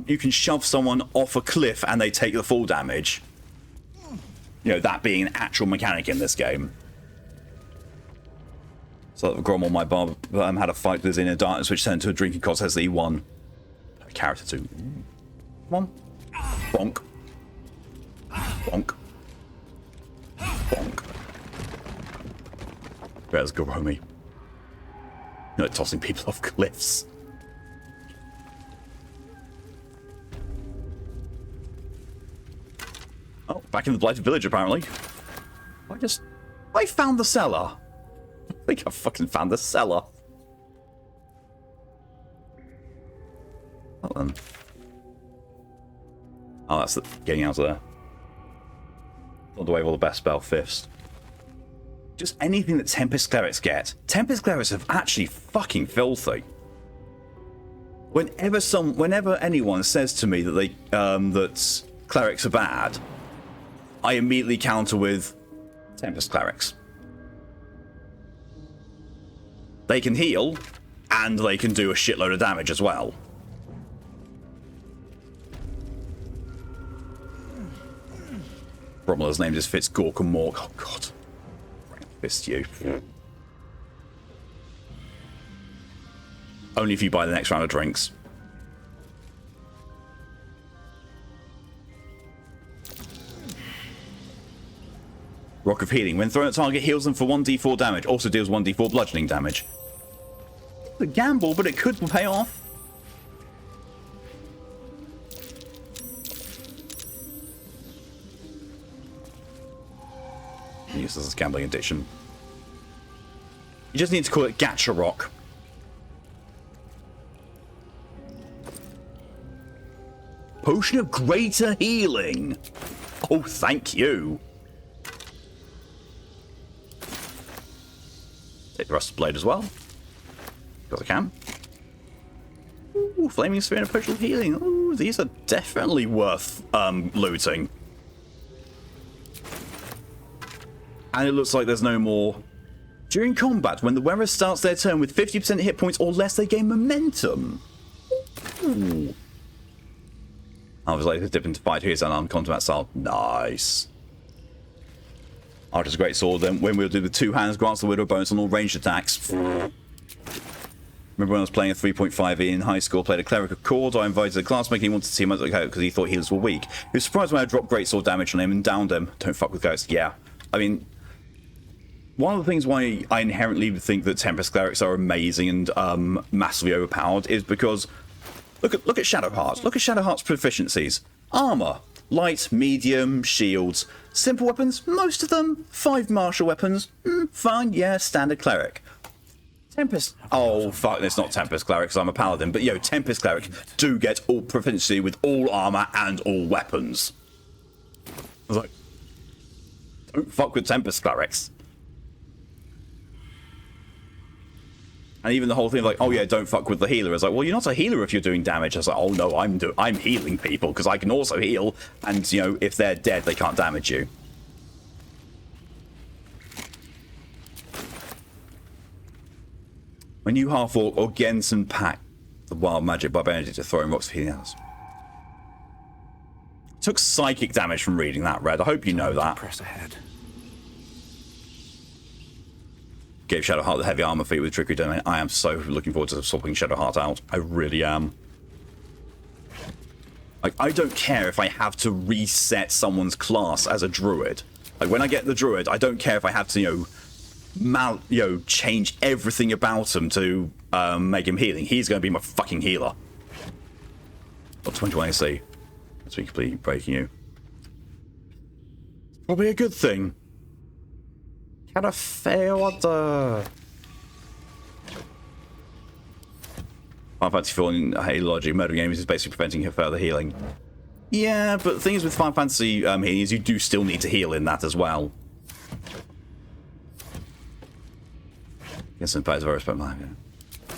you can shove someone off a cliff and they take the full damage. You know, that being an actual mechanic in this game. So Grommel, my barb, had a fight with his inner darkness, which turned into a drinking contest as he won. A character too. Come on. Bonk. Bonk. Bonk. There's Goromi. You know, tossing people off cliffs. Oh, back in the Blighted Village, apparently. I found the cellar. I think I fucking found the cellar. Well then. Oh, that's the getting out of there. Not away with all the best spell fifths. Just anything that Tempest Clerics get. Tempest Clerics are actually fucking filthy. Whenever anyone says to me that they that clerics are bad, I immediately counter with Tempest Clerics. They can heal, and they can do a shitload of damage as well. Bromler's name just fits Gork and Mork. Oh god. Fist you. Only if you buy the next round of drinks. Rock of Healing. When thrown at target, heals them for 1d4 damage. Also deals 1d4 bludgeoning damage. It's a gamble, but it could pay off. Use this as gambling addiction. You just need to call it Gacha Rock. Potion of Greater Healing. Oh, thank you. Take the Rusted Blade as well. Because I can. Ooh, Flaming Sphere and a Potion of Healing. Ooh, these are definitely worth looting. And it looks like there's no more. During combat, when the wearer starts their turn with 50% hit points or less, they gain momentum. Ooh. I was like to dip into fight. Here's an unarmed combat style. Nice. Archer's Great Sword, then when we'll do the two hands, grants the widow bonus on all ranged attacks. Remember when I was playing a 3.5E in high school, played a Cleric of Cord, I invited a classmate, he wanted to see him because he thought healers were weak. He was surprised when I dropped Great Sword damage on him and downed him. Don't fuck with ghosts. Yeah. I mean, one of the things why I inherently think that Tempest Clerics are amazing and massively overpowered is because look at Shadowheart's. Look at Shadowheart's proficiencies. Armor, light, medium, shields, simple weapons, most of them. 5 martial weapons, fine, yeah, standard cleric. Tempest, oh fuck, it's not Tempest Cleric because I'm a paladin, but yo, Tempest Cleric do get all proficiency with all armor and all weapons. I was like, don't fuck with Tempest Clerics. And even the whole thing like, oh yeah, don't fuck with the healer. It's like, well, you're not a healer if you're doing damage. I was like, oh no, I'm healing people because I can also heal. And you know, if they're dead, they can't damage you. When you half orc or Gensen pack the wild magic barbarian to throwing rocks for healing others. Took psychic damage from reading that, Red. I hope you know that. Press ahead. Gave Shadowheart the heavy armor feat with Trickery Domain. I am so looking forward to swapping Shadowheart out. I really am. Like, I don't care if I have to reset someone's class as a druid. Like, when I get the druid, I don't care if I have to, change everything about him to make him healing. He's going to be my fucking healer. Or 21 AC. That's me completely breaking you. Probably a good thing. Can I fail at the Final Fantasy 4 in Halo Logic murder games is basically preventing her further healing. Yeah, but the thing is with Final Fantasy healing is you do still need to heal in that as well. Yes, in fact, I respect mine. Yeah.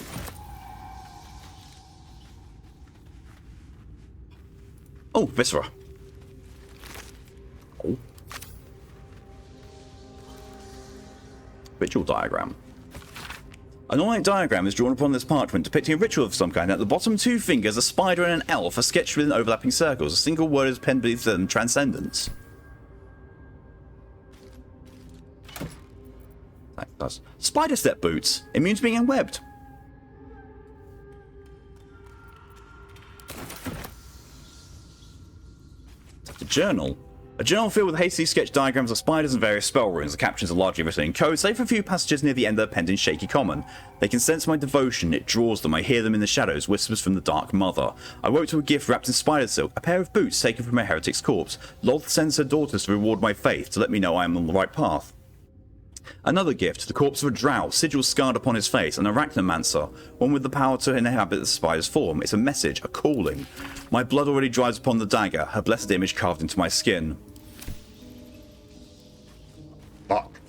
Oh, Viscera. Oh. Ritual diagram. An ornate diagram is drawn upon this parchment depicting a ritual of some kind. At the bottom, 2 fingers, a spider and an elf are sketched within overlapping circles. A single word is penned beneath them, transcendence. That's spider step boots. Immune to being enwebbed. That's a journal. A journal filled with hastily sketched diagrams of spiders and various spell runes. The captions are largely written in code, save for a few passages near the end that are penned in shaky common. They can sense my devotion, it draws them, I hear them in the shadows, whispers from the Dark Mother. I woke to a gift wrapped in spider silk, a pair of boots taken from a heretic's corpse. Loth sends her daughters to reward my faith, to let me know I am on the right path. Another gift, the corpse of a drow, sigils scarred upon his face, an arachnomancer, one with the power to inhabit the spider's form. It's a message, a calling. My blood already dries upon the dagger, her blessed image carved into my skin. Fuck.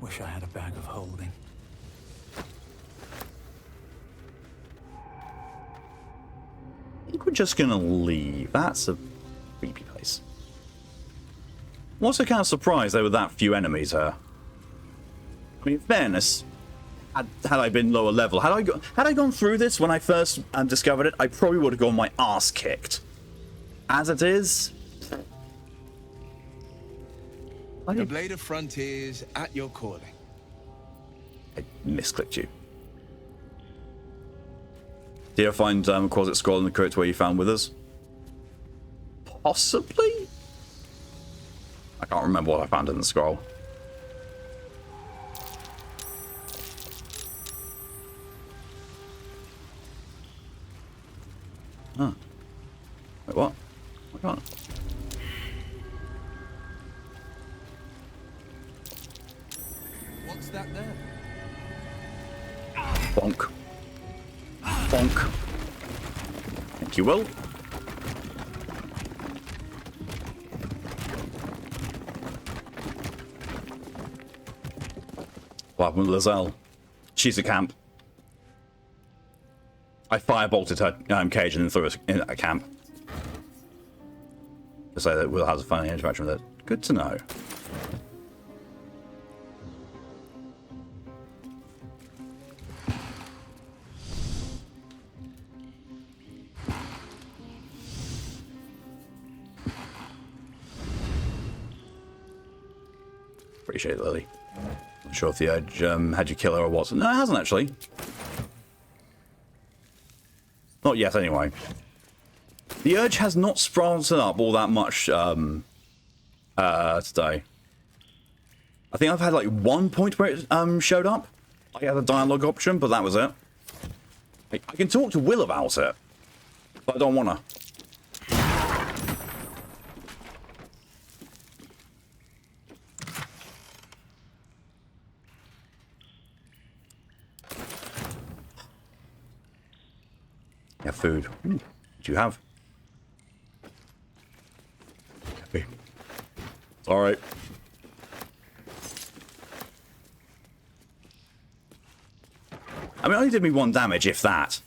Wish I had a bag of holding. I think we're just gonna leave. That's a creepy place. I'm also kind of surprised there were that few enemies here. I mean, in fairness, had I been lower level, had I gone through this when I first discovered it, I probably would have gotten my ass kicked. As it is, the Blade of Frontiers at your calling. I misclicked you. Did you find a closet scroll in the crypt where you found Withers? Possibly? I can't remember what I found in the scroll. Huh. Wait, what? I can't. What's that there? Bonk. Bonk. Thank you, Will. What happened with Lizelle? She's at camp. I firebolted her cage and then threw her in a camp. To say that Will has a funny interaction with it. Good to know. Appreciate it, Lily. Not sure if the urge had you kill her or what. No, it hasn't actually. Not yet, anyway. The urge has not sprouted up all that much today. I think I've had like one point where it showed up. I had a dialogue option, but that was it. I can talk to Will about it, but I don't want to. Yeah, food. What do you have? Okay. It's alright. I mean, it only did me 1 damage, if that.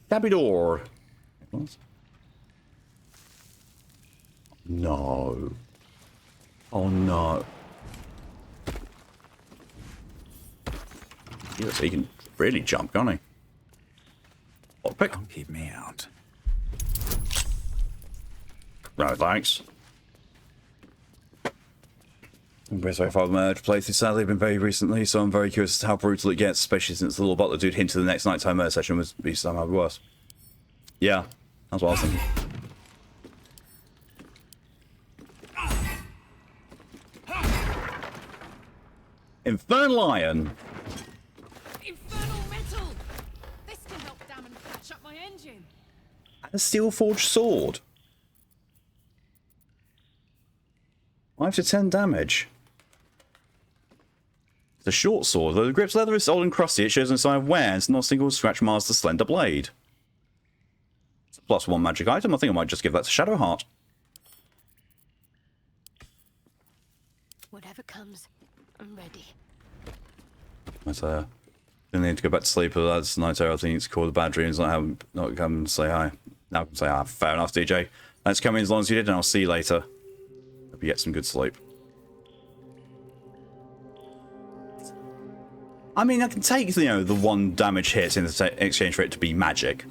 Dabidor. No. Oh no. Yeah, so he can really jump, can't he? What pick? Don't keep me out. Right, thanks. Very sorry for the merge playthrough. Sadly, been very recently, so I'm very curious as to how brutal it gets, especially since the little butler dude hinted the next nighttime merge session would be somehow worse. Yeah, that's what I was thinking. Infernal Iron. Infernal metal! This can help damn and patch up my engine. And a steel forged sword. 5 to 10 damage. It's a short sword. Though the grip's leather is old and crusty, it shows no sign of wear, and it's not a single scratch mars the slender blade. It's a +1 magic item. I think I might just give that to Shadowheart. Whatever comes, I'm ready. But didn't need to go back to sleep, but that's night I think it's called the bad dreams, not come and say hi. Now I can say hi. Fair enough, DJ. Thanks for coming as long as you did, and I'll see you later. Hope you get some good sleep. I mean, I can take, you know, the 1 damage hit in exchange for it to be magic.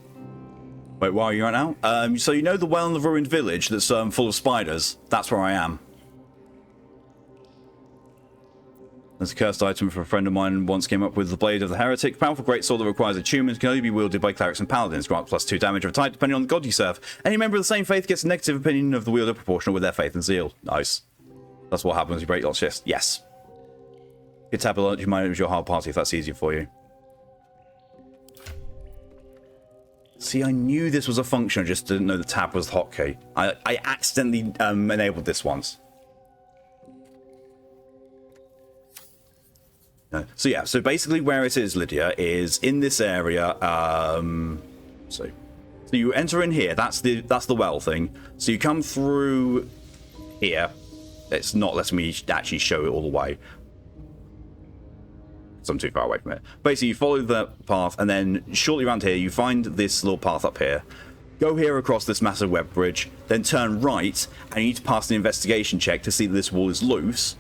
Wait, where are you right now? So you know the well in the ruined village that's full of spiders? That's where I am. There's a cursed item for a friend of mine once came up with the Blade of the Heretic. Powerful greatsword that requires attunement, can only be wielded by clerics and paladins. Grant +2 damage of a type depending on the god you serve. Any member of the same faith gets a negative opinion of the wielder proportional with their faith and zeal. Nice. That's what happens when you break your chest. Yes. You tap a lot, you manage your hard party if that's easier for you. See, I knew this was a function, I just didn't know the tab was the hotkey. I accidentally enabled this once. No. So yeah, so basically where it is, Lydia, is in this area. So you enter in here. That's the well thing. So you come through here. It's not letting me actually show it all the way. So I'm too far away from it. Basically, you follow the path, and then shortly around here, you find this little path up here. Go here across this massive web bridge, then turn right, and you need to pass an investigation check to see that this wall is loose.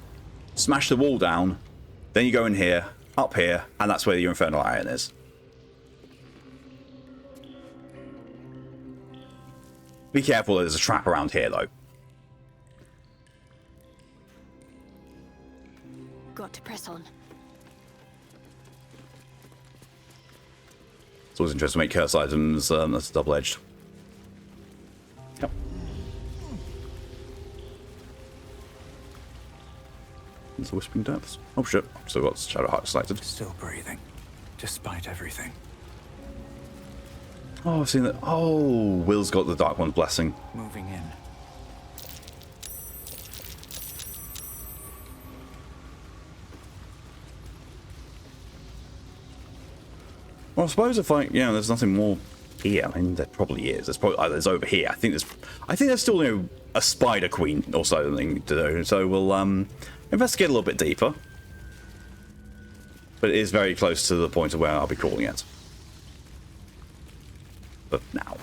Smash the wall down. Then you go in here, up here, and that's where your Infernal Iron is. Be careful, there's a trap around here, though. Got to press on. It's always interesting to make curse items, that's double-edged. Yep. It's the Whispering Depths. Oh shit, still got Shadowheart selected. Still breathing, despite everything. Oh, I've seen that. Oh, Will's got the Dark One's Blessing. Moving in. Well, I suppose if there's nothing more here. I mean, there probably is. There's over here. I think there's still, you know, a Spider Queen or something to do. So we'll investigate a little bit deeper. But it is very close to the point of where I'll be calling it. But now.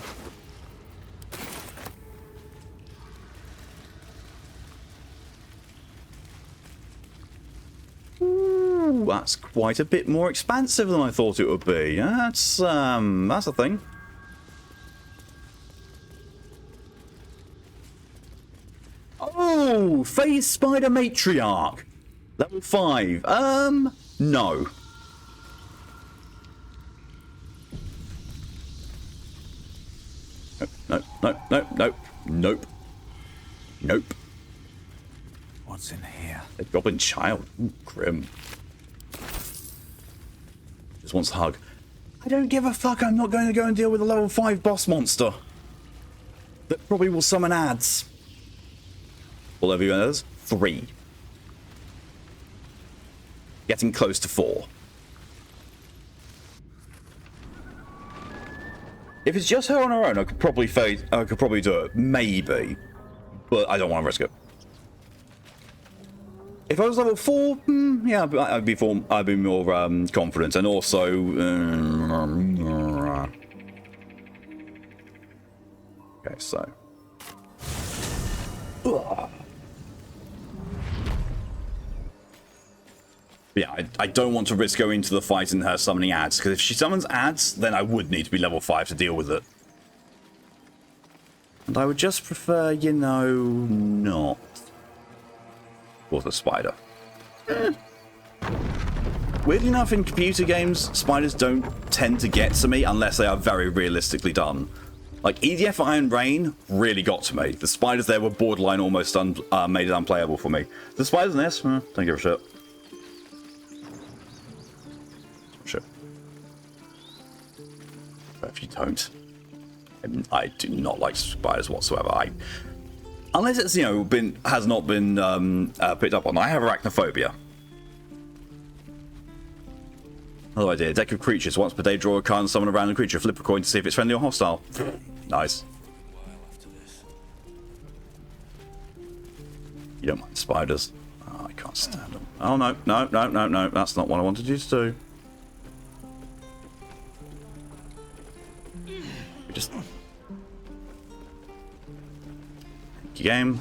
Ooh, that's quite a bit more expansive than I thought it would be. That's a thing. Oh, Phase Spider Matriarch. Level 5. No. Nope. What's in here? A goblin child. Ooh, grim. Just wants a hug. I don't give a fuck. I'm not going to go and deal with a level 5 boss monster. That probably will summon ads. All of you others? 3. Getting close to 4. If it's just her on her own, I could probably do it. Maybe. But I don't want to risk it. If I was level 4, yeah, I'd be more confident, and also okay, so yeah, I don't want to risk going into the fight and her summoning ads, because if she summons ads, then I would need to be level 5 to deal with it, and I would just prefer, you know, not. Or the spider. Weirdly enough, in computer games, spiders don't tend to get to me unless they are very realistically done. Like, EDF Iron Rain really got to me. The spiders there were borderline almost made it unplayable for me. The spiders in this, don't give a shit. Shit. But if you don't, I do not like spiders whatsoever. Unless it's, you know, has not been picked up on. I have arachnophobia. Another idea. Deck of creatures. Once per day, draw a card and summon a random creature. Flip a coin to see if it's friendly or hostile. Nice. You don't mind spiders. Oh, I can't stand them. Oh, no. That's not what I wanted you to do. We just... game.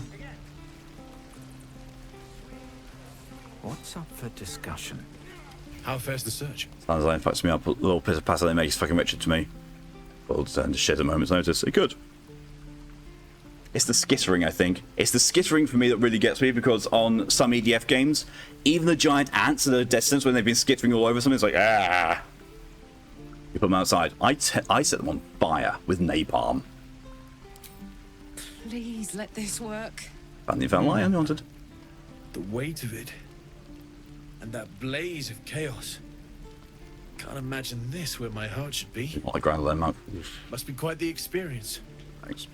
What's up for discussion? How fares the search? Sounds like it fucks me up. A little piss of pasta that makes fucking Richard to me. Well, turn to shit at a moment's notice. It could. It's the skittering, I think. It's the skittering for me that really gets me, because on some EDF games, even the giant ants at a distance when they've been skittering all over something, it's like, ah. You put them outside. I set them on fire with napalm. Please let this work. Found the infernal lion wanted. The weight of it. And that blaze of chaos. Can't imagine this where my heart should be. Not like Grandland Monk. Must be quite the experience. Thanks.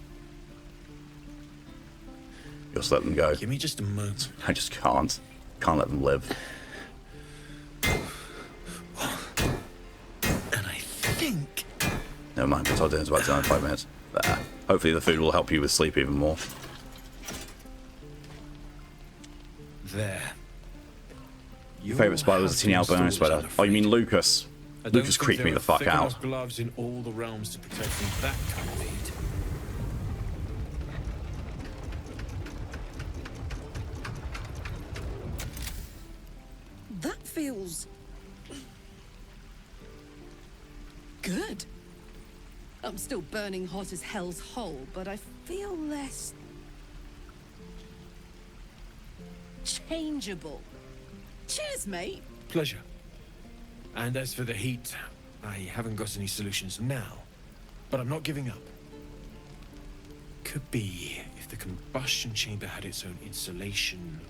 Just let them go. Give me just a moment. I just can't. Can't let them live. And I think... Never mind, because our dinner's about to in 5 minutes. There. Hopefully the food will help you with sleep even more. There. Your favourite spider was a teeny albino spider. Oh, you mean Lucas? Lucas creeped me the fuck out. Gloves in all the realms to protect from that kind of heat. That feels good. I'm still burning hot as hell's hole, but I feel less changeable. Cheers, mate. Pleasure. And as for the heat, I haven't got any solutions now, but I'm not giving up. Could be if the combustion chamber had its own insulation,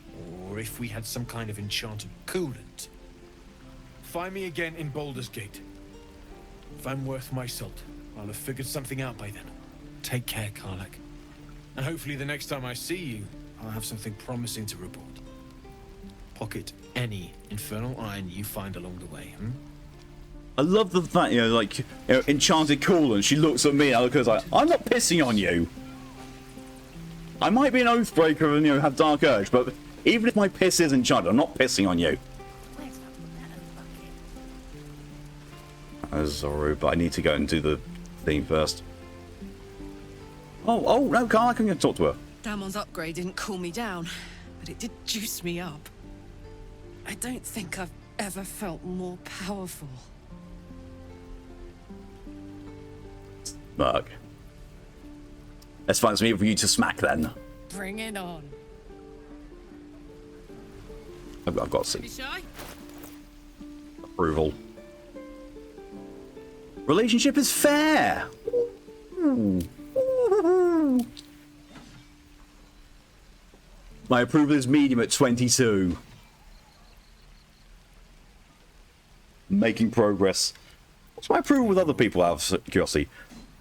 or if we had some kind of enchanted coolant. Find me again in Baldur's Gate. If I'm worth my salt, I'll have figured something out by then. Take care, Karlach. And hopefully the next time I see you, I'll have something promising to report. Pocket any infernal iron you find along the way, I love the fact, like, enchanted coolant. She looks at me and I look at her like, I'm not pissing on you. I might be an oathbreaker and, have dark urge, but even if my piss is enchanted, I'm not pissing on you. I'm sorry, but I need to go and do the thing first. Oh, no, Carl, I can go talk to her. Damon's upgrade didn't cool me down, but it did juice me up. I don't think I've ever felt more powerful. Mug. Let's find something for you to smack then. Bring it on. I've got some approval. Relationship is fair. Ooh. Ooh. My approval is medium at 22. Making progress. What's my approval with other people out of curiosity?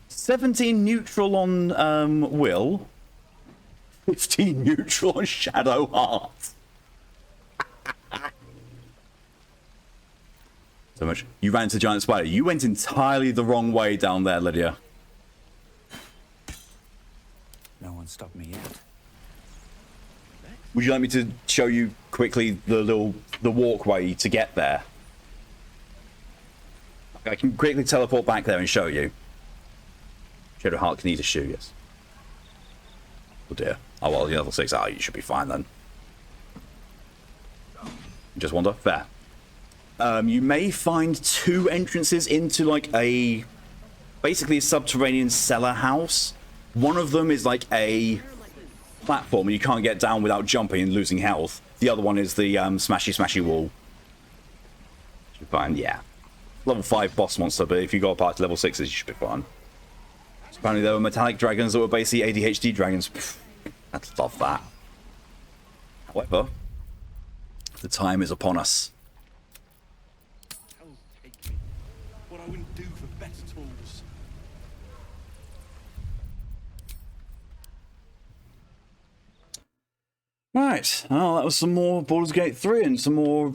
17 neutral on Will. 15 neutral on Shadowheart. So much. You ran into the giant spider. You went entirely the wrong way down there, Lydia. No one stopped me yet. Would you like me to show you quickly the walkway to get there? I can quickly teleport back there and show you. Shadowheart can eat a shoe, yes. Oh dear. Oh well, level 6. Oh, you should be fine then. Just wander? Fair. You may find 2 entrances into like basically a subterranean cellar house. One of them is like a platform and you can't get down without jumping and losing health. The other one is the smashy wall. Should be fine, yeah. Level 5 boss monster, but if you go past level 6s, you should be fine. So apparently there were metallic dragons that were basically ADHD dragons. Pfft, I'd love that. However, the time is upon us. What I wouldn't do for better tools. Right, well, that was some more Baldur's Gate 3 and some more...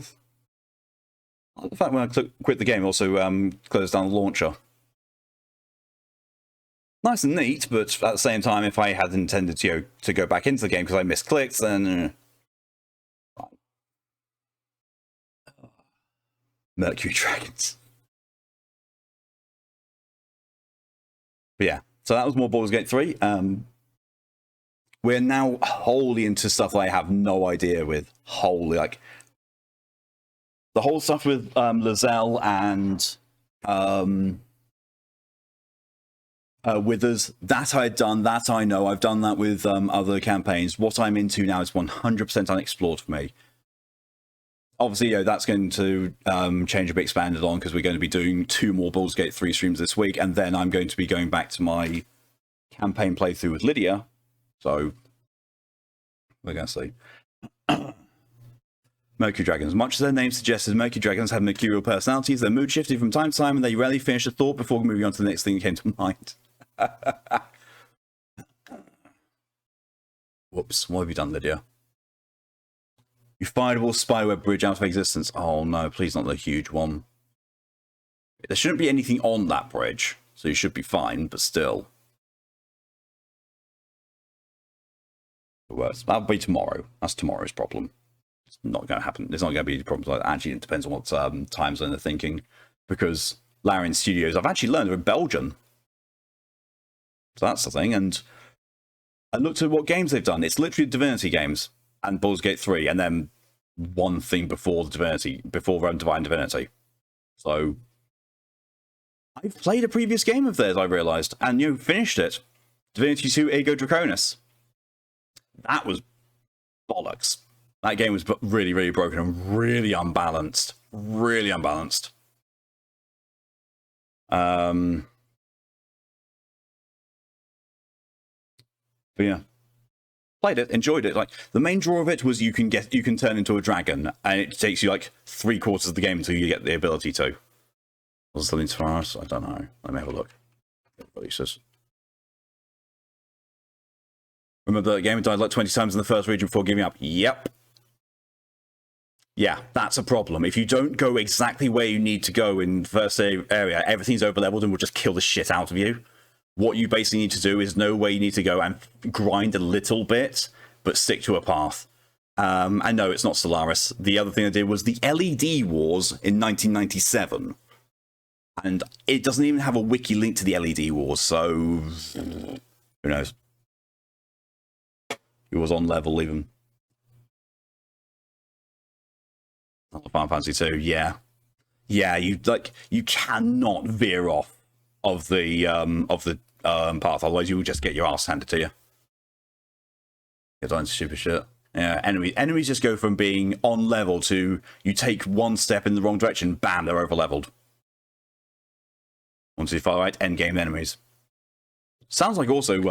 The fact when I quit the game also closed down the launcher. Nice and neat, but at the same time, if I had intended to go back into the game because I misclicked, then... Mercury Dragons. But yeah, so that was more Baldur's Gate 3. We're now wholly into stuff that I have no idea with. Wholly, like... The whole stuff with Lizelle and Withers, that I had done, that I know. I've done that with other campaigns. What I'm into now is 100% unexplored for me. Obviously, that's going to change a bit, expanded on, because we're going to be doing 2 more Baldur's Gate 3 streams this week, and then I'm going to be going back to my campaign playthrough with Lydia. So, we're going to see. Mercury Dragons. Much as their name suggests, Mercury Dragons have mercurial personalities. They're mood shifting from time to time, and they rarely finish a thought before moving on to the next thing that came to mind. Whoops, what have you done, Lydia? You fired a wall spiderweb bridge out of existence. Oh no, please not the huge one. There shouldn't be anything on that bridge, so you should be fine, but still. Worse. That'll be tomorrow. That's tomorrow's problem. It's not going to happen. There's not going to be problems like that. Actually, it depends on what time zone they're thinking. Because Larian Studios, I've actually learned they're in Belgium. So that's the thing. And I looked at what games they've done. It's literally Divinity games and Baldur's Gate 3, and then one thing before Divinity, before Divine Divinity. So I've played a previous game of theirs, I realised, and finished it. Divinity 2 Ego Draconis. That was bollocks. That game was really, really broken and really unbalanced. Really unbalanced. But yeah. Played it, enjoyed it. Like, the main draw of it was you can turn into a dragon, and it takes you like 3/4 of the game until you get the ability to. Was something for us? I don't know. Let me have a look. Releases. Remember that game died like 20 times in the first region before giving up? Yep. Yeah, that's a problem. If you don't go exactly where you need to go in the first area, everything's overleveled and will just kill the shit out of you. What you basically need to do is know where you need to go and grind a little bit, but stick to a path. And no, it's not Solaris. The other thing I did was the LED Wars in 1997. And it doesn't even have a wiki link to the LED Wars, so who knows? It was on level even. Final Fantasy 2, yeah. Yeah, you cannot veer off of the path, otherwise you will just get your ass handed to you. Get on stupid shit. Yeah, enemies just go from being on level to you take one step in the wrong direction, bam, they're over leveled. Onto the far right, endgame enemies. Sounds like also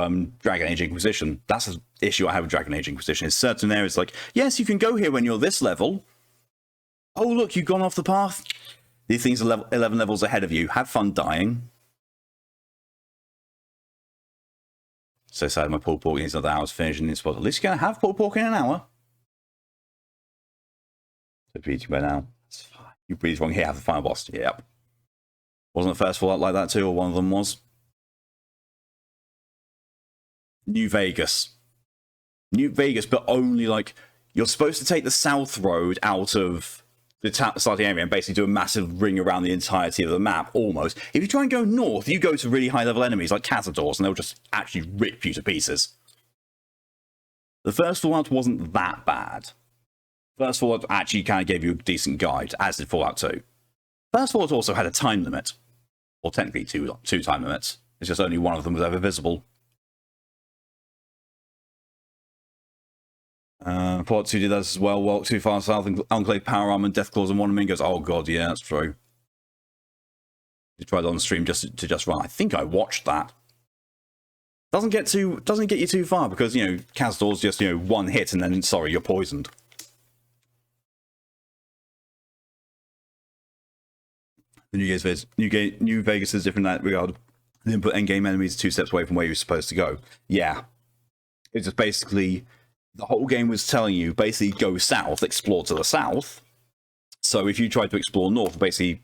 Dragon Age Inquisition. That's an issue I have with Dragon Age Inquisition. Is certain areas like, yes, you can go here when you're this level. Oh, look, you've gone off the path. These things are 11 levels ahead of you. Have fun dying. So sad my pulled pork needs another hour's finishing this spot. At least you're going to have pulled pork in an hour. So beating by now. That's fine. You breathe wrong here, have the final boss. Yep. Wasn't the first Fallout like that too, or one of them was? New Vegas. New Vegas, but only like, you're supposed to take the south road out of the starting area and basically do a massive ring around the entirety of the map, almost. If you try and go north, you go to really high-level enemies like Cazadors, and they'll just actually rip you to pieces. The first Fallout wasn't that bad. First Fallout actually kind of gave you a decent guide, as did Fallout 2. First Fallout also had a time limit. Or technically two time limits. It's just only one of them was ever visible. Fallout 2 did that as well. Walk too far south, Enclave Power Armor, Death Claws, and One Mingos. Oh god, yeah, that's true. You tried on stream just run. I think I watched that. Doesn't get you too far because Cazador's just one hit and then sorry, you're poisoned. The New Vegas is different in that regard. The input endgame enemies 2 steps away from where you're supposed to go. Yeah, it's just basically. The whole game was telling you, basically, go south, explore to the south. So if you tried to explore north, basically,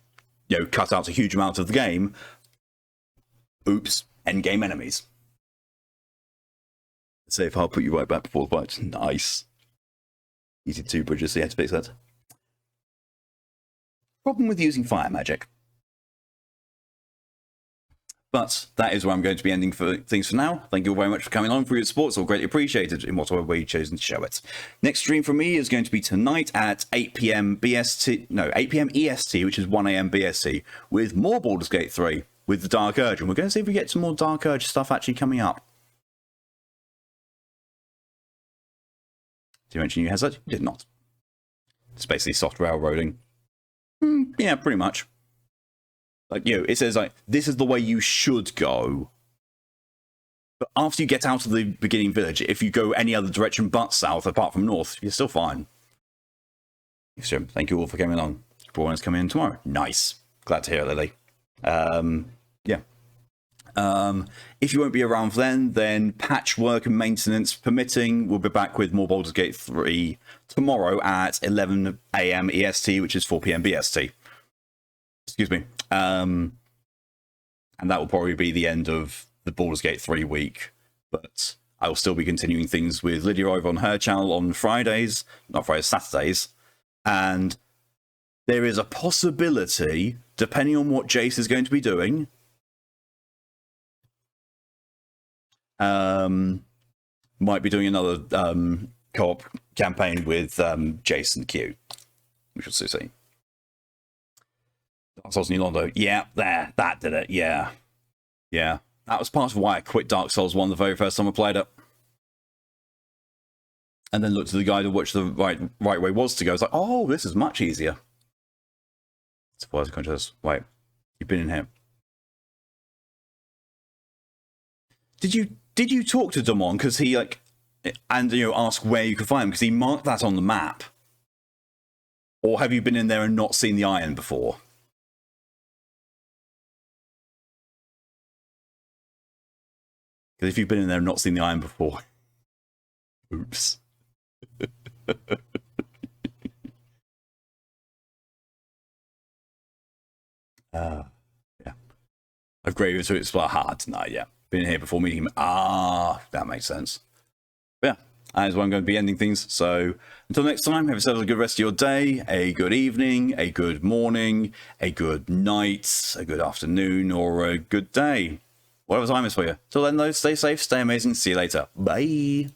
cut out a huge amount of the game. Oops, endgame enemies. Save I'll put you right back before the fight. Nice. You did 2 bridges, so you had to fix that. Problem with using fire magic. But that is where I'm going to be ending things for now. Thank you all very much for coming on for your support. It's all greatly appreciated in whatever way you've chosen to show it. Next stream from me is going to be tonight at 8 p.m. BST, no, 8 p.m. EST, which is 1 a.m. BST, with more Baldur's Gate 3 with the Dark Urge. And we're going to see if we get some more Dark Urge stuff actually coming up. Did you mention you had such? You did not. It's basically soft railroading. Yeah, pretty much. Like, it says, like, this is the way you should go. But after you get out of the beginning village, if you go any other direction but south, apart from north, you're still fine. So, thank you all for coming along. Everyone's coming in tomorrow. Nice. Glad to hear it, Lily. Yeah. If you won't be around then patchwork and maintenance permitting, we'll be back with more Baldur's Gate 3 tomorrow at 11 a.m. EST, which is 4 p.m. BST. Excuse me. And that will probably be the end of the Baldur's Gate 3 week. But I will still be continuing things with Lydia over on her channel on Fridays. Not Fridays, Saturdays. And there is a possibility, depending on what Jace is going to be doing, might be doing another co-op campaign with Jace and Q. We shall see. Dark Souls New Londo. Yeah, that did it. Yeah. That was part of why I quit Dark Souls 1 the very first time I played it. And then looked at the guide of which the right way was to go. I was like, oh, this is much easier. Surprise conscious. Wait, you've been in here. Did you talk to Damon? Because he and ask where you could find him because he marked that on the map. Or have you been in there and not seen the iron before? Because if you've been in there and not seen the iron before, oops. Yeah. I've graded to explore hard tonight, yeah. Been here before meeting him. That makes sense. But yeah, that is where I'm going to be ending things. So until next time, have yourselves a good rest of your day, a good evening, a good morning, a good night, a good afternoon, or a good day. Whatever time is for you. Till then, though, stay safe, stay amazing. See you later. Bye.